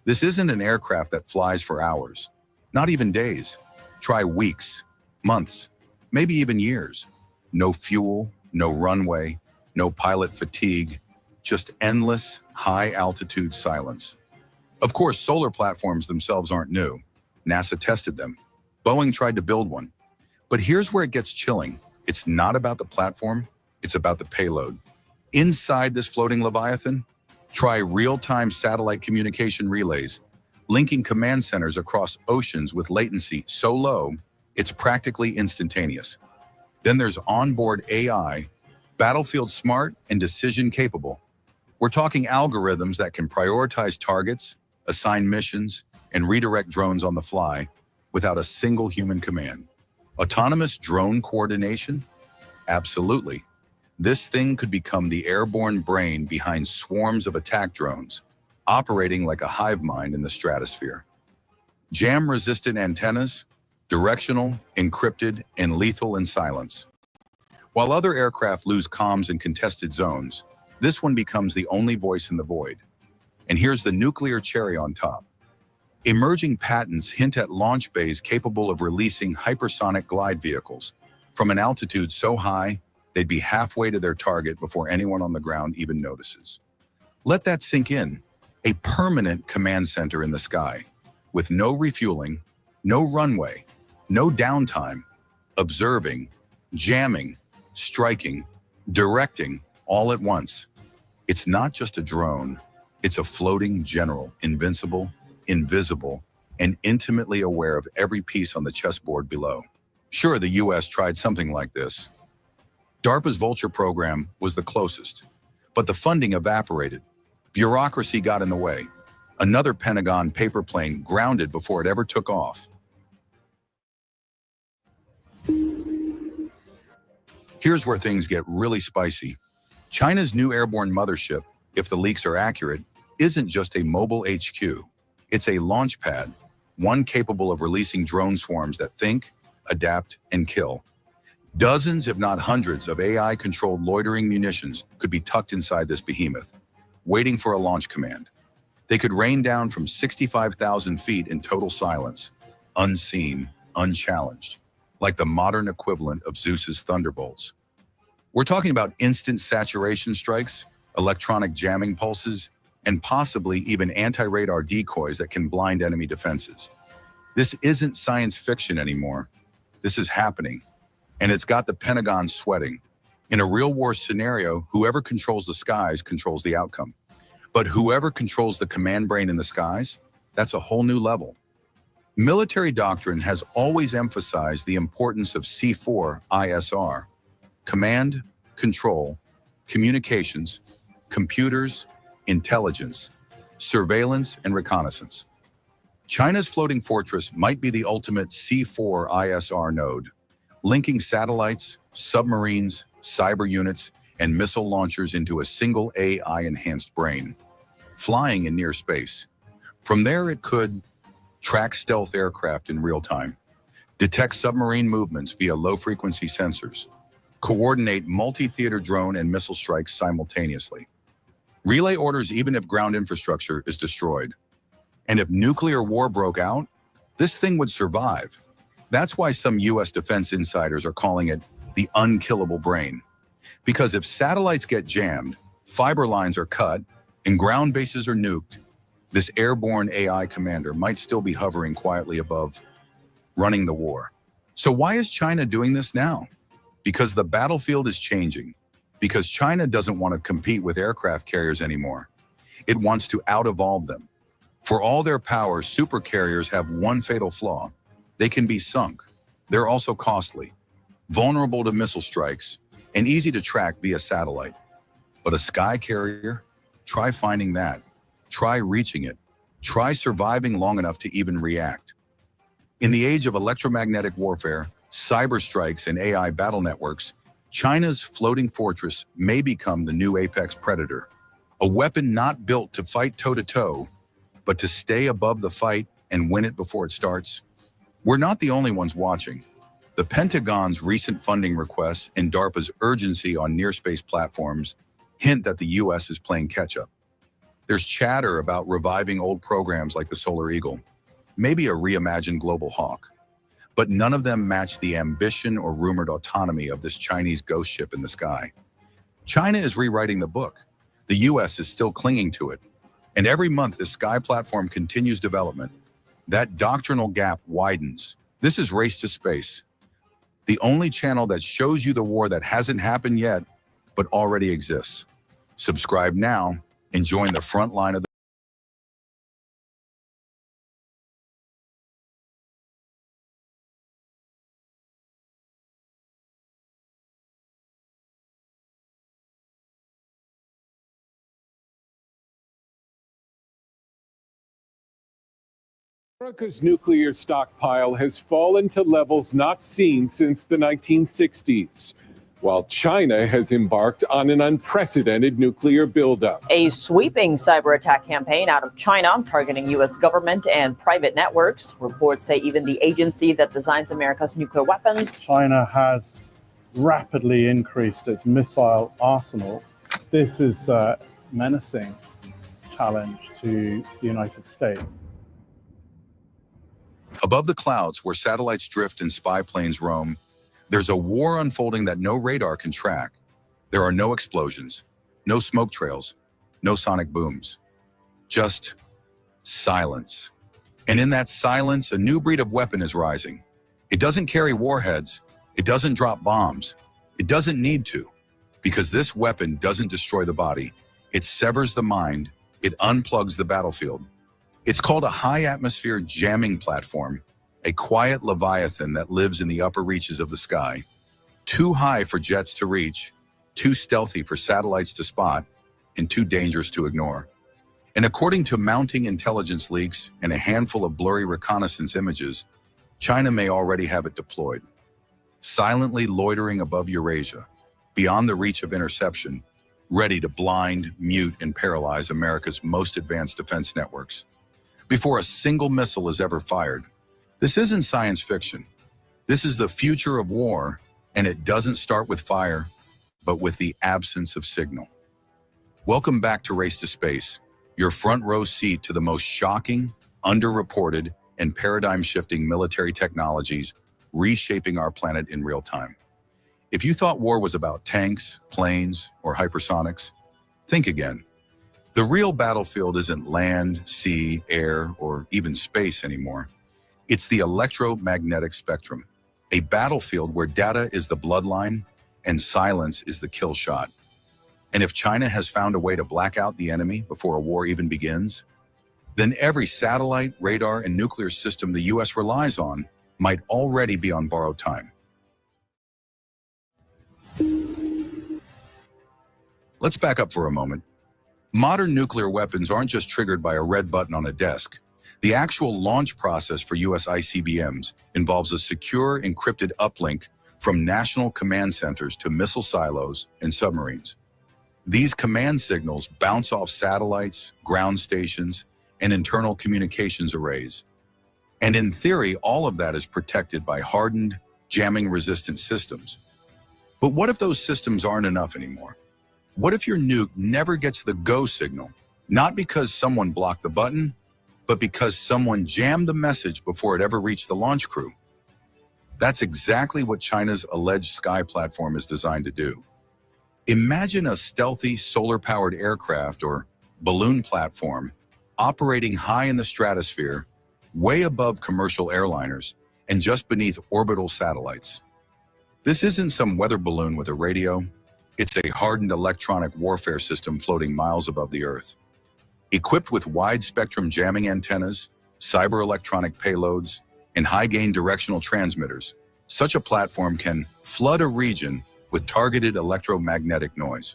This isn't an aircraft that flies for hours, not even days. Try weeks, months, maybe even years. No fuel, no runway, no pilot fatigue, just endless, high-altitude silence. Of course, solar platforms themselves aren't new. NASA tested them. Boeing tried to build one. But here's where it gets chilling. It's not about the platform, it's about the payload. Inside this floating Leviathan, try real-time satellite communication relays, linking command centers across oceans with latency so low, it's practically instantaneous. Then there's onboard AI, battlefield smart and decision capable. We're talking algorithms that can prioritize targets, assign missions, and redirect drones on the fly without a single human command. Autonomous drone coordination? Absolutely. This thing could become the airborne brain behind swarms of attack drones, operating like a hive mind in the stratosphere. Jam-resistant antennas, directional, encrypted, and lethal in silence. While other aircraft lose comms in contested zones, this one becomes the only voice in the void. And here's the nuclear cherry on top. Emerging patents hint at launch bays capable of releasing hypersonic glide vehicles from an altitude so high they'd be halfway to their target before anyone on the ground even notices. Let that sink in. A permanent command center in the sky, with no refueling, no runway, no downtime, observing, jamming, striking, directing all at once. It's not just a drone, it's a floating general, invincible, invisible, and intimately aware of every piece on the chessboard below. Sure, the US tried something like this. DARPA's Vulture program was the closest, but the funding evaporated. Bureaucracy got in the way. Another Pentagon paper plane grounded before it ever took off. Here's where things get really spicy. China's new airborne mothership, if the leaks are accurate, isn't just a mobile HQ. It's a launch pad, one capable of releasing drone swarms that think, adapt, and kill. Dozens, if not hundreds, of AI-controlled loitering munitions could be tucked inside this behemoth, waiting for a launch command. They could rain down from 65,000 feet in total silence, unseen, unchallenged, like the modern equivalent of Zeus's thunderbolts. We're talking about instant saturation strikes, electronic jamming pulses, and possibly even anti-radar decoys that can blind enemy defenses. This isn't science fiction anymore. This is happening, and it's got the Pentagon sweating. In a real-war scenario, whoever controls the skies controls the outcome. But whoever controls the command brain in the skies, that's a whole new level. Military doctrine has always emphasized the importance of C4 ISR: command, control, communications, computers, intelligence, surveillance, and reconnaissance. China's floating fortress might be the ultimate C4 ISR node, linking satellites, submarines, cyber units, and missile launchers into a single AI-enhanced brain, flying in near space. From there, it could track stealth aircraft in real time, detect submarine movements via low-frequency sensors, coordinate multi-theater drone and missile strikes simultaneously, relay orders even if ground infrastructure is destroyed. And if nuclear war broke out, this thing would survive. That's why some US defense insiders are calling it the unkillable brain. Because if satellites get jammed, fiber lines are cut, and ground bases are nuked, this airborne AI commander might still be hovering quietly above, running the war. So why is China doing this now? Because the battlefield is changing. Because China doesn't want to compete with aircraft carriers anymore. It wants to out-evolve them. For all their power, supercarriers have one fatal flaw. They can be sunk. They're also costly, vulnerable to missile strikes, and easy to track via satellite. But a sky carrier? Try finding that. Try reaching it. Try surviving long enough to even react. In the age of electromagnetic warfare, cyber strikes, and AI battle networks, China's floating fortress may become the new apex predator. A weapon not built to fight toe-to-toe, but to stay above the fight and win it before it starts. We're not the only ones watching. The Pentagon's recent funding requests and DARPA's urgency on near-space platforms hint that the US is playing catch-up. There's chatter about reviving old programs like the Solar Eagle, maybe a reimagined Global Hawk, but none of them match the ambition or rumored autonomy of this Chinese ghost ship in the sky. China is rewriting the book. The US is still clinging to it. And every month the Sky platform continues development. That doctrinal gap widens. This is Race to Space, the only channel that shows you the war that hasn't happened yet, but already exists. Subscribe now and join the front line of the America's nuclear stockpile has fallen to levels not seen since the 1960s, while China has embarked on an unprecedented nuclear buildup. A sweeping cyber attack campaign out of China targeting U.S. government and private networks. Reports say even the agency that designs America's nuclear weapons. China has rapidly increased its missile arsenal. This is a menacing challenge to the United States. Above the clouds, where satellites drift and spy planes roam, there's a war unfolding that no radar can track. There are no explosions, no smoke trails, no sonic booms. Just silence. And in that silence, a new breed of weapon is rising. It doesn't carry warheads. It doesn't drop bombs. It doesn't need to, because this weapon doesn't destroy the body. It severs the mind. It unplugs the battlefield. It's called a high-atmosphere jamming platform, a quiet leviathan that lives in the upper reaches of the sky, too high for jets to reach, too stealthy for satellites to spot, and too dangerous to ignore. And according to mounting intelligence leaks and a handful of blurry reconnaissance images, China may already have it deployed, silently loitering above Eurasia, beyond the reach of interception, ready to blind, mute, and paralyze America's most advanced defense networks before a single missile is ever fired. This isn't science fiction. This is the future of war, and it doesn't start with fire, but with the absence of signal. Welcome back to Race to Space, your front row seat to the most shocking, underreported, and paradigm-shifting military technologies reshaping our planet in real time. If you thought war was about tanks, planes, or hypersonics, think again. The real battlefield isn't land, sea, air, or even space anymore. It's the electromagnetic spectrum, a battlefield where data is the bloodline and silence is the kill shot. And if China has found a way to black out the enemy before a war even begins, then every satellite, radar, and nuclear system the US relies on might already be on borrowed time. Let's back up for a moment. Modern nuclear weapons aren't just triggered by a red button on a desk. The actual launch process for US ICBMs involves a secure, encrypted uplink from national command centers to missile silos and submarines. These command signals bounce off satellites, ground stations, and internal communications arrays. And in theory, all of that is protected by hardened, jamming-resistant systems. But what if those systems aren't enough anymore? What if your nuke never gets the go signal, not because someone blocked the button, but because someone jammed the message before it ever reached the launch crew? That's exactly what China's alleged Sky platform is designed to do. Imagine a stealthy solar-powered aircraft or balloon platform operating high in the stratosphere, way above commercial airliners, and just beneath orbital satellites. This isn't some weather balloon with a radio. It's a hardened electronic warfare system floating miles above the Earth. Equipped with wide-spectrum jamming antennas, cyber-electronic payloads, and high-gain directional transmitters, such a platform can flood a region with targeted electromagnetic noise.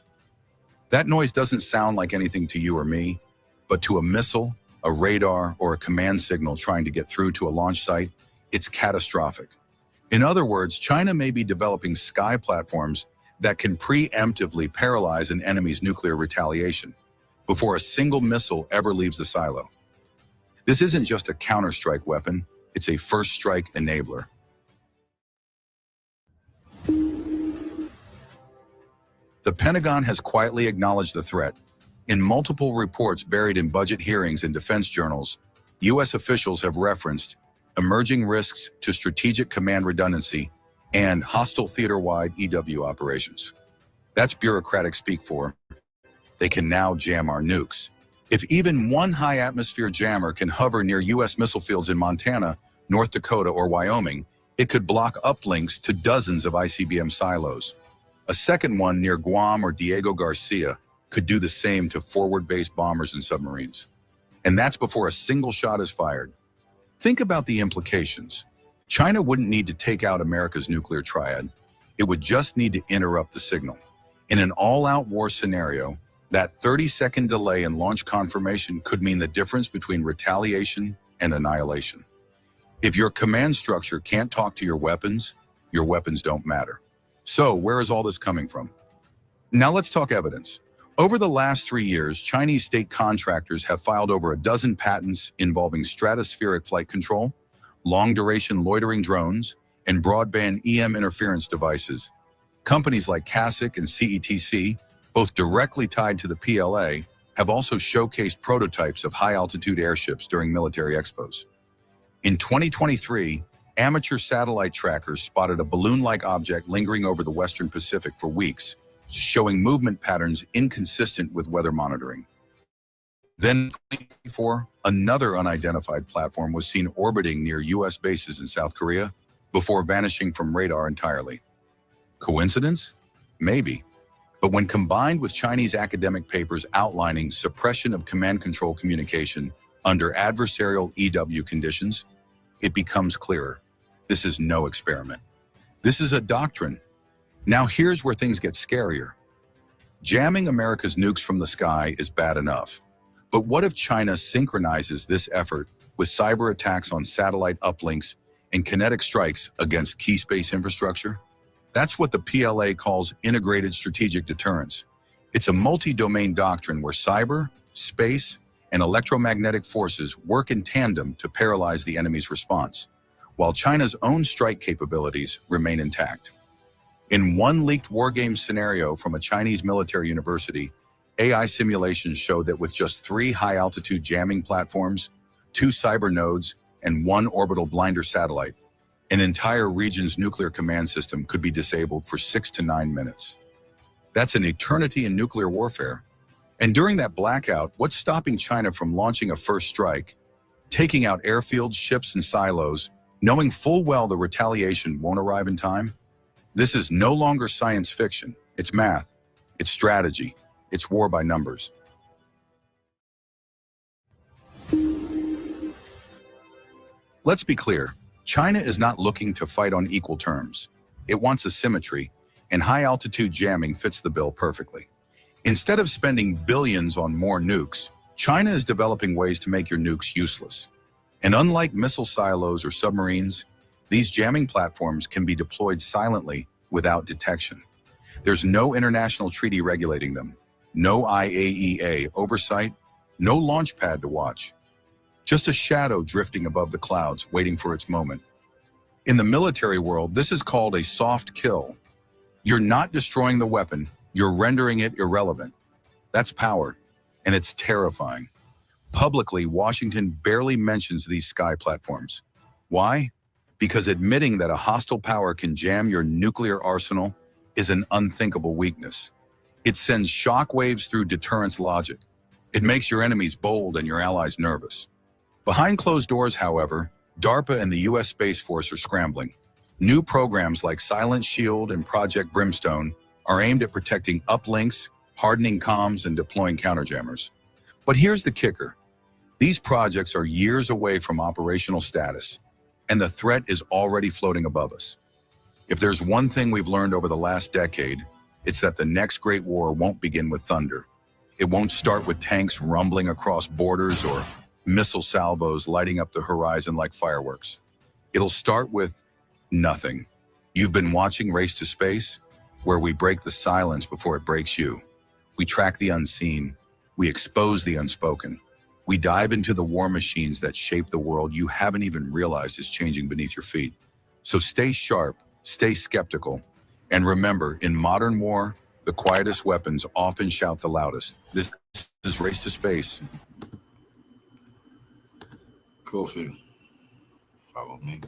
That noise doesn't sound like anything to you or me, but to a missile, a radar, or a command signal trying to get through to a launch site, it's catastrophic. In other words, China may be developing Sky platforms that can preemptively paralyze an enemy's nuclear retaliation before a single missile ever leaves the silo. This isn't just a counterstrike weapon, it's a first strike enabler. The Pentagon has quietly acknowledged the threat. In multiple reports buried in budget hearings and defense journals, U.S. officials have referenced emerging risks to strategic command redundancy and hostile theater-wide EW operations. That's bureaucratic speak for, they can now jam our nukes. If even one high-atmosphere jammer can hover near U.S. missile fields in Montana, North Dakota, or Wyoming, it could block uplinks to dozens of ICBM silos. A second one near Guam or Diego Garcia could do the same to forward-based bombers and submarines. And that's before a single shot is fired. Think about the implications. China wouldn't need to take out America's nuclear triad. It would just need to interrupt the signal. In an all-out war scenario, that 30-second delay in launch confirmation could mean the difference between retaliation and annihilation. If your command structure can't talk to your weapons don't matter. So where is all this coming from? Now let's talk evidence. Over the last 3 years, Chinese state contractors have filed over a dozen patents involving stratospheric flight control, long-duration loitering drones, and broadband EM interference devices. Companies like CASIC and CETC, both directly tied to the PLA, have also showcased prototypes of high-altitude airships during military expos. In 2023, amateur satellite trackers spotted a balloon-like object lingering over the Western Pacific for weeks, showing movement patterns inconsistent with weather monitoring. Then, in 2024, another unidentified platform was seen orbiting near U.S. bases in South Korea before vanishing from radar entirely. Coincidence? Maybe. But when combined with Chinese academic papers outlining suppression of command-control communication under adversarial EW conditions, it becomes clearer. This is no experiment. This is a doctrine. Now here's where things get scarier. Jamming America's nukes from the sky is bad enough. But what if China synchronizes this effort with cyber attacks on satellite uplinks and kinetic strikes against key space infrastructure? That's what the PLA calls integrated strategic deterrence. It's a multi-domain doctrine where cyber, space, and electromagnetic forces work in tandem to paralyze the enemy's response, while China's own strike capabilities remain intact. In one leaked wargame scenario from a Chinese military university, AI simulations showed that with just 3 high-altitude jamming platforms, 2 cyber nodes, and 1 orbital blinder satellite, an entire region's nuclear command system could be disabled for 6 to 9 minutes. That's an eternity in nuclear warfare. And during that blackout, what's stopping China from launching a first strike, taking out airfields, ships, and silos, knowing full well the retaliation won't arrive in time? This is no longer science fiction. It's math. It's strategy. It's war by numbers. Let's be clear. China is not looking to fight on equal terms. It wants asymmetry, and high-altitude jamming fits the bill perfectly. Instead of spending billions on more nukes, China is developing ways to make your nukes useless. And unlike missile silos or submarines, these jamming platforms can be deployed silently without detection. There's no international treaty regulating them, no IAEA oversight, no launch pad to watch. Just a shadow drifting above the clouds, waiting for its moment. In the military world, this is called a soft kill. You're not destroying the weapon, you're rendering it irrelevant. That's power, and it's terrifying. Publicly, Washington barely mentions these sky platforms. Why? Because admitting that a hostile power can jam your nuclear arsenal is an unthinkable weakness. It sends shockwaves through deterrence logic. It makes your enemies bold and your allies nervous. Behind closed doors, however, DARPA and the U.S. Space Force are scrambling. New programs like Silent Shield and Project Brimstone are aimed at protecting uplinks, hardening comms, and deploying counterjammers. But here's the kicker. These projects are years away from operational status, and the threat is already floating above us. If there's one thing we've learned over the last decade, it's that the next great war won't begin with thunder. It won't start with tanks rumbling across borders or missile salvos lighting up the horizon like fireworks. It'll start with nothing. You've been watching Race to Space, where we break the silence before it breaks you. We track the unseen. We expose the unspoken. We dive into the war machines that shape the world you haven't even realized is changing beneath your feet. So stay sharp, stay skeptical, and remember, in modern war, the quietest weapons often shout the loudest. This is Race to Space. Kofi, follow me.